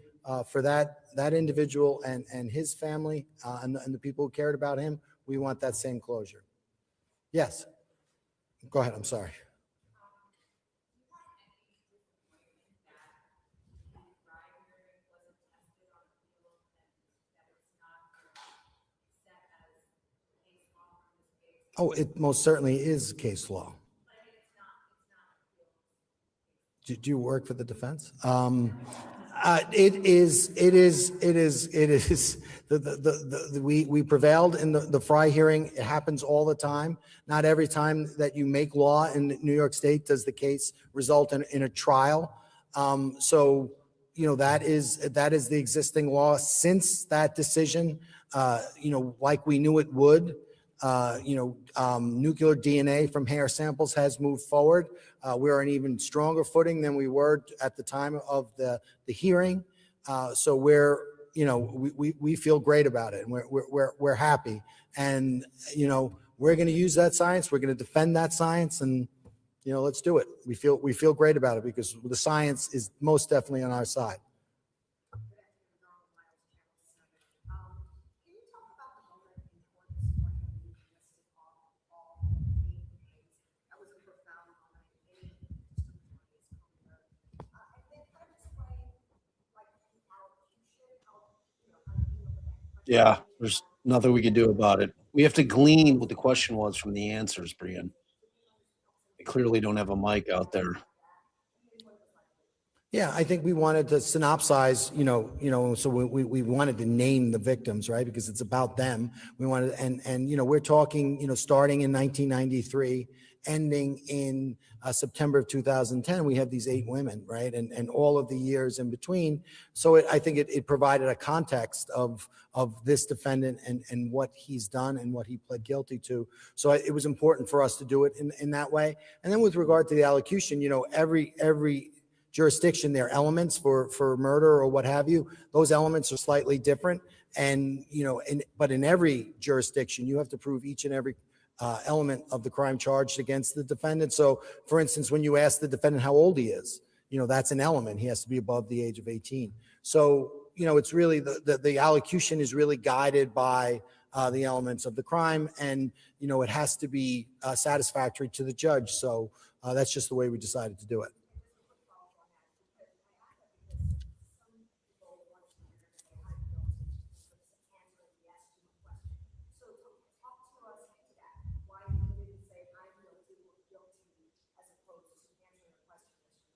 for that individual and his family and the people who cared about him. We want that same closure. Yes. Go ahead. I'm sorry. Oh, it most certainly is case law. Do you work for the defense? It is. We prevailed in the Fry hearing. It happens all the time. Not every time that you make law in New York State does the case result in a trial. So, you know, that is the existing law since that decision. You know, like we knew it would. Nuclear DNA from hair samples has moved forward. We're on even stronger footing than we were at the time of the hearing. So we feel great about it, and we're happy. And, you know, we're going to use that science. We're going to defend that science, and let's do it. We feel great about it because the science is most definitely on our side. Yeah, there's nothing we can do about it. We have to glean what the question was from the answers, Brian. They clearly don't have a mic out there. Yeah, I think we wanted to synopsize, so we wanted to name the victims, right? Because it's about them. We wanted, and we're talking, starting in 1993, ending in September of 2010, we have these 8 women, right? And all of the years in between. So I think it provided a context of this defendant and what he's done and what he pled guilty to. So it was important for us to do it in that way. And then with regard to the allocution, every jurisdiction, there are elements for murder or what have you. Those elements are slightly different. And, but in every jurisdiction, you have to prove each and every element of the crime charged against the defendant. So for instance, when you ask the defendant how old he is, that's an element. He has to be above the age of 18. So, it's really the allocution is really guided by the elements of the crime, and, it has to be satisfactory to the judge. So that's just the way we decided to do it.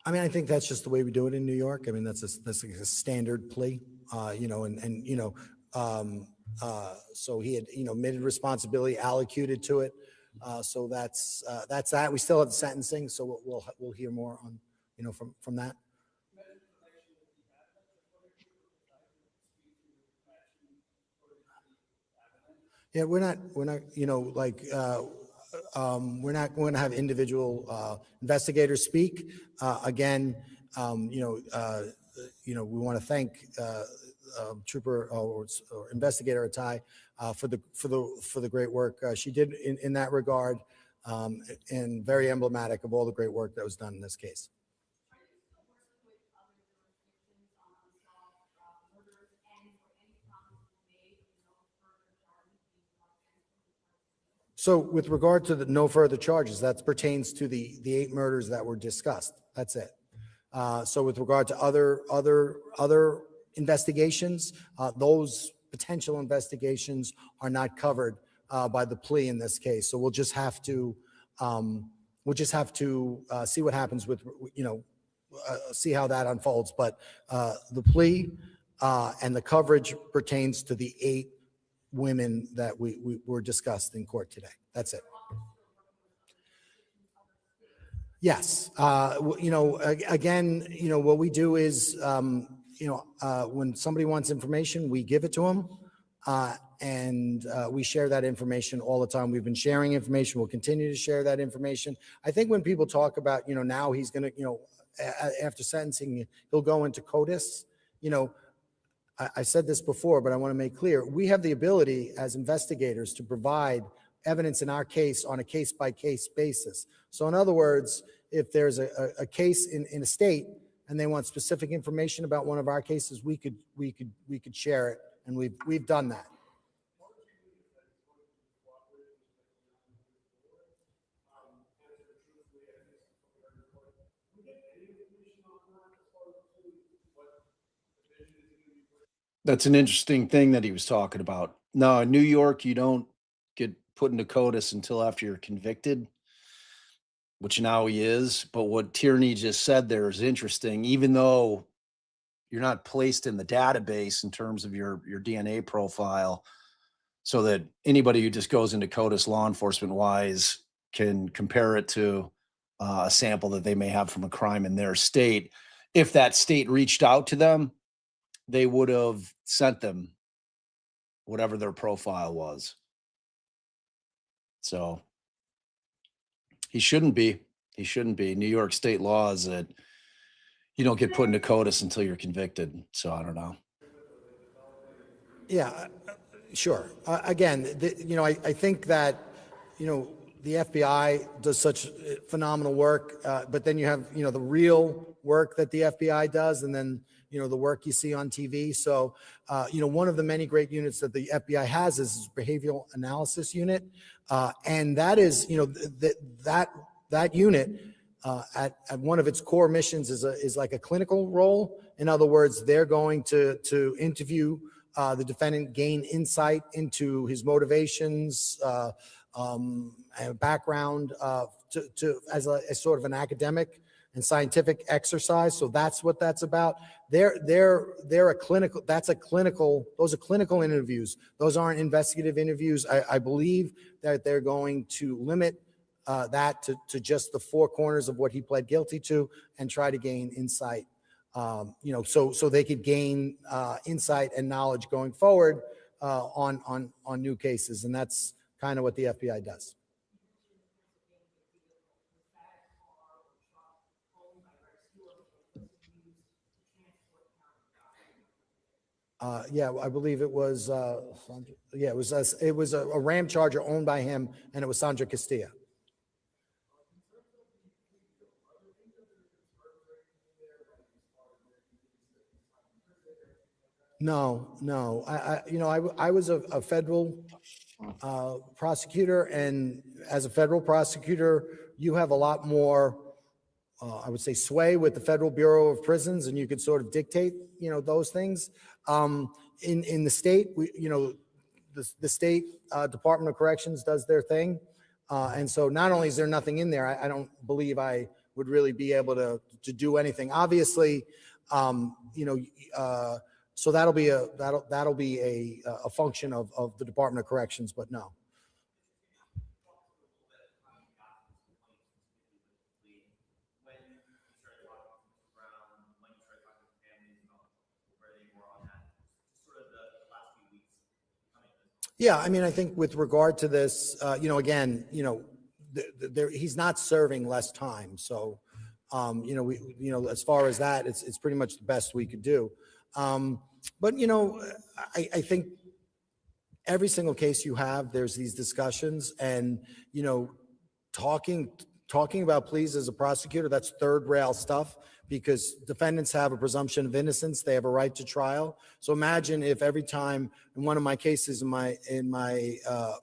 I mean, I think that's just the way we do it in New York. I mean, that's a standard plea, so he had, admitted responsibility, allocated to it. So that's that. We still have the sentencing, so we'll hear more on, from that. Yeah, we're not, we're not going to have individual investigators speak. Again, we want to thank Trooper or Investigator Atai for the great work she did in that regard, and very emblematic of all the great work that was done in this case. So with regard to the no further charges, that pertains to the 8 murders that were discussed. That's it. So with regard to other investigations, those potential investigations are not covered by the plea in this case. So we'll just have to see what happens with, see how that unfolds. But the plea and the coverage pertains to the 8 women that we were discussed in court today. That's it. Yes. Again, what we do is, when somebody wants information, we give it to them. And we share that information all the time. We've been sharing information. We'll continue to share that information. I think when people talk about, now he's going to, after sentencing, he'll go into CODIS, I said this before, but I want to make clear, we have the ability as investigators to provide evidence in our case on a case-by-case basis. So in other words, if there's a case in a state and they want specific information about one of our cases, we could share it, and we've done that. That's an interesting thing that he was talking about. No, in New York, you don't get put into CODIS until after you're convicted, which now he is. But what Tierney just said there is interesting. Even though you're not placed in the database in terms of your DNA profile, so that anybody who just goes into CODIS law enforcement wise can compare it to a sample that they may have from a crime in their state. If that state reached out to them, they would have sent them whatever their profile was. So he shouldn't be. He shouldn't be. New York state law is that you don't get put into CODIS until you're convicted. So I don't know. Yeah, Sure. Again, I think that, the FBI does such phenomenal work, but then you have, the real work that the FBI does, and then, the work you see on TV. So, one of the many great units that the FBI has is behavioral analysis unit. And that is, that unit at one of its core missions is like a clinical role. In other words, they're going to interview the defendant, gain insight into his motivations, and background, as sort of an academic and scientific exercise. So that's what that's about. They're a clinical, those are clinical interviews. Those aren't investigative interviews. I believe that they're going to limit that to just the four corners of what he pled guilty to and try to gain insight, so they could gain insight and knowledge going forward on new cases. And that's kind of what the FBI does. I believe it was, it was a Ram Charger owned by him, and it was Sandra Castilla. No. I was a federal prosecutor, and as a federal prosecutor, you have a lot more, I would say, sway with the Federal Bureau of Prisons, and you could sort of dictate, those things. In the state, the state Department of Corrections does their thing. And so not only is there nothing in there, I don't believe I would really be able to do anything. Obviously, so that'll be a function of the Department of Corrections, but no. Yeah, I think with regard to this, again, he's not serving less time. So, as far as that, it's pretty much the best we could do. But, I think every single case you have, there's these discussions, and, talking about pleas as a prosecutor, that's third rail stuff, because defendants have a presumption of innocence. They have a right to trial. So imagine if every time in one of my cases in my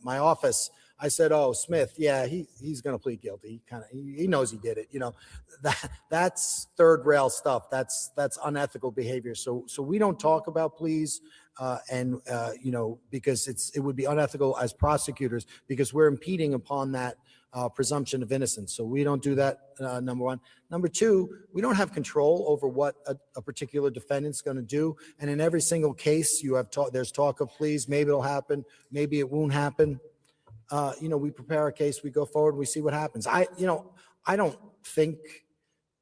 office, I said, "Oh, Smith, yeah, he's going to plead guilty. He knows he did it." That's third rail stuff. That's unethical behavior. So we don't talk about pleas, because it would be unethical as prosecutors, because we're impeding upon that presumption of innocence. So we don't do that, number one. Number two, we don't have control over what a particular defendant's going to do. And in every single case, there's talk of pleas. Maybe it'll happen. Maybe it won't happen. We prepare a case, we go forward, we see what happens. I don't think,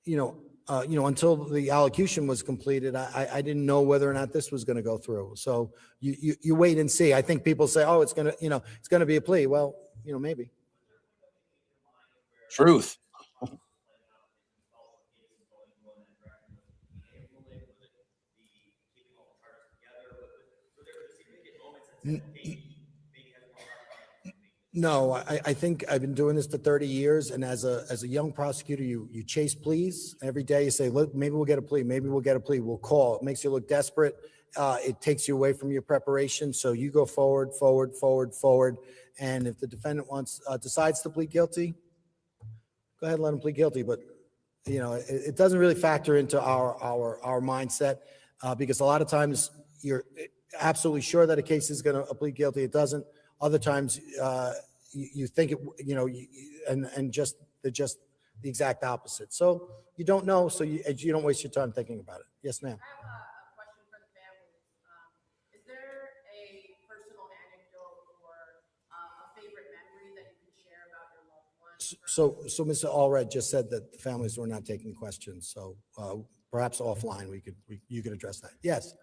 until the allocution was completed, I didn't know whether or not this was going to go through. So you wait and see. I think people say, "Oh, it's going to be a plea." Well, maybe. Truth. No, I think I've been doing this for 30 years. And as a young prosecutor, you chase pleas every day. You say, "Look, maybe we'll get a plea. Maybe we'll get a plea." We'll call. It makes you look desperate. It takes you away from your preparation. So you go forward. And if the defendant decides to plead guilty, go ahead and let him plead guilty. But, it doesn't really factor into our mindset, because a lot of times you're absolutely sure that a case is going to plead guilty. It doesn't. Other times you think it, and just the exact opposite. So you don't know. So you don't waste your time thinking about it. Yes, ma'am. I have a question for the families. Is there a personal anecdote or a favorite memory that you can share about your loved ones? So Mr. Allred just said that the families were not taking questions. So perhaps offline you could address that. Yes.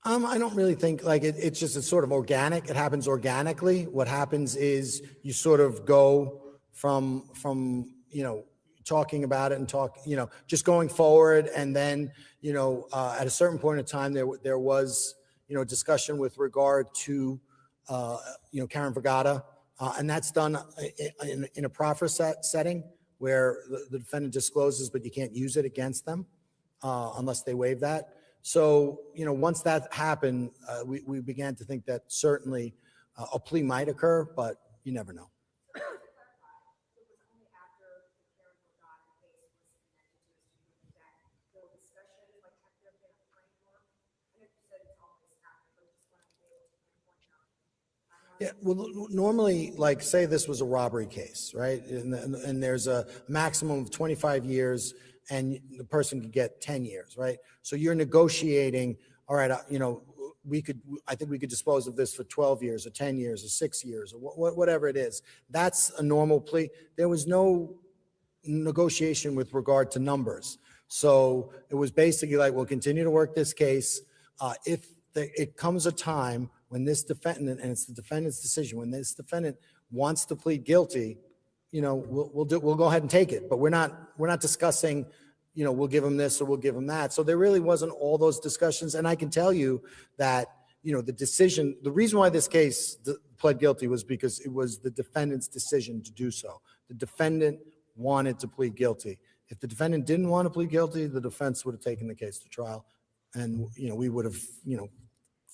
I don't really think it's sort of organic. It happens organically. What happens is you sort of go from talking about it and just going forward. And then, at a certain point in time, there was, discussion with regard to, Karen Vergata. And that's done in a proffer setting where the defendant discloses, but you can't use it against them unless they waive that. So, once that happened, we began to think that certainly a plea might occur, but you never know. Yeah, well, normally, like, say this was a robbery case, right? And there's a maximum of 25 years and the person could get 10 years, right? So you're negotiating, all right, I think we could dispose of this for 12 years or 10 years or 6 years or whatever it is. That's a normal plea. There was no negotiation with regard to numbers. So it was basically like, we'll continue to work this case. It comes a time when this defendant, and it's the defendant's decision, when this defendant wants to plead guilty, we'll go ahead and take it. But we're not discussing, we'll give him this or we'll give him that. So there really wasn't all those discussions. And I can tell you that, the reason why this case pled guilty was because it was the defendant's decision to do so. The defendant wanted to plead guilty. If the defendant didn't want to plead guilty, the defense would have taken the case to trial, and we would have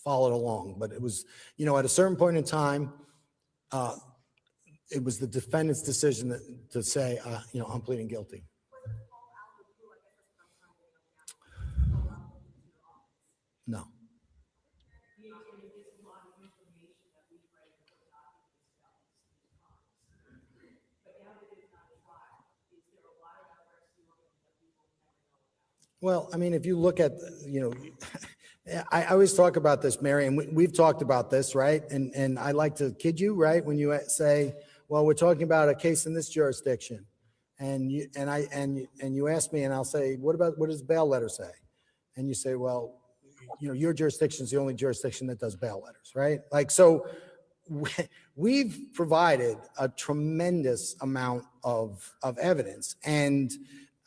followed along. But it was, at a certain point in time, it was the defendant's decision to say, I'm pleading guilty. No. Well, I mean, if you look at, I always talk about this, Mary, and we've talked about this, right? And I like to kid you, right? When you say, well, we're talking about a case in this jurisdiction, and you ask me, and I'll say, what does the bail letter say? And you say, well, your jurisdiction is the only jurisdiction that does bail letters, right? Like, so we've provided a tremendous amount of evidence, and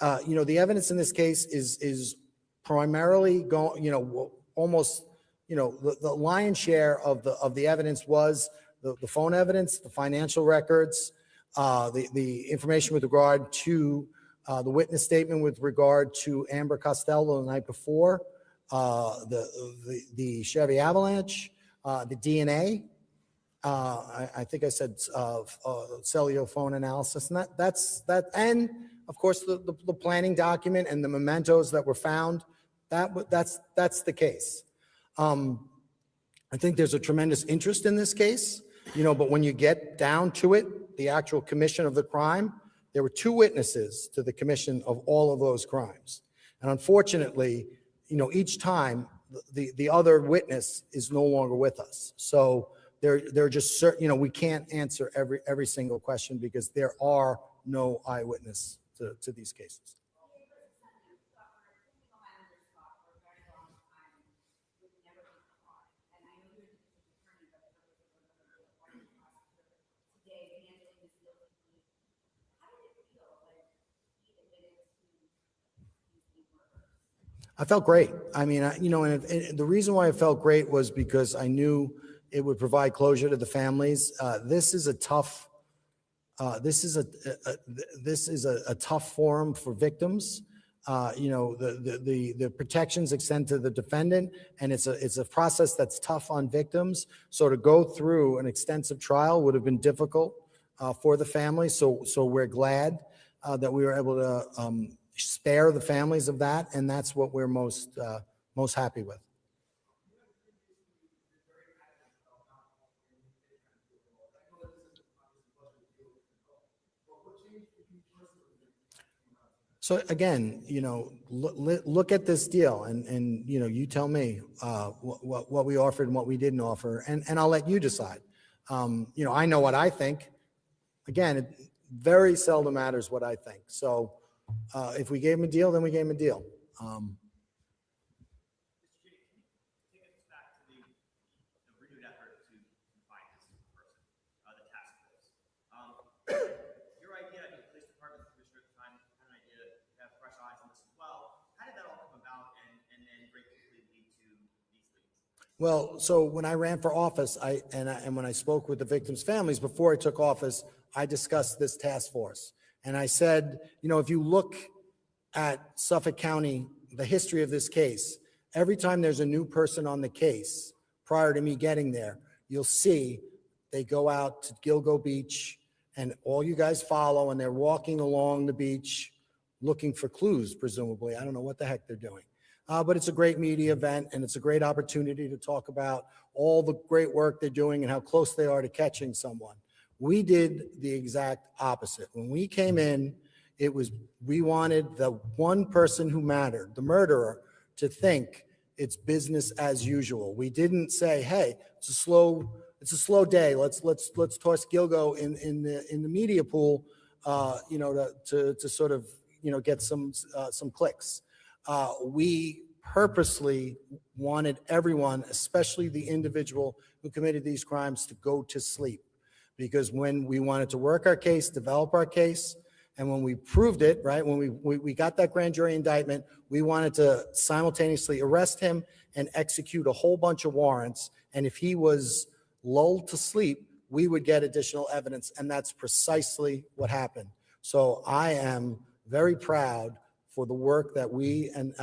the evidence in this case is primarily almost, the lion's share of the evidence was the phone evidence, the financial records, the information with regard to the witness statement with regard to Amber Costello the night before, the Chevy Avalanche, the DNA. I think I said cellular phone analysis, and that's and of course the planning document and the mementos that were found. That's the case. I think there's a tremendous interest in this case, but when you get down to it, the actual commission of the crime, there were 2 witnesses to the commission of all of those crimes. And unfortunately, each time the other witness is no longer with us. So they're just certain, we can't answer every single question because there are no eyewitness to these cases. I felt great. I mean, and the reason why I felt great was because I knew it would provide closure to the families. This is a tough forum for victims. The protections extend to the defendant, and it's a process that's tough on victims. So to go through an extensive trial would have been difficult for the family. So we're glad that we were able to spare the families of that, and that's what we're most happy with. So again, look at this deal, and you tell me what we offered and what we didn't offer, and I'll let you decide. I know what I think. Again, it very seldom matters what I think. So if we gave him a deal, then we gave him a deal. Your idea, I think, the police department commissioner at the time Well, so when I ran for office, and when I spoke with the victims' families before I took office, I discussed this task force. And I said, if you look at Suffolk County, the history of this case, every time there's a new person on the case, prior to me getting there, you'll see they go out to Gilgo Beach and all you guys follow, and they're walking along the beach looking for clues, presumably. I don't know what the heck they're doing. But it's a great media event, and it's a great opportunity to talk about all the great work they're doing and how close they are to catching someone. We did the exact opposite. When we came in, we wanted the one person who mattered, the murderer, to think it's business as usual. We didn't say, hey, it's a slow day. Let's toss Gilgo in the media pool, to sort of get some clicks. We purposely wanted everyone, especially the individual who committed these crimes, to go to sleep, because when we wanted to work our case, develop our case, and when we proved it, right, when we got that grand jury indictment, we wanted to simultaneously arrest him and execute a whole bunch of warrants. And if he was lulled to sleep, we would get additional evidence, and that's precisely what happened. So I am very proud for the work that we and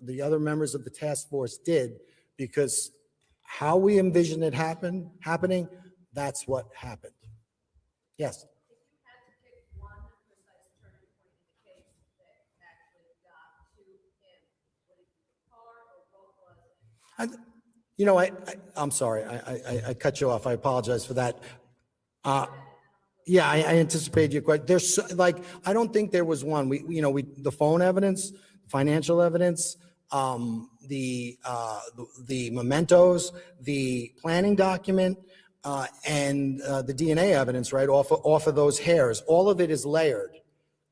the other members of the task force did, because how we envisioned it happening, that's what happened. Yes. I'm sorry, I cut you off. I apologize for that. Yeah, I anticipate your question. There's I don't think there was one. The phone evidence, financial evidence, the mementos, the planning document, and the DNA evidence, right, off of those hairs. All of it is layered,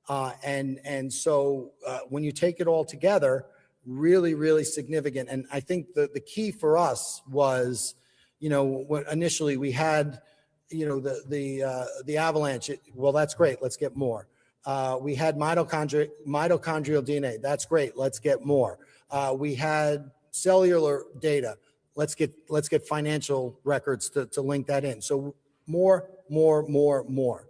and so when you take it all together, really, really significant. And I think the key for us was, when initially we had, the avalanche. Well, that's great. Let's get more. We had mitochondrial DNA. That's great. Let's get more. We had cellular data. Let's get financial records to link that in. So more. You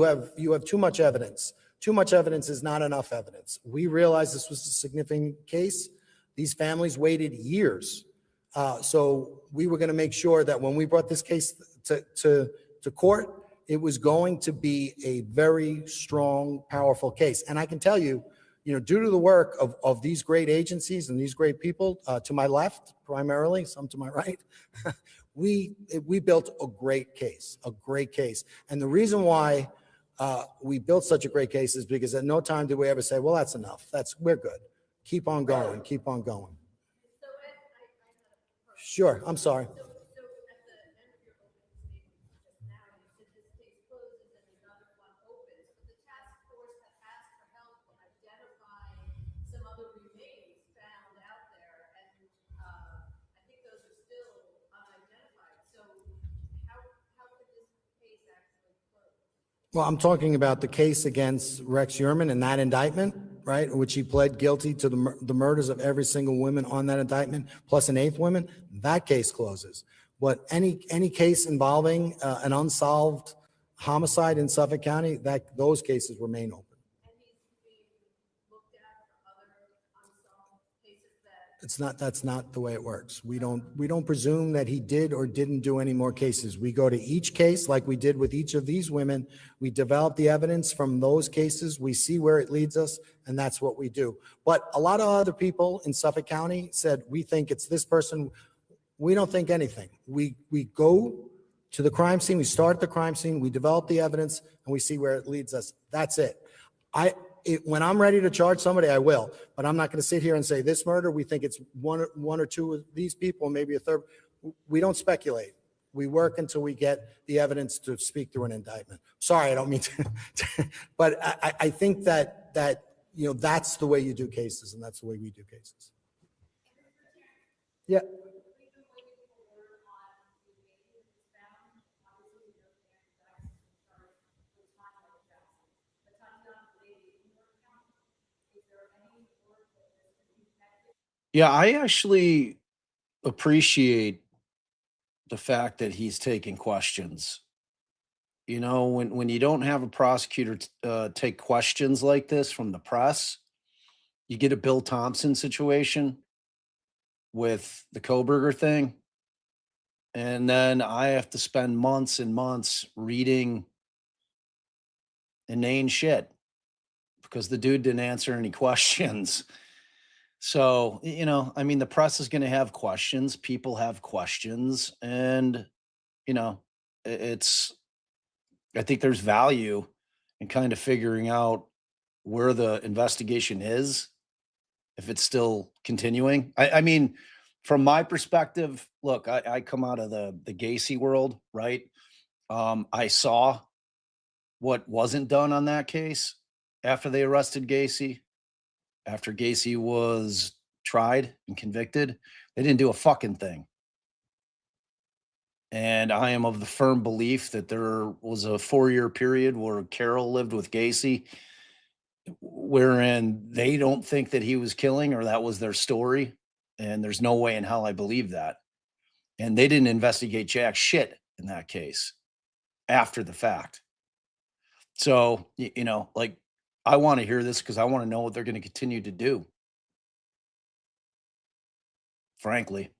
have too much evidence. Too much evidence is not enough evidence. We realized this was a significant case. These families waited years. So we were going to make sure that when we brought this case to court, it was going to be a very strong, powerful case. And I can tell you, due to the work of these great agencies and these great people, to my left, primarily, some to my right, we built a great case. And the reason why we built such a great case is because at no time did we ever say, well, that's enough. We're good. Keep on going. Sure, I'm sorry. Well, I'm talking about the case against Rex Heuermann and that indictment, right, in which he pled guilty to the murders of every single woman on that indictment, plus an eighth woman. That case closes. But any case involving an unsolved homicide in Suffolk County, those cases remain open. That's not the way it works. We don't presume that he did or didn't do any more cases. We go to each case like we did with each of these women. We develop the evidence from those cases. We see where it leads us, and that's what we do. But a lot of other people in Suffolk County said, we think it's this person. We don't think anything. We go to the crime scene. We start at the crime scene. We develop the evidence, and we see where it leads us. That's it. When I'm ready to charge somebody, I will, but I'm not going to sit here and say this murder, we think it's one or two of these people, maybe a third. We don't speculate. We work until we get the evidence to speak through an indictment. Sorry, I don't mean to, but I think that that's the way you do cases, and that's the way we do cases. Yeah. Yeah, I actually appreciate the fact that he's taking questions. You know, when you don't have a prosecutor take questions like this from the press, you get a Bill Thompson situation with the Koberger thing. And then I have to spend months and months reading inane shit because the dude didn't answer any questions. So, you know, I mean, the press is going to have questions. People have questions. And, you know, I think there's value in kind of figuring out where the investigation is, if it's still continuing. I mean, from my perspective, look, I come out of the Gacy world, right? I saw what wasn't done on that case after they arrested Gacy, after Gacy was tried and convicted. They didn't do a fucking thing. And I am of the firm belief that there was a 4-year period where Carol lived with Gacy, wherein they don't think that he was killing or that was their story. And there's no way in hell I believe that. And they didn't investigate jack shit in that case after the fact. So, you know, like, I want to hear this because I want to know what they're going to continue to do. Frankly.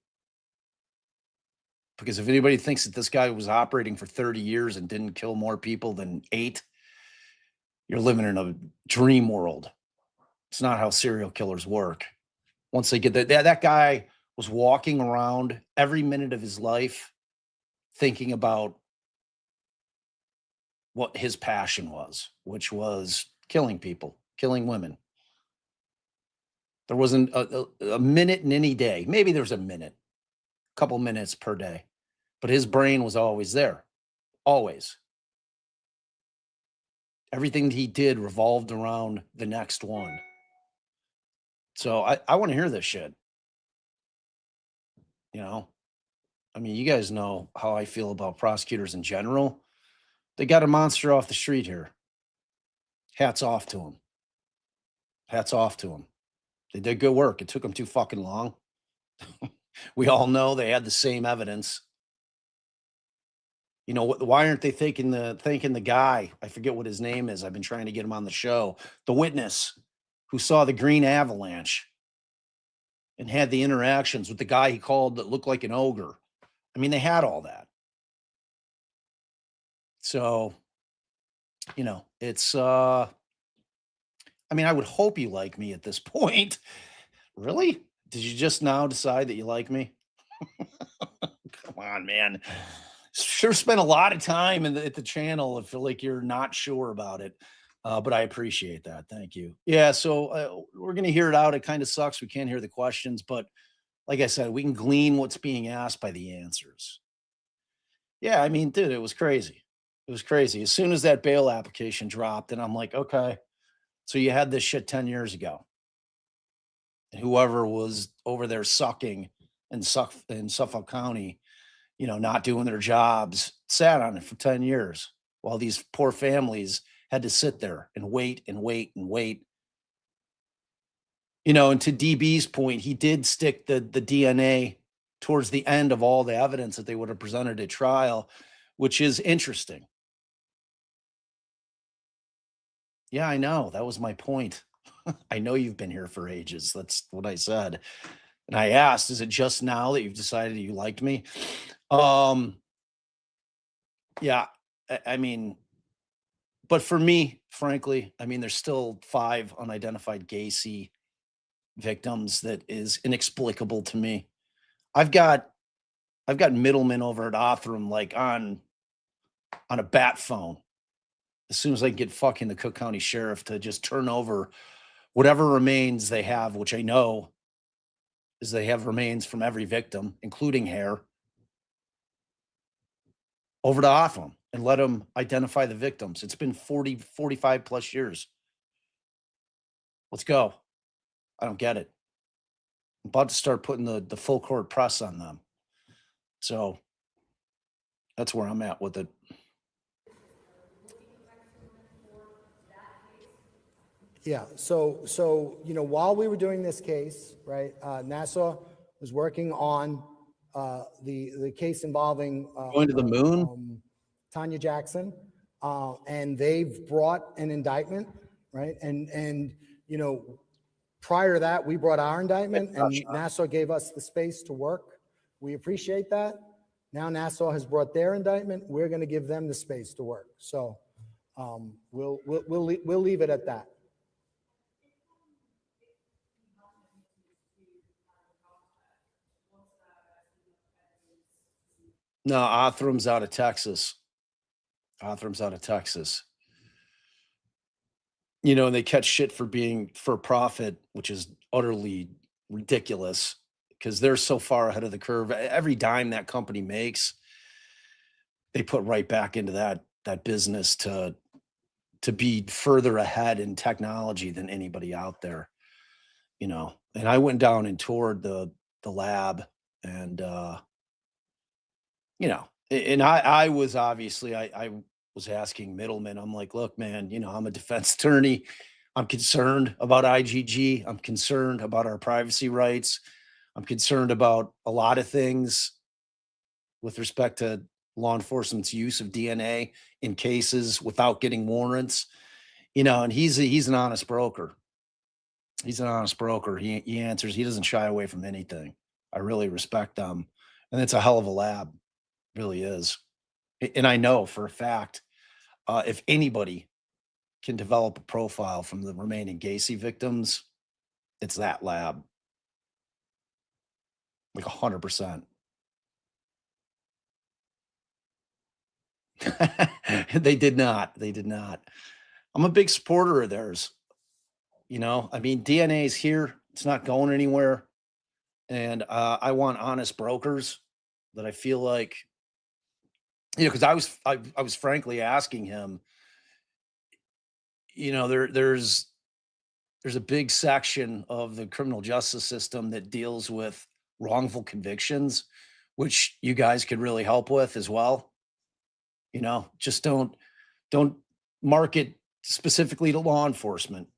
Because if anybody thinks that this guy was operating for 30 years and didn't kill more people than 8, you're living in a dream world. It's not how serial killers work. Once they get that guy was walking around every minute of his life thinking about what his passion was, which was killing people, killing women. There wasn't a minute in any day. Maybe there's a minute, a couple minutes per day, but his brain was always there, always. Everything he did revolved around the next one. So I want to hear this shit. You know, I mean, you guys know how I feel about prosecutors in general. They got a monster off the street here. Hats off to them. Hats off to them. They did good work. It took them too fucking long. We all know they had the same evidence. You know, why aren't they thanking the guy? I forget what his name is. I've been trying to get him on the show. The witness who saw the green avalanche and had the interactions with the guy he called that looked like an ogre. I mean, they had all that. So, you know, it's, I mean, I would hope you like me at this point. Really? Did you just now decide that you like me? Come on, man. Sure spent a lot of time at the channel. I feel like you're not sure about it, but I appreciate that. Thank you. Yeah, so we're going to hear it out. It kind of sucks. We can't hear the questions, but like I said, we can glean what's being asked by the answers. Yeah, I mean, dude, it was crazy. It was crazy. As soon as that bail application dropped, and I'm like, okay, so you had this shit 10 years ago. And whoever was over there sucking in Suffolk County, you know, not doing their jobs, sat on it for 10 years while these poor families had to sit there and wait and wait and wait. You know, and to DB's point, he did stick the DNA towards the end of all the evidence that they would have presented at trial, which is interesting. Yeah, I know. That was my point. I know you've been here for ages. That's what I said. And I asked, is it just now that you've decided you liked me? Yeah, I mean, but for me, frankly, I mean, there's still 5 unidentified Gacy victims that is inexplicable to me. I've got middlemen over at Othram like on a bat phone. As soon as I can get fucking the Cook County Sheriff to just turn over whatever remains they have, which I know is they have remains from every victim, including hair, over to Othram and let them identify the victims. It's been 40, 45 plus years. Let's go. I don't get it. I'm about to start putting the full court press on them. So that's where I'm at with it. Yeah, so, you know, while we were doing this case, right, Nassau was working on the case involving Going to the moon? Tanya Jackson, and they've brought an indictment, right? And, you know, prior to that, we brought our indictment and Nassau gave us the space to work. We appreciate that. Now Nassau has brought their indictment. We're going to give them the space to work. So we'll leave it at that. No, Othram's out of Texas. You know, and they catch shit for being for profit, which is utterly ridiculous because they're so far ahead of the curve. Every dime that company makes, they put right back into that business to be further ahead in technology than anybody out there. You know, and I went down and toured the lab and you know, and I was obviously I was asking Middleman, I'm like, look, man, you know, I'm a defense attorney. I'm concerned about IGG. I'm concerned about our privacy rights. I'm concerned about a lot of things with respect to law enforcement's use of DNA in cases without getting warrants. You know, and he's an honest broker. He's an honest broker. He answers, he doesn't shy away from anything. I really respect them. And it's a hell of a lab. Really is. And I know for a fact, if anybody can develop a profile from the remaining Gacy victims, it's that lab. Like 100%. They did not. I'm a big supporter of theirs. You know, I mean, DNA is here. It's not going anywhere. And I want honest brokers that I feel like, you know, because I was frankly asking him, you know, there's a big section of the criminal justice system that deals with wrongful convictions, which you guys could really help with as well. You know, just don't market specifically to law enforcement.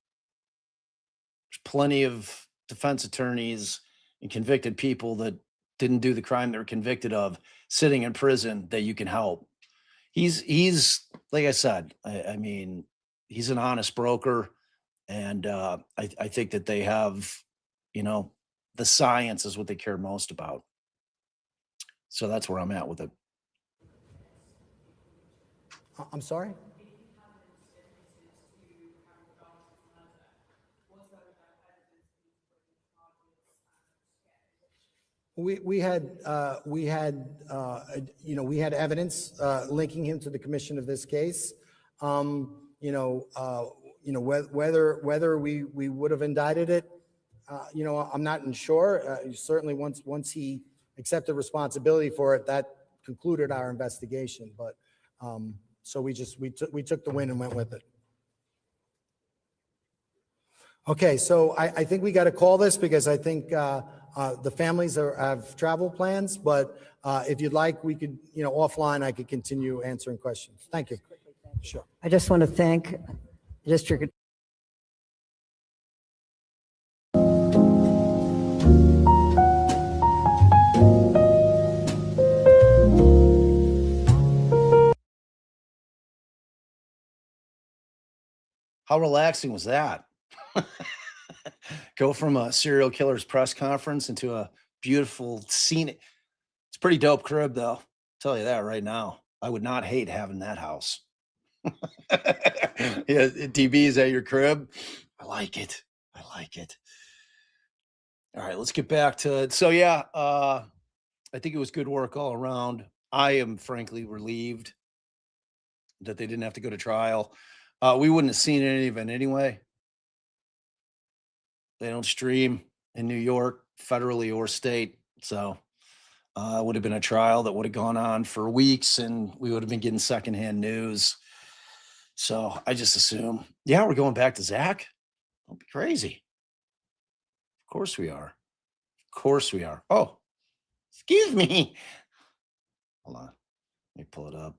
There's plenty of defense attorneys and convicted people that didn't do the crime they were convicted of sitting in prison that you can help. He's like I said, I mean, he's an honest broker. And I think that they have, you know, the science is what they care most about. So that's where I'm at with it. I'm sorry? We had evidence linking him to the commission of this case. Whether we would have indicted it, I'm not sure. Certainly once he accepted responsibility for it, that concluded our investigation. But so we took the win and went with it. Okay, so I think we got to call this because I think the families have travel plans, but if you'd like, we could, offline, I could continue answering questions. Thank you. Sure. I just want to thank District How relaxing was that? Go from a serial killer's press conference into a beautiful scenic. It's a pretty dope crib, though. I'll tell you that right now. I would not hate having that house. Yeah, DB, is that your crib? I like it. All right, let's get back to it. So yeah, I think it was good work all around. I am frankly relieved that they didn't have to go to trial. We wouldn't have seen any of it anyway. They don't stream in New York, federally or state. So it would have been a trial that would have gone on for weeks and we would have been getting secondhand news. So I just assume, yeah, we're going back to Zach. Don't be crazy. Of course we are. Oh, excuse me. Hold on. Let me pull it up.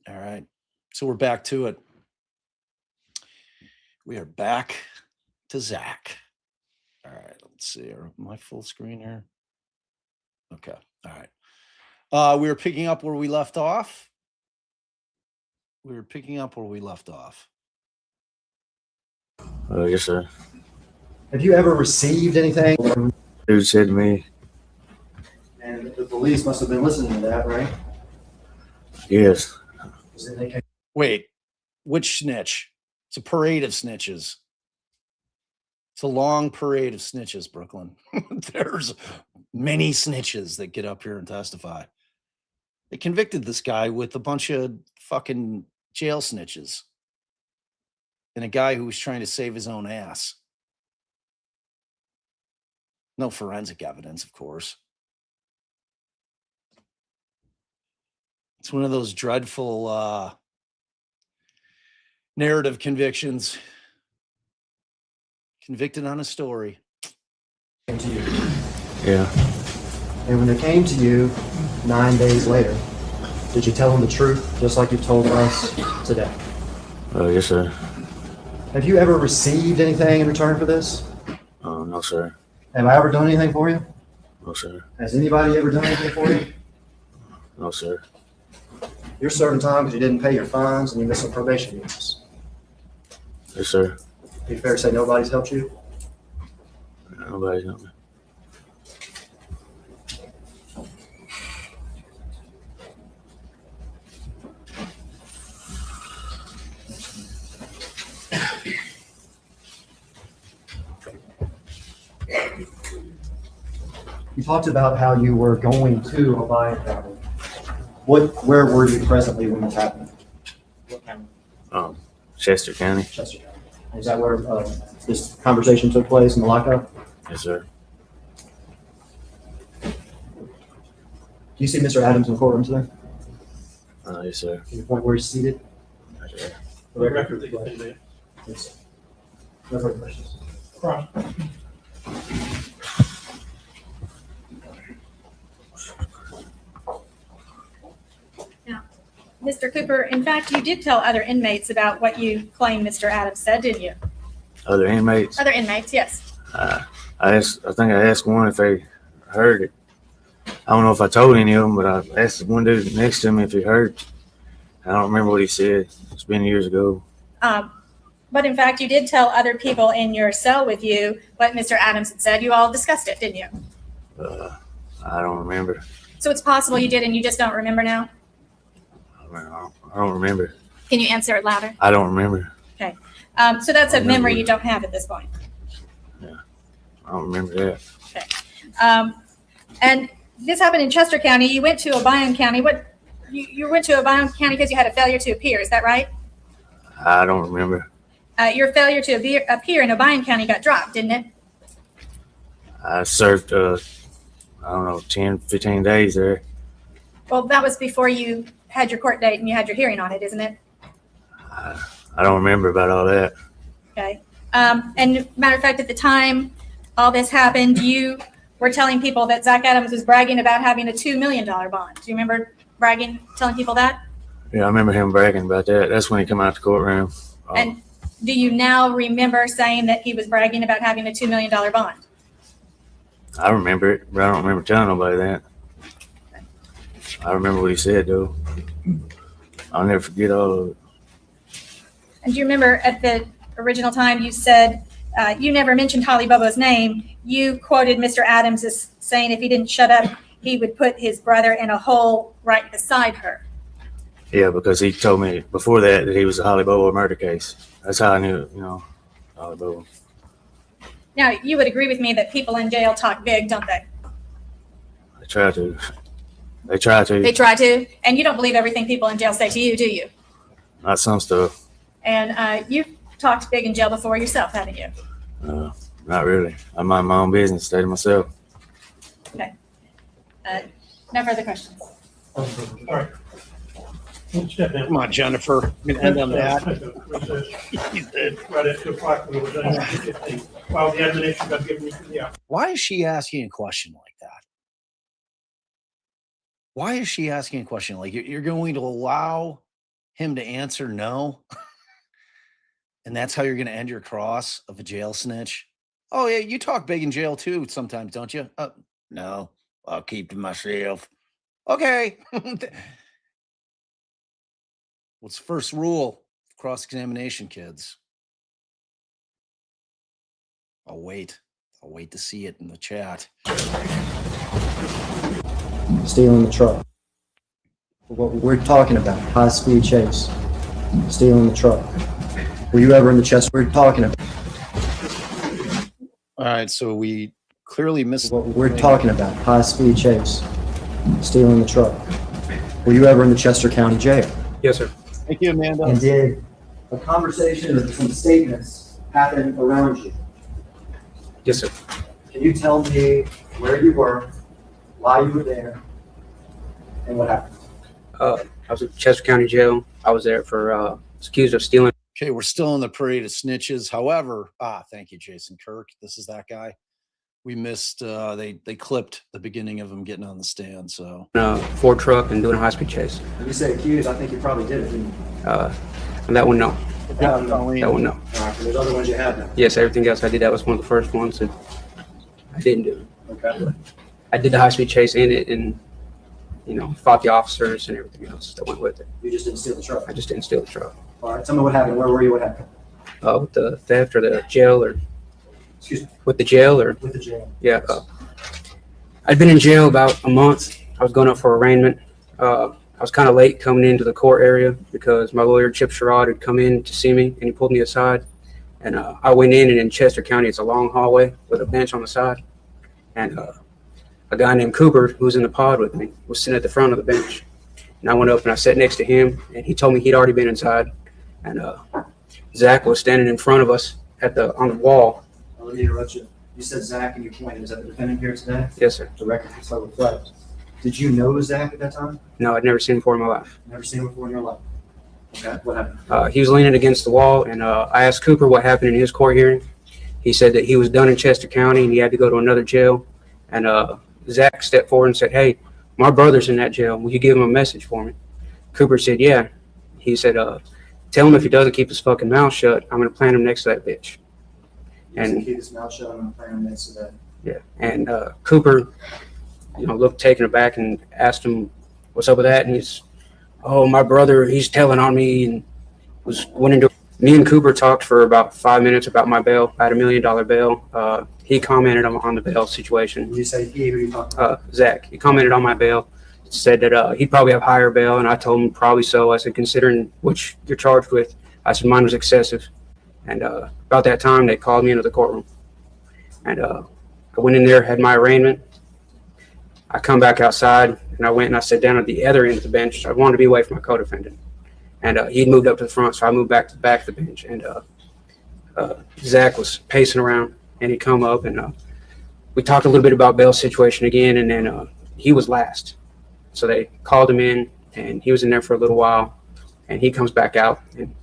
All right. So we're back to it. We are back to Zach. All right, let's see. Are my full screen here? Okay. All right. We were picking up where we left off. Yes, sir. Have you ever received anything? Dude said to me, And the police must have been listening to that, right? yes. Wait, which snitch? It's a parade of snitches. It's a long parade of snitches, Brooklyn. There's many snitches that get up here and testify. They convicted this guy with a bunch of fucking jail snitches and a guy who was trying to save his own ass. No forensic evidence, of course. It's one of those dreadful narrative convictions. Convicted on a story. Came to you. Yeah. And when they came to you 9 days later, did you tell them the truth, just like you've told us today? Yes, sir. Have you ever received anything in return for this? No, sir. Have I ever done anything for you? No, sir. Has anybody ever done anything for you? No, sir. You're serving time because you didn't pay your fines and you missed some probation units. Yes, sir. Be fair to say nobody's helped you? Nobody's helped me. You talked about how you were going to Heuermann County. Where were you presently when this happened? What county? Chester County. Chester County. Is that where this conversation took place in the lockup? Yes, sir. Do you see Mr. Adams in the courtroom today? Yes, sir. Can you point where he's seated? Yes, sir. For the record, that you can do. Yes. No further questions. Cross. Mr. Cooper, in fact, you did tell other inmates about what you claim Mr. Adams said, didn't you? Other inmates? Other inmates, yes. I think I asked one if they heard it. I don't know if I told any of them, but I asked one dude next to me if he heard it. I don't remember what he said. It's been years ago. But in fact, you did tell other people in your cell with you what Mr. Adams had said. You all discussed it, didn't you? I don't remember. So it's possible you did and you just don't remember now? I don't remember. Can you answer it louder? I don't remember. Okay. So that's a memory you don't have at this point. I don't remember that. Okay. And this happened in Chester County. You went to Obion County. You went to Obion County because you had a failure to appear. Is that right? I don't remember. Your failure to appear in Obion County got dropped, didn't it? I served, I don't know, 10, 15 days there. Well, that was before you had your court date and you had your hearing on it, isn't it? I don't remember about all that. Okay. And matter of fact, at the time all this happened, you were telling people that Zach Adams was bragging about having a $2 million bond. Do you remember telling people that? Yeah, I remember him bragging about that. That's when he came out the courtroom. And do you now remember saying that he was bragging about having a $2 million bond? I remember it, but I don't remember telling nobody that. I remember what he said, though. I'll never forget all of it. And do you remember at the original time you said you never mentioned Holly Bobo's name? You quoted Mr. Adams as saying if he didn't shut up, he would put his brother in a hole right beside her. Yeah, because he told me before that he was a Holly Bobo murder case. That's how I knew, Holly Bobo. Now, you would agree with me that people in jail talk big, don't they? They try to. They try to. They try to. And you don't believe everything people in jail say to you, do you? Not some stuff. And you've talked big in jail before yourself, haven't you? Not really. I mind my own business, stay to myself. Okay. No further questions. All right. Step down. Come on, Jennifer. I'm going to end on that. Right at 2 o'clock. We were done at 2:15. While the admonition got given you, yeah. Why is she asking a question like that? Why is she asking a question like you're going to allow him to answer no. And that's how you're going to end your cross of a jail snitch. Oh, yeah, you talk big in jail too sometimes, don't you? No, I'll keep to myself. Okay. What's the first rule of cross-examination, kids? I'll wait to see it in the chat. Stealing the truck. What we're talking about, high-speed chase. Stealing the truck. Were you ever in the chest we're talking about? All right, so we clearly missed what we're talking about, high-speed chase. Stealing the truck. Were you ever in the Chester County Jail? Yes, sir. Thank you, Amanda. And did a conversation or some statements happen around you? Yes, sir. Can you tell me where you were, why you were there, and what happened? I was at Chester County Jail. I was there for accused of stealing. Okay, we're still in the parade of snitches. However, thank you, Jason Kirk. This is that guy. We missed, they clipped the beginning of him getting on the stand, so. Ford truck and doing a high-speed chase. When you say accused, I think you probably did it, didn't you? And that one, no. That one, no. That one, no. All right, there's other ones you have now. Yes, everything else I did, that was one of the first ones that I didn't do. Okay. I did the high-speed chase in it and, you know, fought the officers and everything else that went with it. You just didn't steal the truck? I just didn't steal the truck. All right, tell me what happened. Where were you? What happened? With the theft or the jail or? Excuse me? With the jail or? With the jail. Yeah. I'd been in jail about a month. I was going up for arraignment. I was kind of late coming into the court area because my lawyer, Chip Sherrod, had come in to see me and he pulled me aside. And I went in, and in Chester County, it's a long hallway with a bench on the side. And a guy named Cooper, who was in the pod with me, was sitting at the front of the bench. And I went up and I sat next to him, and he told me he'd already been inside. And Zach was standing in front of us on the wall. Let me interrupt you. You said Zach and you pointed. Is that the defendant here today? Yes, sir. The record can so reflect. Did you know Zach at that time? No, I'd never seen him before in my life. Never seen him before in your life. Okay, what happened? He was leaning against the wall, and I asked Cooper what happened in his court hearing. He said that he was done in Chester County and he had to go to another jail. And Zach stepped forward and said, "Hey, my brother's in that jail. Will you give him a message for me?" Cooper said, "Yeah." He said, "Tell him if he doesn't keep his fucking mouth shut, I'm going to plant him next to that bitch." And keep his mouth shut. I'm going to plant him next to that. Yeah. And Cooper, you know, looked taken aback and asked him, "What's up with that?" And he's, "Oh, my brother, he's telling on me," and went into. Me and Cooper talked for about 5 minutes about my bail. I had $1 million bail. He commented on the bail situation. Did you say he? Who you talking about? Zach. He commented on my bail, said that he'd probably have higher bail, and I told him probably so. I said, considering what you're charged with, I said mine was excessive. And about that time, they called me into the courtroom. And I went in there, had my arraignment. I come back outside, and I went and I sat down at the other end of the bench. I wanted to be away from my co-defendant. And he'd moved up to the front, so I moved back to the back of the bench. And Zach was pacing around, and he come up, and we talked a little bit about bail situation again, and then he was last. So they called him in, and he was in there for a little while, and he comes back out, and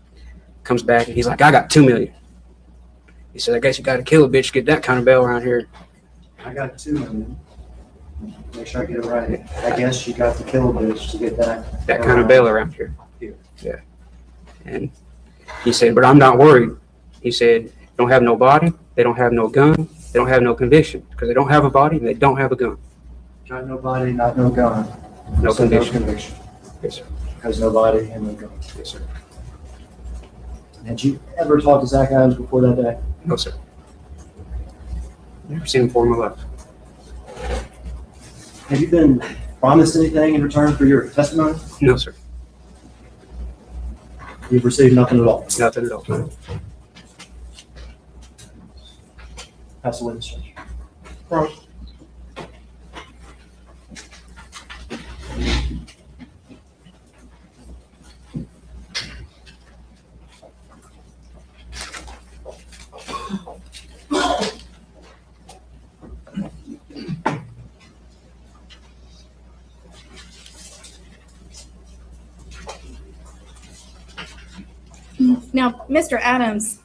comes back, and he's like, "I got $2 million." He said, "I guess you got to kill a bitch to get that kind of bail around here." I got $2 million. Make sure I get it right. I guess you got to kill a bitch to get that kind of bail around here. Yeah. And he said, "But I'm not worried." He said, "They don't have no body, they don't have no gun, they don't have no conviction, because they don't have a body and they don't have a gun." Not no body, not no gun. No So conviction. No conviction. Yes, sir. Because no body and no gun. Yes, sir. Had you ever talked to Zach Adams before that day? No, sir. Never seen him before in my life. Have you been promised anything in return for your testimony? No, sir. You've received nothing at all? Nothing at all. Pass the witness, Judge. Right. Now, Mr. Adams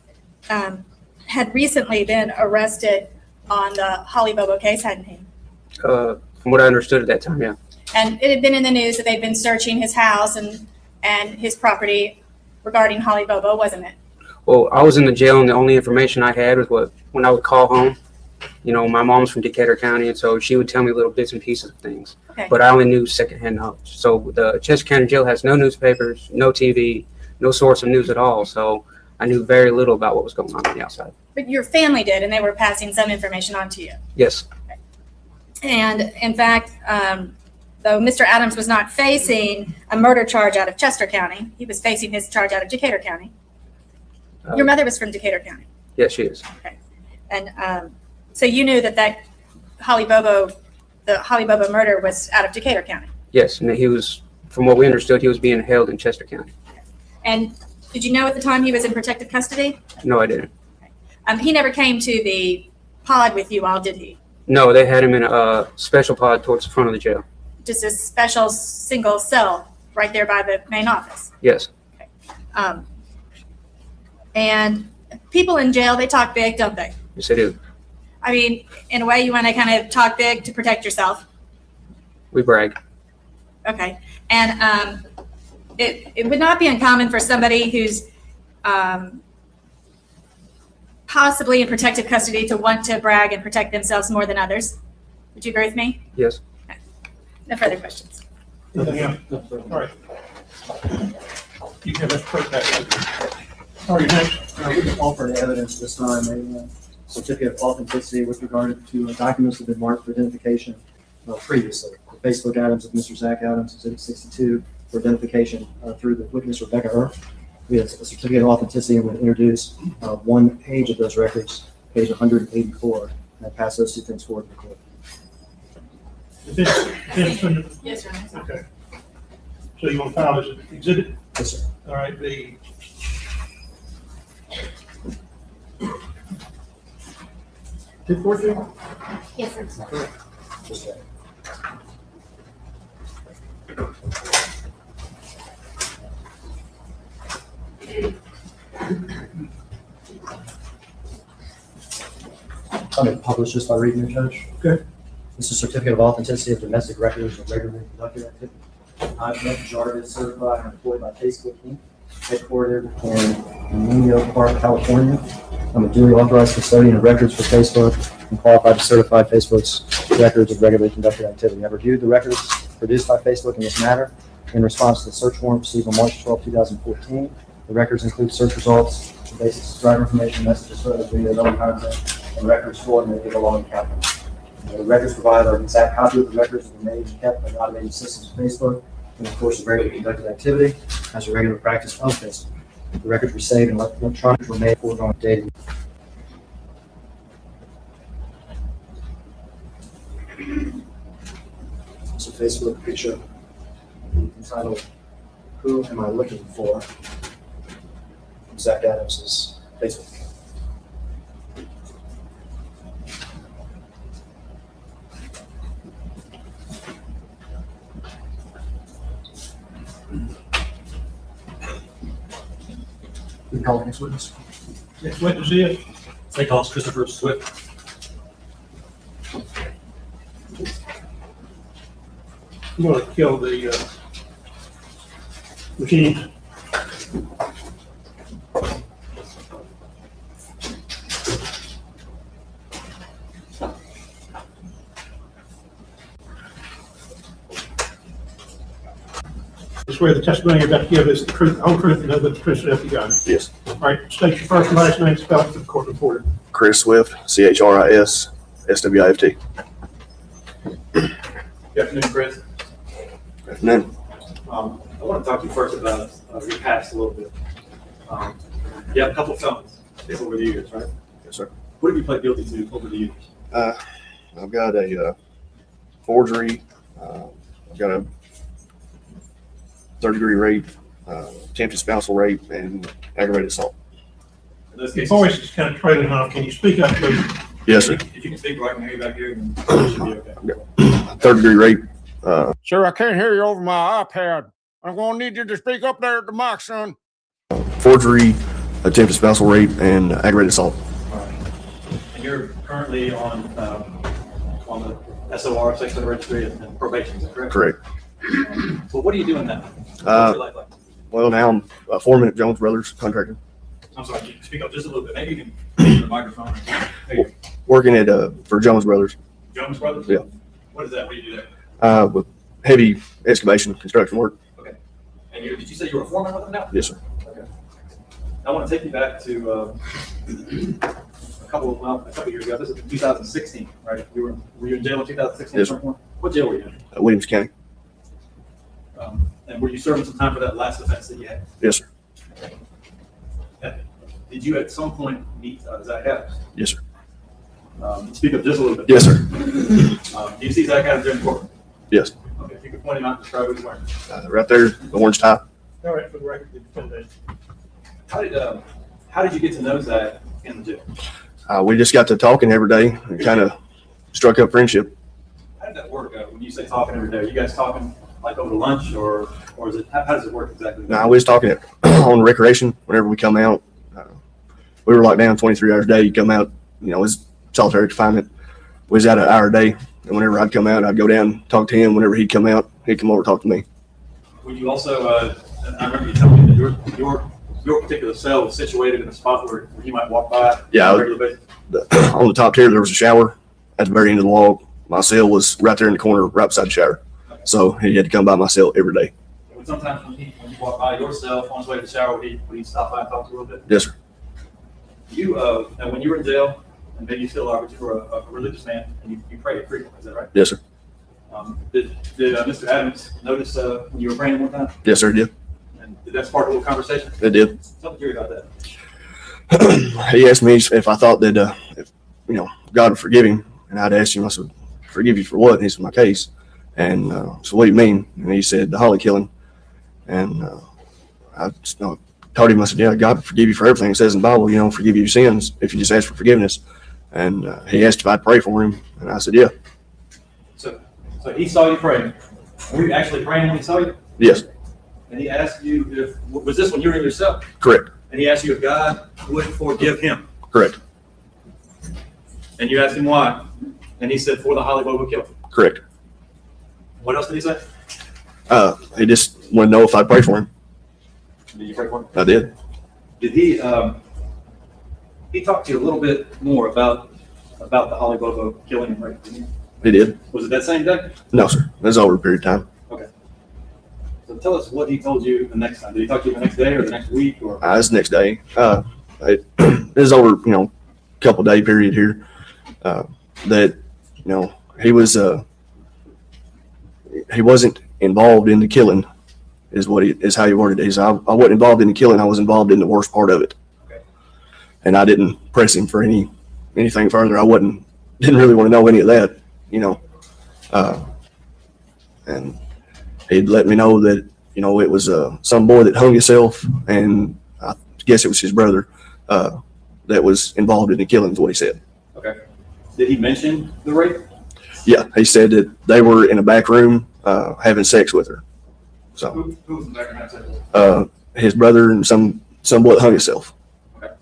had recently been arrested on the Holly Bobo case, hadn't he? From what I understood at that time, yeah. And it had been in the news that they'd been searching his house and and his property regarding Holly Bobo, wasn't it? Well, I was in the jail, and the only information I had was when I would call home. You know, my mom's from Decatur County, and so she would tell me little bits and pieces of things. Okay. But I only knew secondhand knowledge. So the Chester County Jail has no newspapers, no TV, no source of news at all. So I knew very little about what was going on the outside. But your family did, and they were passing some information on to you. Yes. And in fact, though Mr. Adams was not facing a murder charge out of Chester County, he was facing his charge out of Decatur County. Your mother was from Decatur County. Yes, she is. Okay. And so you knew that the Holly Bobo murder was out of Decatur County. Yes, and he was, from what we understood, he was being held in Chester County. And did you know at the time he was in protective custody? No, I didn't. He never came to the pod with you all, did he? No, they had him in a special pod towards the front of the jail. Just a special single cell right there by the main office. Yes. And people in jail, they talk big, don't they? Yes, I do. I mean, in a way, you want to kind of talk big to protect yourself. We brag. Okay. And it would not be uncommon for somebody who's possibly in protective custody to want to brag and protect themselves more than others. Would you agree with me? Yes. Okay. No further questions. Nothing else? All right. You can have that back. All right, next. We can offer the evidence this time, a certificate of authenticity with regard to documents that have been marked for identification previously. The Facebook Adams of Mr. Zach Adams, Exhibit 62, for identification through the witness Rebecca Earth. We have a certificate of authenticity and we'll introduce one page of those records, page 184, and I pass those two things forward to the court. Yes, sir. Okay. So you want to file as an exhibit? Yes, sir. All right, the 214? Yes, sir. Just that. I'm going to publish this by reading it, Judge. Okay. This is a certificate of authenticity of domestic records of regularly conducted activity. I'm Nick Jarvis, certified and employed by Facebook Inc., headquartered in Menlo Park, California. I'm a duly authorized custodian of records for Facebook and qualified to certify Facebook's records of regularly conducted activity. I've reviewed the records produced by Facebook in this matter in response to the search warrant received on March 12, 2014. The records include search results, the basis of driver information, messages, photos, videos, other content, and records stored in the belonging cabinet. The records provide an exact copy of the records that were made and kept by the automated systems of Facebook in the course of regularly conducted activity as a regular practice of Facebook. The records were saved and electronics were made foregone dating. It's a Facebook picture entitled, "Who Am I Looking For?" from Zach Adams' Facebook. We can call the next witness. Next witness is? St. Paul's Christopher Swift. I'm going to kill the machine. I swear the testimony you're about to give is the truth, the whole truth, and nothing but the truth, so help you God. Yes. All right, state your first and last name, spell it for the court reporter. Chris Swift, Chris Swift. Good afternoon, Chris. Good afternoon. I want to talk to you first about your past a little bit. You have a couple of felons over the years, right? Yes, sir. What have you pled guilty to over the years? I've got a forgery. I've got a third-degree rape, attempted spousal rape, and aggravated assault. In those Your cases, voice is kind of trailing off. Can you speak up, please? Yes, sir. if you can speak right now back here, then it should be okay. Third-degree rape. Sir, I can't hear you over my iPad. I'm going to need you to speak up there at the mic, son. Forgery, attempted spousal rape, and aggravated assault. And you're currently on the SOR, sex offender registry, and probation, is that correct? Correct. Well, what are you doing now? What's Uh, your life like? Well, now I'm a foreman at Jones Brothers Contractor. I'm sorry, can you speak up just a little bit? Maybe you can use the microphone. There you go. Working at for Jones Brothers. Jones Brothers? Yeah. What is that? What do you do there? With heavy excavation construction work. Okay. And did you say you were a foreman with them now? Yes, sir. Okay. I want to take you back to a couple of years ago. This is 2016, right? Were you in jail in 2016? Yes, sir. What jail were you in? Williamson County. And were you serving some time for that last offense that you had? Yes, sir. Okay. Did you at some point meet Zach Adams? Yes, sir. Speak up just a little bit. Yes, sir. Do you see Zach Adams during court? Yes. Okay, if you could point him out and describe what he's wearing. Right there, the orange tie. All right, for the record, the defendant. How did you get to know Zach in the jail? We just got to talking every day and kind of struck up friendship. How did that work? When you say talking every day, are you guys talking like over lunch or is it, how does it work exactly? No, we was talking on recreation whenever we come out. We were locked down 23 hours a day. You come out, it's solitary confinement. We was out an hour a day. And whenever I'd come out, I'd go down, talk to him. Whenever he'd come out, he'd come over and talk to me. Would you also, I remember you telling me that your particular cell was situated in a spot where you might walk by Yeah, on a regular basis? On the top tier, there was a shower at the very end of the wall. My cell was right there in the corner, right beside the shower. So he had to come by my cell every day. But sometimes when you walk by your cell on his way to the shower, would he stop by and talk to you a little bit? Yes, sir. You, now when you were in jail, and maybe you still are, but you were a religious man, and you prayed frequently, is that right? Yes, sir. Did Mr. Adams notice when you were praying one time? Yes, sir, it did. And did that spark a little conversation? It did. Tell the jury about that. He asked me if I thought that, God would forgive him. And I'd asked him, I said, forgive you for what? And he said, my case. And so what do you mean? And he said, the Holly killing. And I just, told him, I said, yeah, God would forgive you for everything. It says in the Bible, forgive you your sins if you just ask for forgiveness. And he asked if I'd pray for him. And I said, yeah. So he saw you praying. Were you actually praying when he saw you? Yes. And he asked you was this when you were in your cell? Correct. And he asked you if God would forgive him. Correct. And you asked him why. And he said, for the Holly Bobo killing. Correct. What else did he say? He just wanted to know if I'd pray for him. Did you pray for him? I did. Did he talked to you a little bit more about the Holly Bobo killing and rape, didn't he? He did. Was it that same day? No, sir. It was over a period of time. Okay. So tell us what he told you the next time. Did he talk to you the next day or the next week? Or It was the next day. It was over, couple day period here. That, he wasn't involved in the killing is how he worded it. I wasn't involved in the killing. I was involved in the worst part of it. Okay. And I didn't press him for anything further. I didn't really want to know any of that, and he'd let me know that, it was some boy that hung himself, and I guess it was his brother that was involved in the killing, is what he said. okay. Did he mention the rape? Yeah, he said that they were in a back room having sex with her. So Who was in the back of that? his brother and some boy that hung himself. Okay.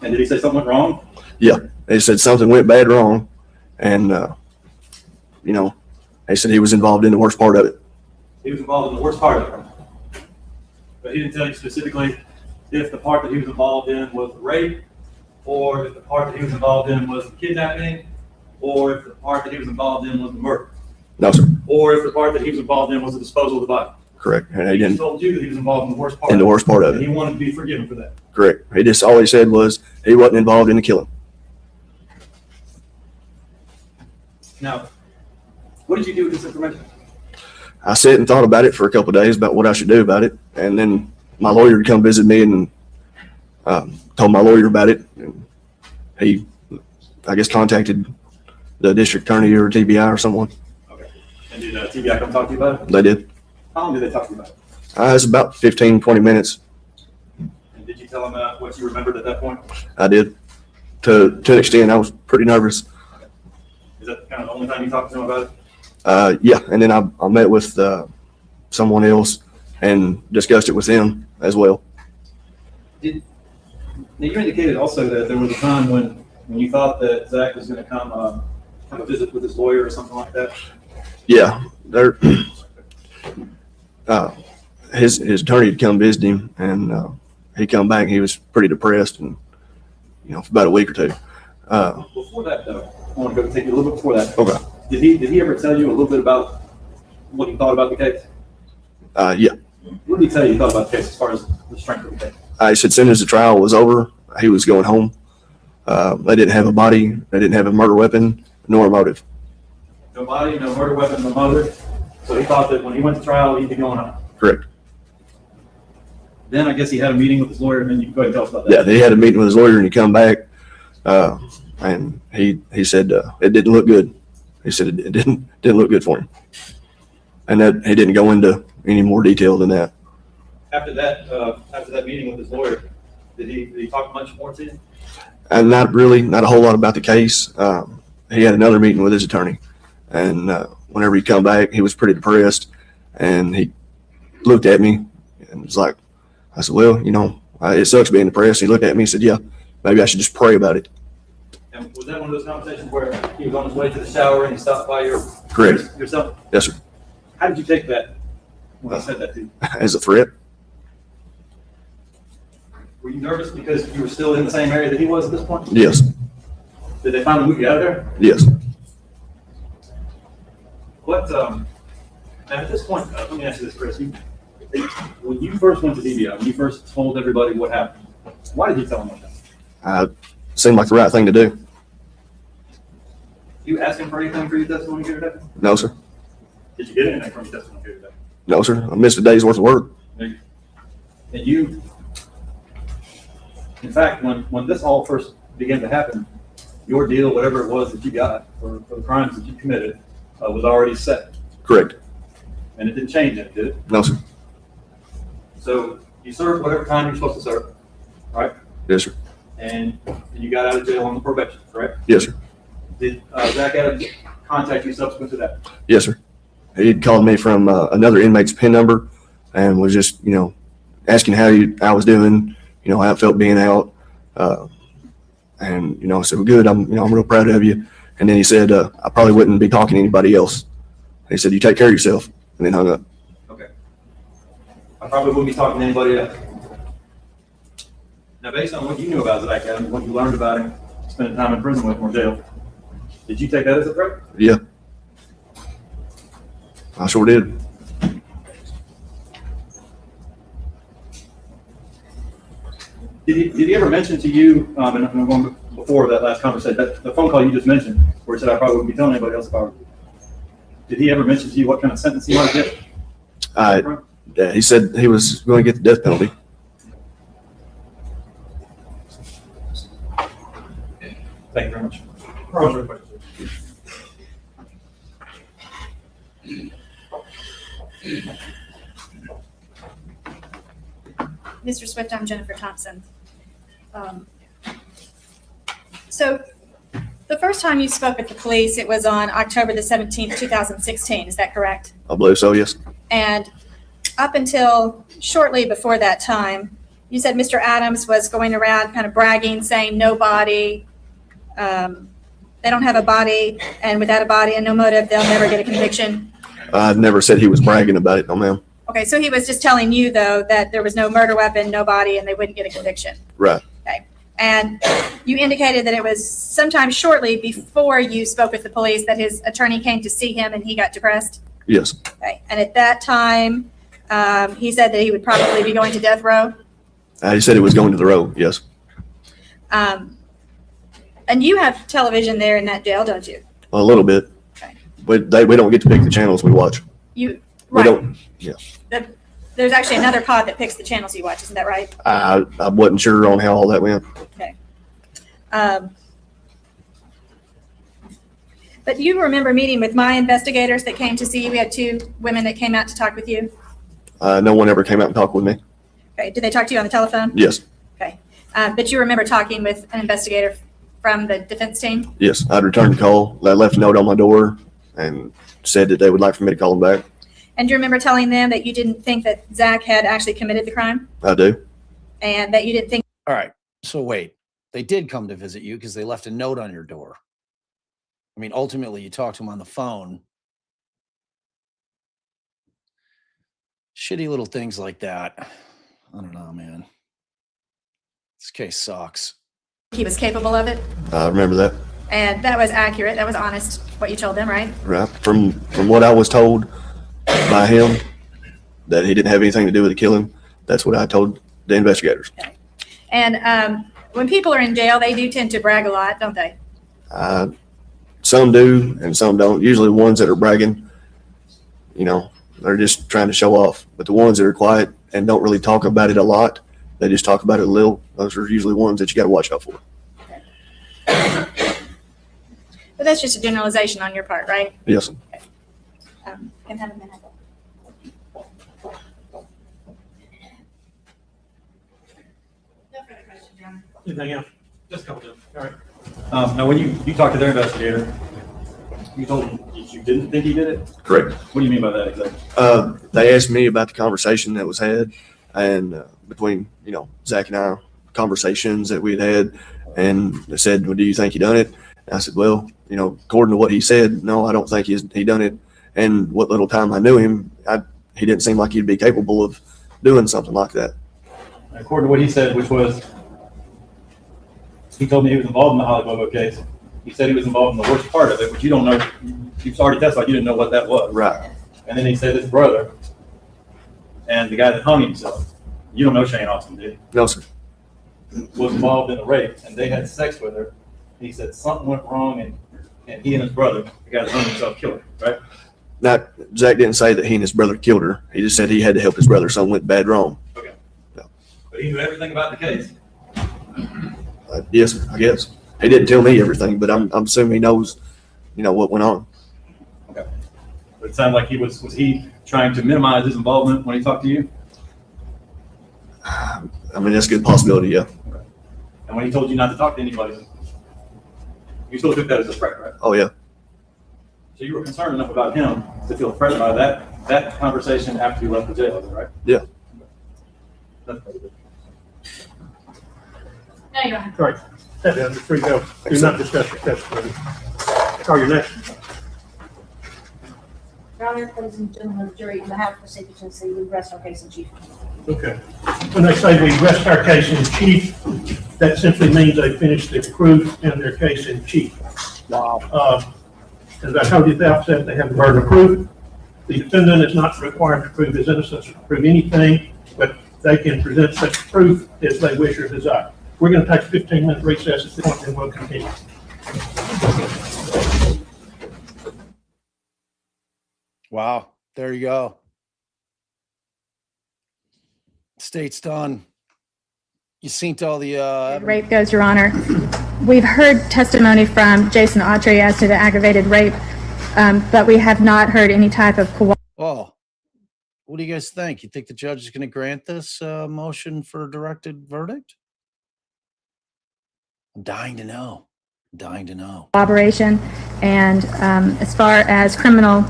And did he say something went wrong? Yeah, they said something went bad wrong, and they said he was involved in the worst part of it. He was involved in the worst part of it. But he didn't tell you specifically if the part that he was involved in was the rape, or if the part that he was involved in was the kidnapping, or if the part that he was involved in was the murder, No, sir. or if the part that he was involved in was the disposal of the body. Correct. And he He didn't. told you that he was involved in the worst part. In the worst part of And it. he wanted to be forgiven for that. Correct. He just all he said was he wasn't involved in the killing. Now, what did you do with this information? I sat and thought about it for a couple of days about what I should do about it, and then my lawyer would come visit me and told my lawyer about it. And he, I guess, contacted the district attorney or TBI or someone. Okay. And did TBI come talk to you about it? They did. How long did they talk to you about it? It was about 15, 20 minutes. And did you tell them what you remembered at that point? I did. To an extent, I was pretty nervous. Is that kind of the only time you talked to them about it? Yeah, and then I met with someone else and discussed it with them as well. Now, you indicated also that there was a time when you thought that Zach was going to come have a visit with his lawyer or something like that. Yeah, his attorney had come visit him, and he come back. He was pretty depressed, and for about a week or two. Before that, though, I want to go take you a little bit before that. Okay. Did he ever tell you a little bit about what he thought about the case? Yeah. What did he tell you he thought about the case as far as the strength of the case? He said, as soon as the trial was over, he was going home. They didn't have a body. They didn't have a murder weapon, nor a motive. No body, no murder weapon, no motive. So he thought that when he went to trial, he'd be going home. Correct. Then I guess he had a meeting with his lawyer, and then you can go ahead and tell us about that. Yeah, he had a meeting with his lawyer, and he come back, and he said it didn't look good. He said it didn't look good for him, and that he didn't go into any more detail than that. After that meeting with his lawyer, did he talk much more to you? And not really, not a whole lot about the case. He had another meeting with his attorney, and whenever he come back, he was pretty depressed, and he looked at me and was like, I said, well, it sucks being depressed. He looked at me and said, yeah, maybe I should just pray about it. And was that one of those conversations where he was on his way to the shower and he stopped by Correct. yourself? Yes, sir. How did you take that when he said that to you? As a threat. Were you nervous because you were still in the same area that he was at this point? Yes. Did they finally move you out of there? Yes. Now at this point, let me ask you this, Chris. When you first went to DBI, when you first told everybody what happened, why did you tell them what happened? Seemed like the right thing to do. You ask him for anything for your testimony here today? No, sir. Did you get anything from your testimony here today? No, sir. I missed a day's worth of work. And you, in fact, when this all first began to happen, your deal, whatever it was that you got for the crimes that you committed, was already set. Correct. And it didn't change it, did it? No, sir. So you served whatever time you're supposed to serve, right? Yes, sir. And you got out of jail on the probation, correct? Yes, sir. Did Zach Adams contact you subsequent to that? Yes, sir. He'd called me from another inmate's PIN number and was just, asking how I was doing, how I felt being out. And, I said, well, good. I'm real proud of you. And then he said, I probably wouldn't be talking to anybody else. He said, you take care of yourself, and then hung up. Okay. I probably wouldn't be talking to anybody else. Now, based on what you knew about Zach Adams, what you learned about him, spending time in prison with him or jail, did you take that as a threat? Yeah. I sure did. Did he ever mention to you, and I'm going before that last conversation, the phone call you just mentioned, where he said I probably wouldn't be telling anybody else if I were you. Did he ever mention to you what kind of sentence he might get? Yeah, he said he was going to get the death penalty. Thank you very much. Mr. Swift, I'm Jennifer Thompson. So the first time you spoke with the police, it was on October the 17th, 2016. Is that correct? I believe so, yes. And up until shortly before that time, you said Mr. Adams was going around kind of bragging, saying no body, they don't have a body, and without a body and no motive, they'll never get a conviction. I never said he was bragging about it, no ma'am. Okay, so he was just telling you, though, that there was no murder weapon, no body, and they wouldn't get a conviction. Right. Okay. And you indicated that it was sometime shortly before you spoke with the police that his attorney came to see him and he got depressed? Yes. Okay. And at that time, he said that he would probably be going to death row? He said he was going to the road, yes. And you have television there in that jail, don't you? A little bit. Okay. But we don't get to pick the channels we watch. We right. Don't, yeah. There's actually another pod that picks the channels you watch, isn't that right? I wasn't sure on how all that went. Okay. But you remember meeting with my investigators that came to see you? We had two women that came out to talk with you. No one ever came out and talked with me. Okay. Did they talk to you on the telephone? Yes. Okay. But you remember talking with an investigator from the defense team? Yes. I'd returned the call. They left a note on my door and said that they would like for me to call them back. And do you remember telling them that you didn't think that Zach had actually committed the crime? I do. And that you didn't think... All right. So wait, they did come to visit you because they left a note on your door. I mean, ultimately, you talked to them on the phone. Shitty little things like that. I don't know, man. This case sucks. He was capable of it, I remember that. and that was accurate. That was honest, what you told them, right? Right. From what I was told by him, that he didn't have anything to do with the killing. That's what I told the investigators. And when people are in jail, they do tend to brag a lot, don't they? Some do and some don't. Usually ones that are bragging, you know, they're just trying to show off. But the ones that are quiet and don't really talk about it a lot, they just talk about it a little. Those are usually ones that you got to watch out for. But that's just a generalization on your part, right? Yes. Can have a minute. No further questions, Your Honor. Anything else? Just a couple of them. All right. Now, when you talked to their investigator, you told them you didn't think he did it? Correct. What do you mean by that exactly? They asked me about the conversation that was had and between, you know, Zach and I, conversations that we'd had, and they said, well, do you think he done it? And I said, well, you know, according to what he said, no, I don't think he done it. And what little time I knew him, he didn't seem like he'd be capable of doing something like that. According to what he said, which was, he told me he was involved in the Holly Bobo case. He said he was involved in the worst part of it, but you don't know. You've already testified you didn't know what that was. Right. And then he said his brother and the guy that hung himself, you don't know Shane Austin, do you? No, sir. Was involved in a rape, and they had sex with her. He said something went wrong, and he and his brother, the guy that hung himself, killed her, right? Now, Zach didn't say that he and his brother killed her. He just said he had to help his brother. Something went bad wrong. Okay. No. But he knew everything about the case. Yes, I guess. He didn't tell me everything, but I'm assuming he knows, you know, what went on. Okay. But it sounded like was he trying to minimize his involvement when he talked to you? I mean, that's a good possibility, yeah. And when he told you not to talk to anybody, you still took that as a threat, right? Oh, yeah. So you were concerned enough about him to feel threatened by that conversation after you left the jail, right? Yeah. That's pretty good. No, Your Honor. All right. That down, before you go, do not discuss your testimony. Call your next. Your Honor, ladies and gentlemen of the jury, on behalf of the prosecution, we rest our case in chief. Okay. When they say we rest our case in chief, that simply means they finished their proof and their case in chief. Wow. As I told you at the outset, they have the burden of proof. The defendant is not required to prove his innocence or prove anything, but they can present such proof as they wish or desire. We're going to take a 15-minute recess at this point, and we'll continue. Wow. There you go. State's done. You synced all the Rape goes, Your Honor. We've heard testimony from Jason Autry as to the aggravated rape, but we have not heard any type of Oh, what do you guys think? You think the judge is going to grant this motion for a directed verdict? I'm dying to know. cooperation. And as far as criminal,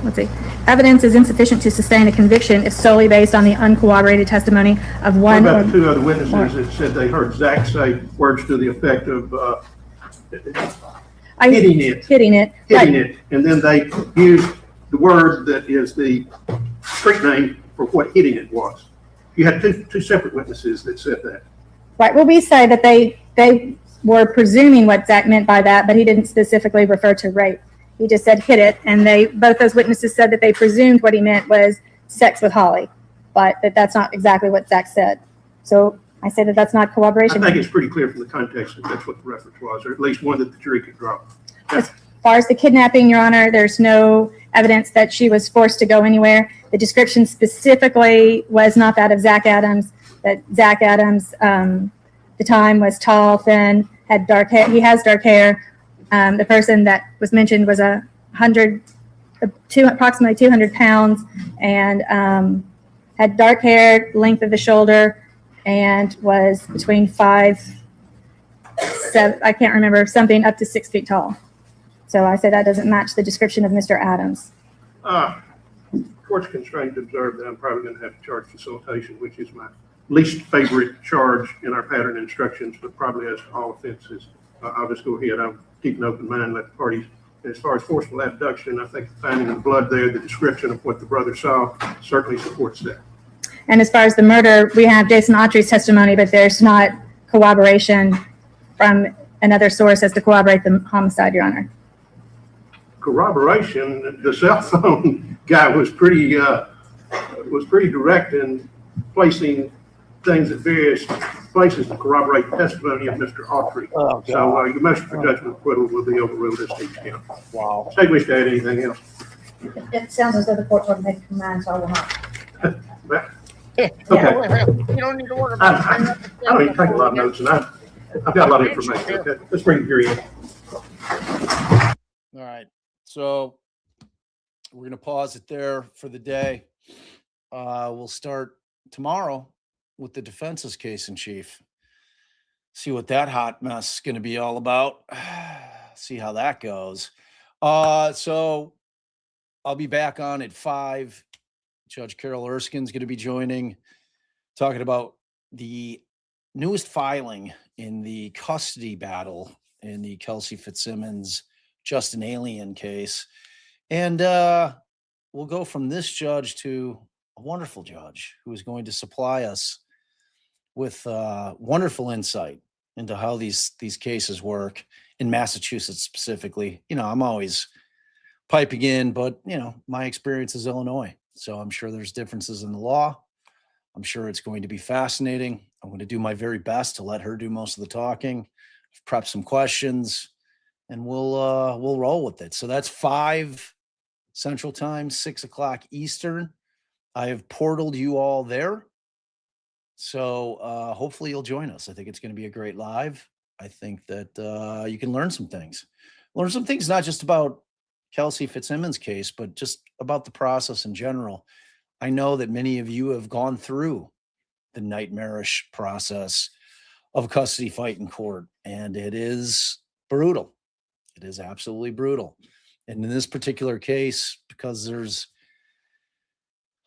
evidence is insufficient to sustain a conviction if solely based on the uncorroborated testimony of one. What about the two other witnesses that said they heard Zach say words to the effect of hitting it, and then they used the word that is the street name for what hitting it was. You had two separate witnesses that said that. Right. Well, we say that they were presuming what Zach meant by that, but he didn't specifically refer to rape. He just said hit it, and both those witnesses said that they presumed what he meant was sex with Holly, but that's not exactly what Zach said. So I say that that's not corroboration. I think it's pretty clear from the context that that's what the reference was, or at least one that the jury could draw. As far as the kidnapping, Your Honor, there's no evidence that she was forced to go anywhere. The description specifically was not that of Zach Adams, that Zach Adams, the time was tall, thin, had dark hair. He has dark hair. The person that was mentioned was approximately 200 pounds, and had dark hair, length of the shoulder, and was between 5'7", I can't remember, something up to 6 feet tall. So I say that doesn't match the description of Mr. Adams. Court's constrained to observe that I'm probably going to have to charge facilitation, which is my least favorite charge in our pattern instructions, but probably as to all offenses. I'll just go ahead. I'll keep an open mind, let the parties. As far as forceful abduction, I think the finding of blood there, the description of what the brother saw certainly supports that. And as far as the murder, we have Jason Autry's testimony, but there's not corroboration from another source as to corroborate the homicide, Your Honor. Corroboration, the cell phone guy was pretty direct in placing things at various places to corroborate the testimony of Mr. Autry. Oh, So your motion for judgment acquittal will be overruled as to count. Wow. State wish to add anything else? It sounds as though the court's already made up its mind, so I will not. Okay. You don't need to worry about I don't even take a lot of notes, and I've got a lot of information. Okay, let's bring the jury in. All right. So we're going to pause it there for the day. We'll start tomorrow with the defense's case in chief. See what that hot mess is going to be all about. See how that goes. So I'll be back on at 5. Judge Carol Erskine's going to be joining, talking about the newest filing in the custody battle in the Kelsey Fitzsimmons Justin Alien case. And we'll go from this judge to a wonderful judge who is going to supply us with wonderful insight into how these cases work in Massachusetts specifically. You know, I'm always piping in, but, you know, my experience is Illinois. So I'm sure there's differences in the law. I'm sure it's going to be fascinating. I'm going to do my very best to let her do most of the talking, prep some questions, and we'll roll with it. So that's 5 Central Time, 6 o'clock Eastern. I have portaled you all there. So hopefully you'll join us. I think it's going to be a great live. I think that you can learn some things. Learn some things not just about Kelsey Fitzsimmons' case, but just about the process in general. I know that many of you have gone through the nightmarish process of a custody fight in court, and it is brutal. It is absolutely brutal. And in this particular case, because there's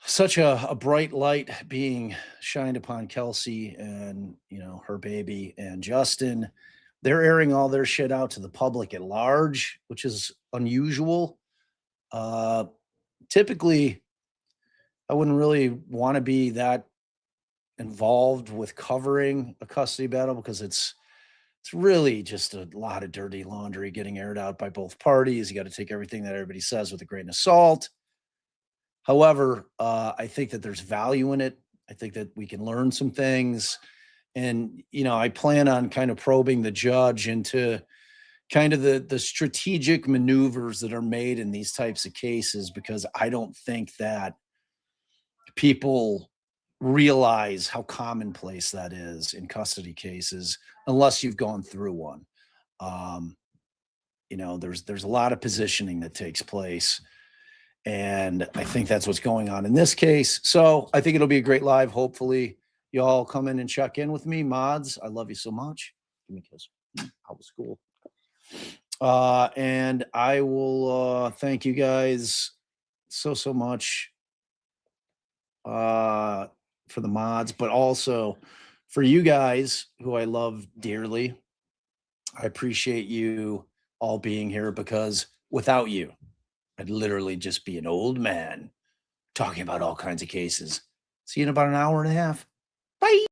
such a bright light being shined upon Kelsey and, you know, her baby and Justin, they're airing all their shit out to the public at large, which is unusual. Typically, I wouldn't really want to be that involved with covering a custody battle because it's really just a lot of dirty laundry getting aired out by both parties. You got to take everything that everybody says with a grain of salt. However, I think that there's value in it. I think that we can learn some things. And, you know, I plan on kind of probing the judge into kind of the strategic maneuvers that are made in these types of cases, because I don't think that people realize how commonplace that is in custody cases unless you've gone through one. You know, there's a lot of positioning that takes place. And I think that's what's going on in this case. So I think it'll be a great live. Hopefully y'all come in and check in with me. Mods, I love you so much. Give me a kiss. How was school? And I will thank you guys so much for the mods, but also for you guys who I love dearly. I appreciate you all being here, because without you, I'd literally just be an old man talking about all kinds of cases. See you in about an hour and a half. Bye.